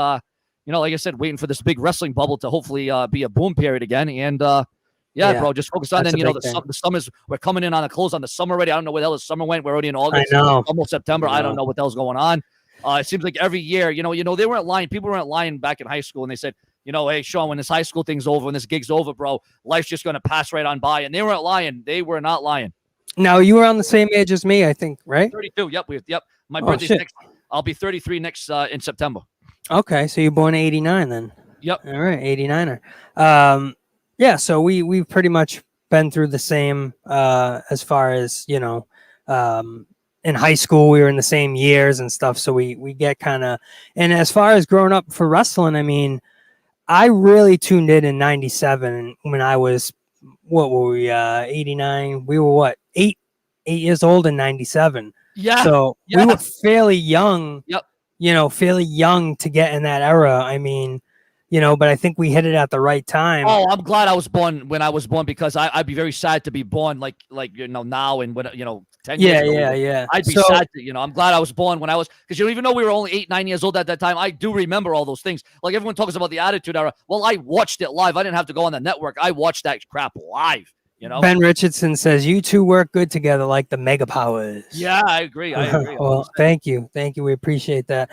like I said, waiting for this big wrestling bubble to hopefully be a boom period again. And bro, just focus on then. The summer's we're coming in on the close on the summer already. I don't know where the hell the summer went. We're already in August. I know. Almost September. I don't know what the hell's going on. It seems like every year, they weren't lying. People weren't lying back in high school, and they said, hey, Sean, when this high school thing's over, when this gig's over, bro, life's just going to pass right on by. And they weren't lying. They were not lying. Now you were on the same age as me, I think, right? 32. Yep. My birthday's next. I'll be 33 next in September. Okay, so you're born in 89 then. Yep. All right, 89er. So we've pretty much been through the same as far as, in high school we were in the same years and stuff, so we get kind of, and as far as growing up for wrestling, I really tuned in 97 when I was, what were we, 89? We were what, 8 years old in 97. Yeah. So we were fairly young. Yep. Fairly young to get in that era. But I think we hit it at the right time. Oh, I'm glad I was born when I was born because I'd be very sad to be born like now and when 10 years ago. Yeah. I'd be sad to, I'm glad I was born when I was, because even though we were only 8-9 years old at that time, I do remember all those things. Like everyone talks about the Attitude Era. Well, I watched it live. I didn't have to go on the network. I watched that crap live. You know, Ben Richardson says you two work good together like the Mega Powers. Yeah, I agree. Well, thank you. We appreciate that.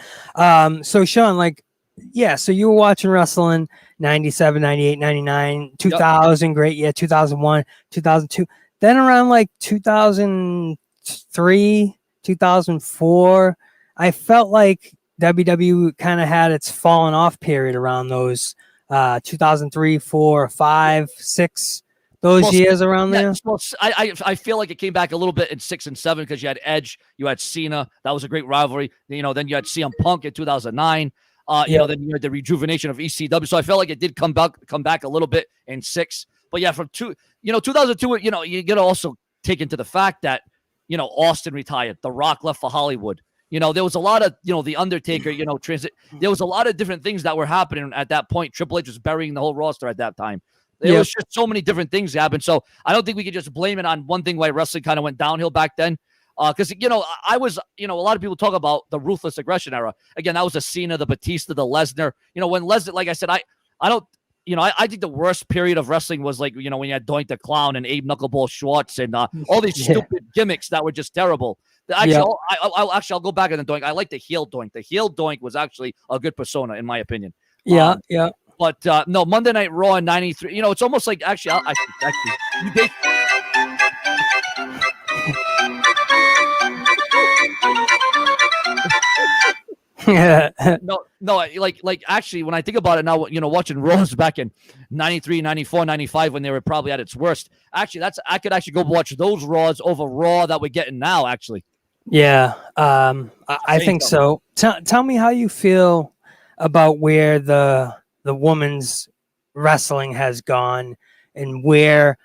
So Sean, like, yeah, so you were watching wrestling 97, 98, 99, 2000, great year, 2001, 2002. Then around like 2003, 2004, I felt like WWE kind of had its fallen off period around those 2003, 4, 5, 6, those years around there. Well, I feel like it came back a little bit in 6 and 7 because you had Edge, you had Cena. That was a great rivalry. You know, then you had CM Punk in 2009. You know, then you had the rejuvenation of ECW. So I felt like it did come back a little bit in 6. But yeah, from 2002, you know, you got to also take into the fact that, you know, Austin retired, The Rock left for Hollywood. You know, there was a lot of, you know, The Undertaker, you know, there was a lot of different things that were happening at that point. Triple H was burying the whole roster at that time. There was just so many different things that happened. So I don't think we could just blame it on one thing why wrestling kind of went downhill back then. Because, you know, a lot of people talk about the ruthless aggression era. Again, that was the Cena, the Batista, the Lesnar. You know, when Lesnar, like I said, I think the worst period of wrestling was like, you know, when you had Doink the Clown and Abe Knuckleball Schwartz and all these stupid gimmicks that were just terrible. Actually, I'll go back and Doink. I like the heel Doink. The heel Doink was actually a good persona, in my opinion. Yeah. But no, Monday Night Raw in '93. You know, it's almost like actually, No, like actually, when I think about it now, you know, watching Raws back in 93, 94, 95, when they were probably at its worst. Actually, I could actually go watch those Raws over Raw that we're getting now. Actually, yeah, I think so. Tell me how you feel about where the women's wrestling has gone and where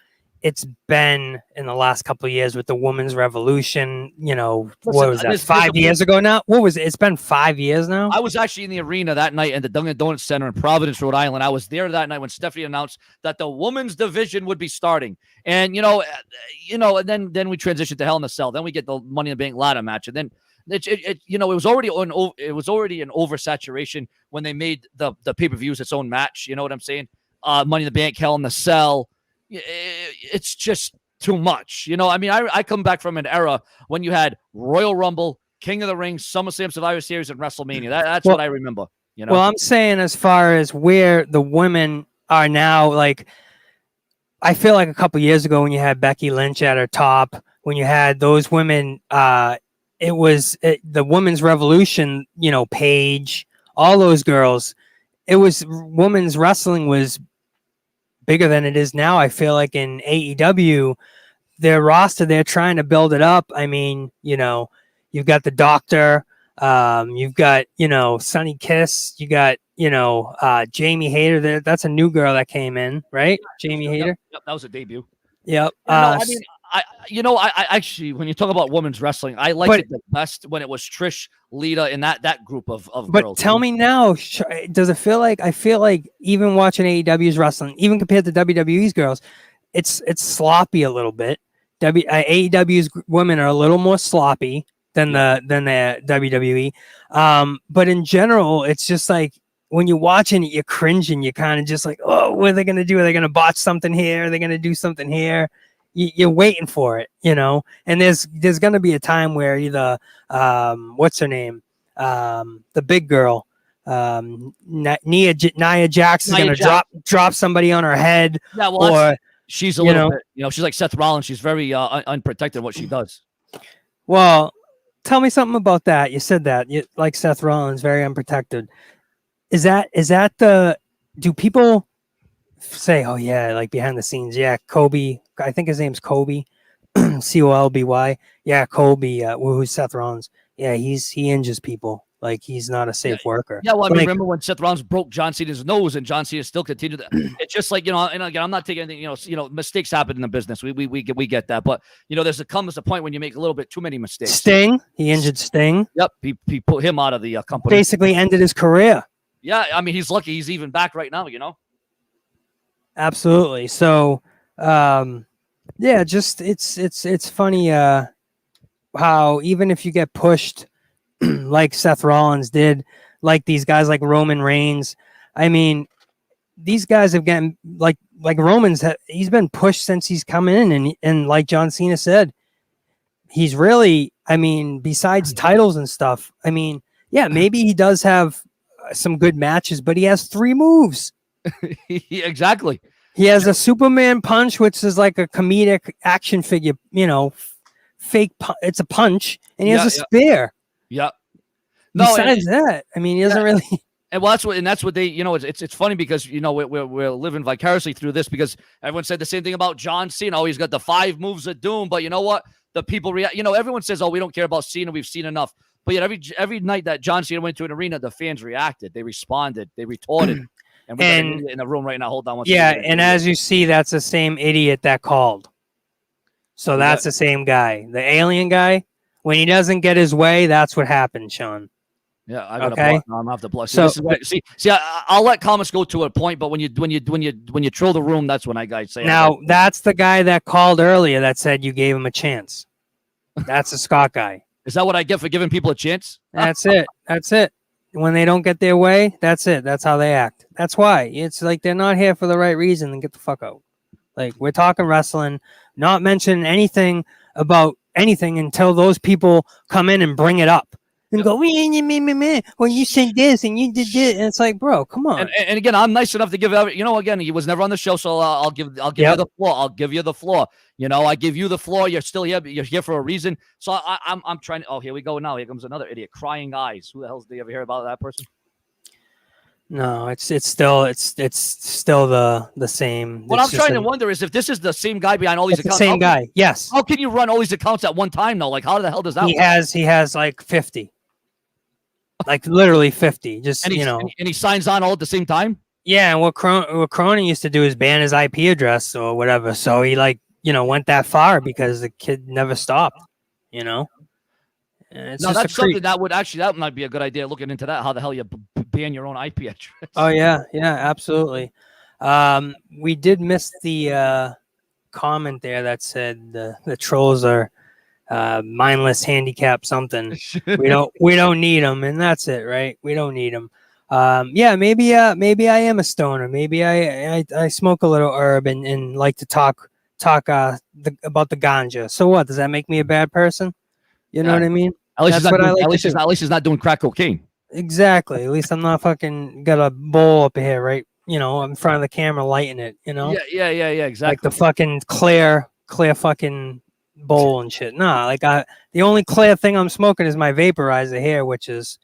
it's been in the last couple of years with the women's revolution. You know, what was that? 5 years ago now? What was it? It's been 5 years now. I was actually in the arena that night at the Dunkin' Donuts Center in Providence, Rhode Island. I was there that night when Stephanie announced that the women's division would be starting. And, and then we transitioned to Hell in a Cell. Then we get the Money in the Bank ladder match. And then it was already an oversaturation when they made the pay-per-views its own match. You know what I'm saying? Money in the Bank, Hell in the Cell. It's just too much. You know, I mean, I come back from an era when you had Royal Rumble, King of the Ring, SummerSlam, Survivor Series, and WrestleMania. That's what I remember. You know? Well, I'm saying as far as where the women are now, like, I feel like a couple years ago when you had Becky Lynch at her top, when you had those women, it was the women's revolution, you know, Paige, all those girls. It was women's wrestling was bigger than it is now. I feel like in AEW, their roster, they're trying to build it up. I mean, you know, you've got the Doctor, you've got, you know, Sunny Kiss, you got, you know, Jamie Hayter. There, that's a new girl that came in, right? Jamie Hayter. Yep, that was a debut. Yep. I actually, when you talk about women's wrestling, I liked it the best when it was Trish, Lita, and that group of girls. But tell me now, does it feel like, I feel like even watching AEW's wrestling, even compared to WWE's girls, it's sloppy a little bit. AEW's women are a little more sloppy than the WWE. But in general, it's just like when you're watching it, you're cringing. You're kind of just like, oh, what are they going to do? Are they going to botch something here? Are they going to do something here? You're waiting for it, you know, and there's going to be a time where either, what's her name? The big girl, Nia Jax is going to drop somebody on her head. Yeah, well, or she's a little bit, you know, she's like Seth Rollins. She's very unprotected in what she does. Well, tell me something about that. You said that you like Seth Rollins, very unprotected. Is that do people say, oh yeah, like behind the scenes, yeah, Kobe, I think his name's Kobe, Colby, yeah, Kobe, who's Seth Rollins, yeah, he injures people, like he's not a safe worker. Yeah, well, I mean, remember when Seth Rollins broke John Cena's nose and John Cena still continued to, it's just like, you know, and again, I'm not taking anything, you know, mistakes happen in the business, we get that, but you know, comes a point when you make a little bit too many mistakes. Sting, he injured Sting. Yep, he put him out of the company. Basically ended his career. Yeah, I mean, he's lucky he's even back right now, you know. Absolutely. So, yeah, just it's funny how even if you get pushed like Seth Rollins did, like these guys like Roman Reigns, I mean, these guys have gotten like Roman's. He's been pushed since he's come in, and like John Cena said, he's really. I mean, besides titles and stuff, I mean, yeah, maybe he does have some good matches, but he has 3 moves. Exactly. He has a Superman punch, which is like a comedic action figure, you know, fake. It's a punch, and he has a spear. Yeah. No, besides that, I mean, he doesn't really. And well, that's what they, you know, it's funny because, you know, we're living vicariously through this because everyone said the same thing about John Cena. Oh, he's got the 5 moves of doom, but you know what? The people react. You know, everyone says, "Oh, we don't care about Cena. We've seen enough." But yet, every night that John Cena went to an arena, the fans reacted. They responded. They retorted. And we're in the room right now. Hold on one second. Yeah, and as you see, that's the same idiot that called. So that's the same guy. The alien guy, when he doesn't get his way, that's what happens, Sean. Yeah, I got to block. No, I'm gonna have to block. So, I'll let comments go to a point, but when you troll the room, that's when I guys say. Now that's the guy that called earlier that said you gave him a chance. That's the Scott guy. Is that what I get for giving people a chance? That's it. That's it. When they don't get their way, that's it. That's how they act. That's why. It's like they're not here for the right reason, then get the fuck out. Like, we're talking wrestling, not mentioning anything about anything until those people come in and bring it up. And go, well, you said this and you did this. And it's like, bro, come on. And again, I'm nice enough to give, again, he was never on the show, so I'll give you the floor. I'll give you the floor. You know, I give you the floor. You're still here. You're here for a reason. So I'm trying to. Oh, here we go. Now here comes another idiot. Crying eyes. Who the hell did you ever hear about that person? No, it's still the same. What I'm trying to wonder is if this is the same guy behind all these accounts. The same guy. Yes. How can you run all these accounts at one time though? Like, how the hell does that work? He has like 50. Like literally 50. Just, and he signs on all at the same time. Yeah, and what Cronin used to do is ban his IP address or whatever. So he went that far because the kid never stopped. You know. It's no, that's something that might be a good idea. Looking into that, how the hell you ban your own IP address? Oh yeah, absolutely. We did miss the comment there that said the trolls are mindless handicap something. we don't need them, and that's it, right? We don't need them. Maybe I am a stoner. Maybe I smoke a little herb and like to talk about the ganja. So what? Does that make me a bad person? You know what I mean? At least he's not doing crack cocaine. Exactly. At least I'm not fucking got a bowl up here, right? You know, in front of the camera, lighting it. You know? Yeah. Exactly. Like the fucking clear fucking bowl and shit. Nah, like the only clear thing I'm smoking is my vaporizer here, which is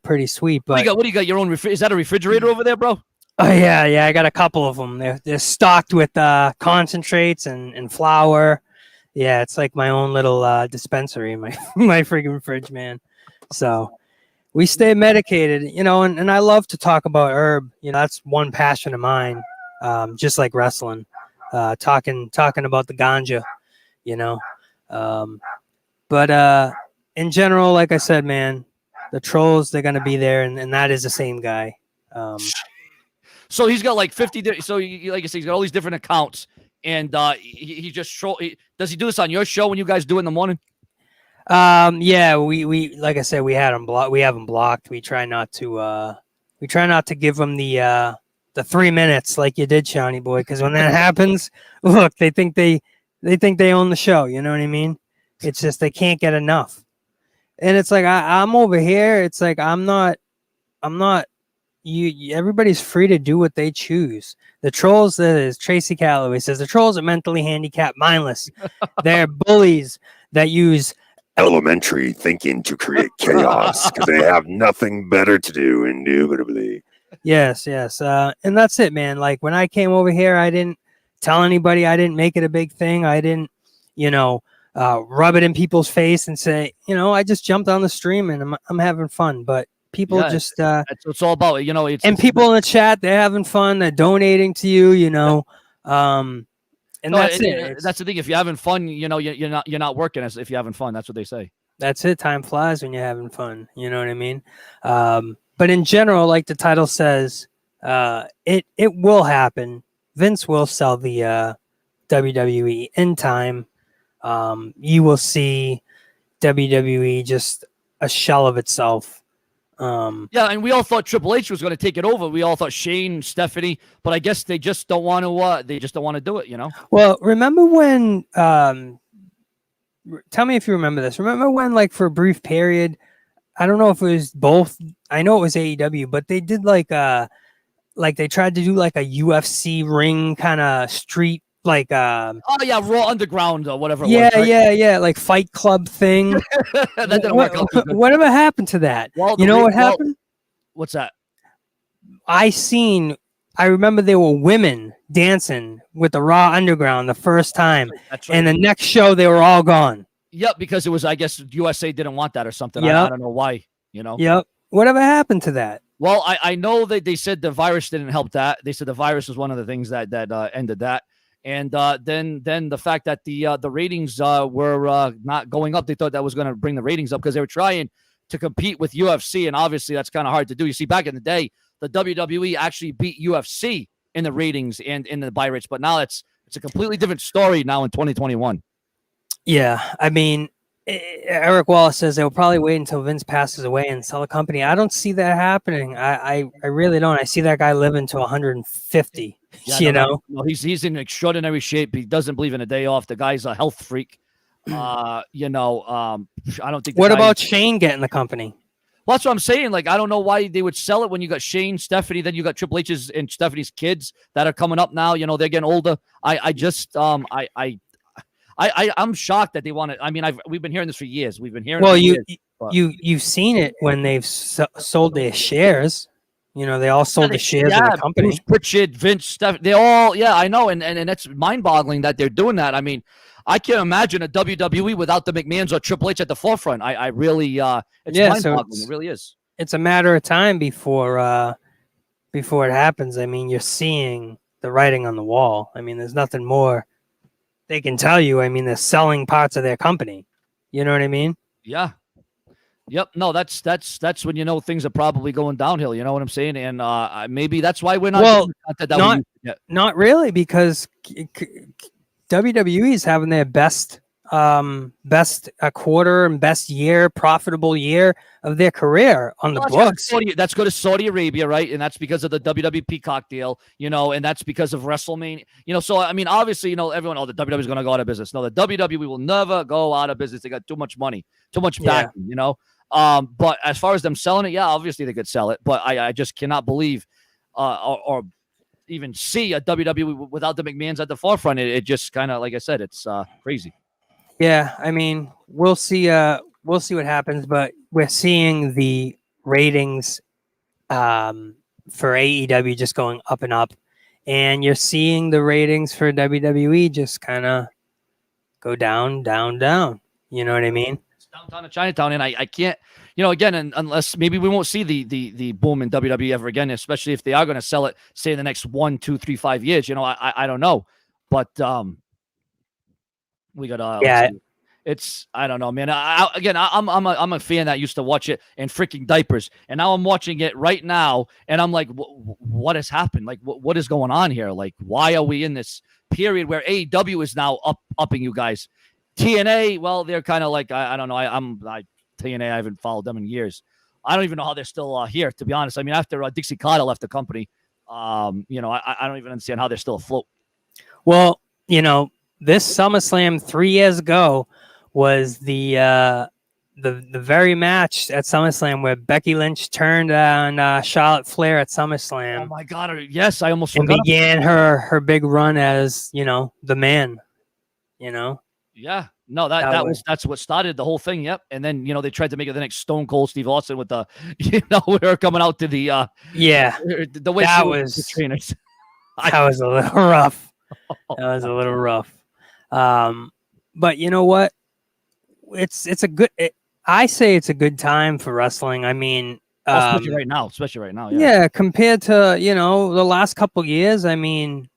pretty sweet. But what do you got? Your own is that a refrigerator over there, bro? Oh yeah. I got a couple of them. They're stocked with concentrates and flour. Yeah, it's like my own little dispensary in my freaking fridge, man. So we stay medicated, and I love to talk about herb. That's one passion of mine, just like wrestling, talking about the ganja, But in general, like I said, man, the trolls, they're going to be there, and that is the same guy. So he's got like 50, so like I said, he's got all these different accounts. And he just does he do this on your show when you guys do it in the morning? Yeah, we like I said, we have him blocked. We try not to give him the 3 minutes like you did, Shawnee boy, because when that happens, look, they think they own the show. You know what I mean? It's just they can't get enough. And it's like I'm over here. It's like I'm not. Everybody's free to do what they choose. The trolls, as Tracy Calloway says, the trolls are mentally handicapped, mindless. They're bullies that use elementary thinking to create chaos because they have nothing better to do, indubitably. Yes. And that's it, man. Like when I came over here, I didn't tell anybody. I didn't make it a big thing. I didn't, rub it in people's face and say, I just jumped on the stream and I'm having fun. But people just that's what it's all about, and people in the chat, they're having fun, they're donating to you, and that's it. That's the thing. If you're having fun, you're not working as if you're having fun. That's what they say. That's it. Time flies when you're having fun. You know what I mean? But in general, like the title says, it will happen. Vince will sell the WWE in time. You will see WWE just a shell of itself. Yeah, and we all thought Triple H was going to take it over. We all thought Shane, Stephanie, but I guess they just don't want to. They just don't want to do it. Well, remember when? Tell me if you remember this. Remember when, like, for a brief period, I don't know if it was both. I know it was AEW, but they did like they tried to do like a UFC ring kind of street, like oh yeah, Raw Underground or whatever. Yeah, it was, right? yeah, like Fight Club thing. That didn't work out too good. Whatever happened to that? Well, you know what happened? What's that? I remember there were women dancing with the Raw Underground the first time. That's right. And the next show they were all gone. Yep, because it was, I guess, USA didn't want that or something. Yep. I don't know why. Yep. Whatever happened to that? Well, I know that they said the virus didn't help that. They said the virus was one of the things that ended that. And then the fact that the ratings were not going up, they thought that was going to bring the ratings up because they were trying to compete with UFC, and obviously that's kind of hard to do. You see, back in the day, the WWE actually beat UFC in the ratings and in the buy rates, but now it's a completely different story now in 2021. Yeah, I mean, Eric Wallace says they'll probably wait until Vince passes away and sell the company. I don't see that happening. I really don't. I see that guy living to 150. Yeah, no, he's in extraordinary shape. He doesn't believe in a day off. The guy's a health freak. I don't think. What about Shane getting the company? Well, that's what I'm saying. Like, I don't know why they would sell it when you got Shane, Stephanie, then you got Triple H's and Stephanie's kids that are coming up now. They're getting older. I'm shocked that they want to. I mean, we've been hearing this for years. We've been hearing. Well, it you've seen it when they've sold their shares. They all sold the shares of the company. Bruce Pritchard, Vince, Steph, they all. Yeah, I know, and that's mind-boggling that they're doing that. I mean, I can't imagine a WWE without the McMahons or Triple H at the forefront. I really, it's mind-boggling. It really is. It's a matter of time before it happens. I mean, you're seeing the writing on the wall. I mean, there's nothing more they can tell you. I mean, they're selling parts of their company. You know what I mean? Yeah. Yep. No, that's when things are probably going downhill. You know what I'm saying? And maybe that's why we're not. Well, not really, because WWE is having their best quarter and best year, profitable year of their career on the books. That's go to Saudi Arabia, right? And that's because of the WWE Peacock deal, and that's because of WrestleMania. So I mean, obviously, everyone, the WWE is going to go out of business. No, the WWE will never go out of business. They got too much money, too much backing, But as far as them selling it, yeah, obviously they could sell it. But I just cannot believe or even see a WWE without the McMahons at the forefront. It just kind of, like I said, it's crazy. Yeah, I mean, we'll see what happens, but we're seeing the ratings for AEW just going up and up, and you're seeing the ratings for WWE just kind of go down, down, down. You know what I mean? It's downtown to Chinatown, and I can't, again, unless maybe we won't see the boom in WWE ever again, especially if they are going to sell it, say in the next 1, 2, 3, 5 years. I don't know, but we got it's I don't know, man. I'm a fan that used to watch it in freaking diapers, and now I'm watching it right now, and I'm like, what has happened? Like, what is going on here? Like, why are we in this period where AEW is now upping you guys? TNA, well, they're kind of like I don't know. TNA, I haven't followed them in years. I don't even know how they're still here, to be honest. I mean, after Dixie Carter left the company, I don't even understand how they're still afloat. Well, this SummerSlam 3 years ago was the very match at SummerSlam where Becky Lynch turned on Charlotte Flair at SummerSlam. Oh my God! Yes, I almost forgot. And began her big run as the man. Yeah, no, that's what started the whole thing. Yep, and then they tried to make it the next Stone Cold Steve Austin with the we were coming out to the the way that she was the trainers. That was a little rough. That was a little rough. But you know what? It's a good. I say it's a good time for wrestling. I mean, especially right now. Yeah, compared to the last couple of years. I mean,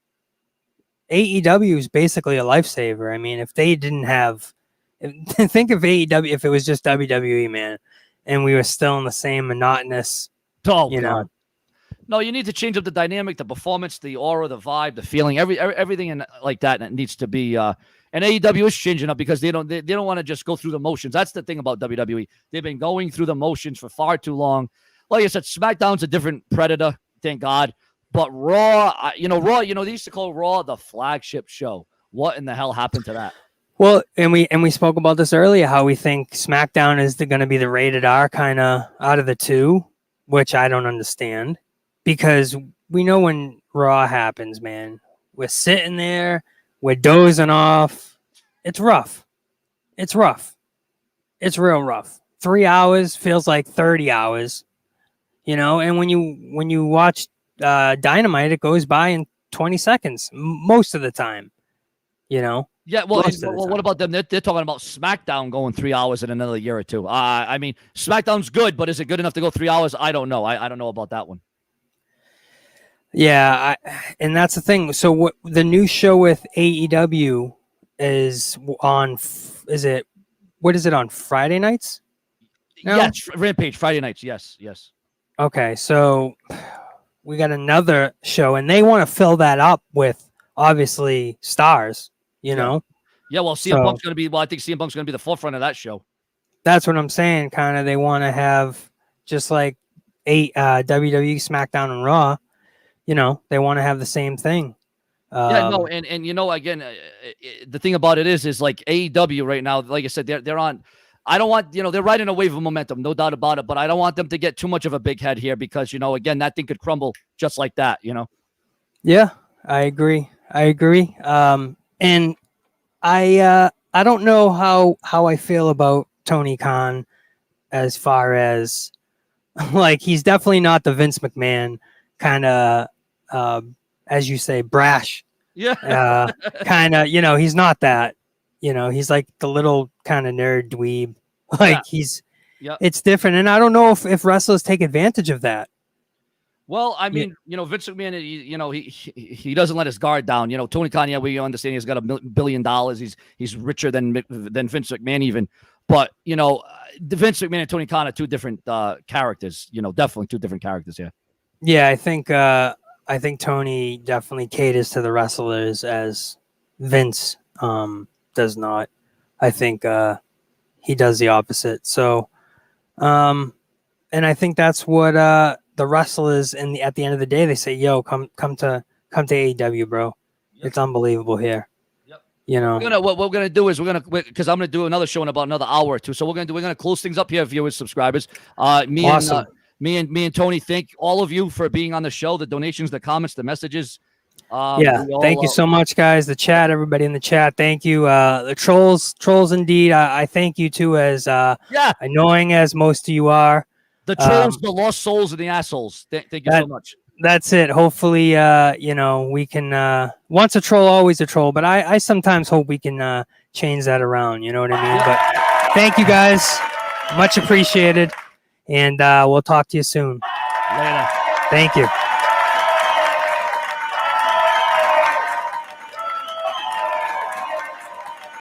AEW is basically a lifesaver. I mean, if they didn't have, think of AEW if it was just WWE, man, and we were still in the same monotonous. God. No, you need to change up the dynamic, the performance, the aura, the vibe, the feeling, everything like that. And it needs to be And AEW is changing up because they don't want to just go through the motions. That's the thing about WWE. They've been going through the motions for far too long. Like I said, SmackDown's a different predator, thank God. But Raw, Raw, they used to call Raw the flagship show. What in the hell happened to that? Well, and we spoke about this earlier, how we think SmackDown is going to be the rated R kind of out of the two, which I don't understand, because we know when Raw happens, man, we're sitting there, we're dozing off. It's rough. It's rough. It's real rough. 3 hours feels like 30 hours, and when you watch Dynamite, it goes by in 20 seconds most of the time, Yeah, well, what about them? They're talking about SmackDown going 3 hours in another year or two. I mean, SmackDown's good, but is it good enough to go 3 hours? I don't know. I don't know about that one. Yeah, and that's the thing. So the new show with AEW is on? What is it on Friday nights? No? Yes, Rampage Friday nights. Yes. Okay, so we got another show, and they want to fill that up with obviously stars. Yeah, well, CM Punk's going to be. Well, I think CM Punk's going to be the forefront of that show. That's what I'm saying. Kind of, they want to have just like WWE, SmackDown, and Raw. They want to have the same thing. And again, the thing about it is like AEW right now. Like I said, they're on. I don't want they're riding a wave of momentum, no doubt about it. But I don't want them to get too much of a big head here because again, that thing could crumble just like that. Yeah, I agree. And I don't know how I feel about Tony Khan as far as like he's definitely not the Vince McMahon kind of as you say brash. Yeah. Kind of, he's not that. He's like the little kind of nerd dweeb. Like it's different. And I don't know if wrestlers take advantage of that. Well, I mean, Vince McMahon, he doesn't let his guard down. Tony Khan, we understand he's got $1 billion. He's richer than Vince McMahon even. But, the Vince McMahon and Tony Khan are two different characters. Definitely two different characters here. Yeah, I think Tony definitely caters to the wrestlers as Vince does not. I think he does the opposite. So, and I think that's what the wrestlers at the end of the day, they say, "Yo, come to AEW, bro. Yep. It's unbelievable here." Yep. What we're gonna do is because I'm gonna do another show in about another hour or two. So we're gonna close things up here, viewers, subscribers. Awesome. Me and Tony, thank all of you for being on the show. The donations, the comments, the messages. Thank you so much, guys. The chat, everybody in the chat, thank you. The trolls indeed. I thank you too, as annoying as most of you are. The trolls, the lost souls, and the assholes. Thank you so much. That's it. Hopefully, we can. Once a troll, always a troll. But I sometimes hope we can change that around. You know what I mean? But thank you, guys. Much appreciated. And we'll talk to you soon. Later. Thank you.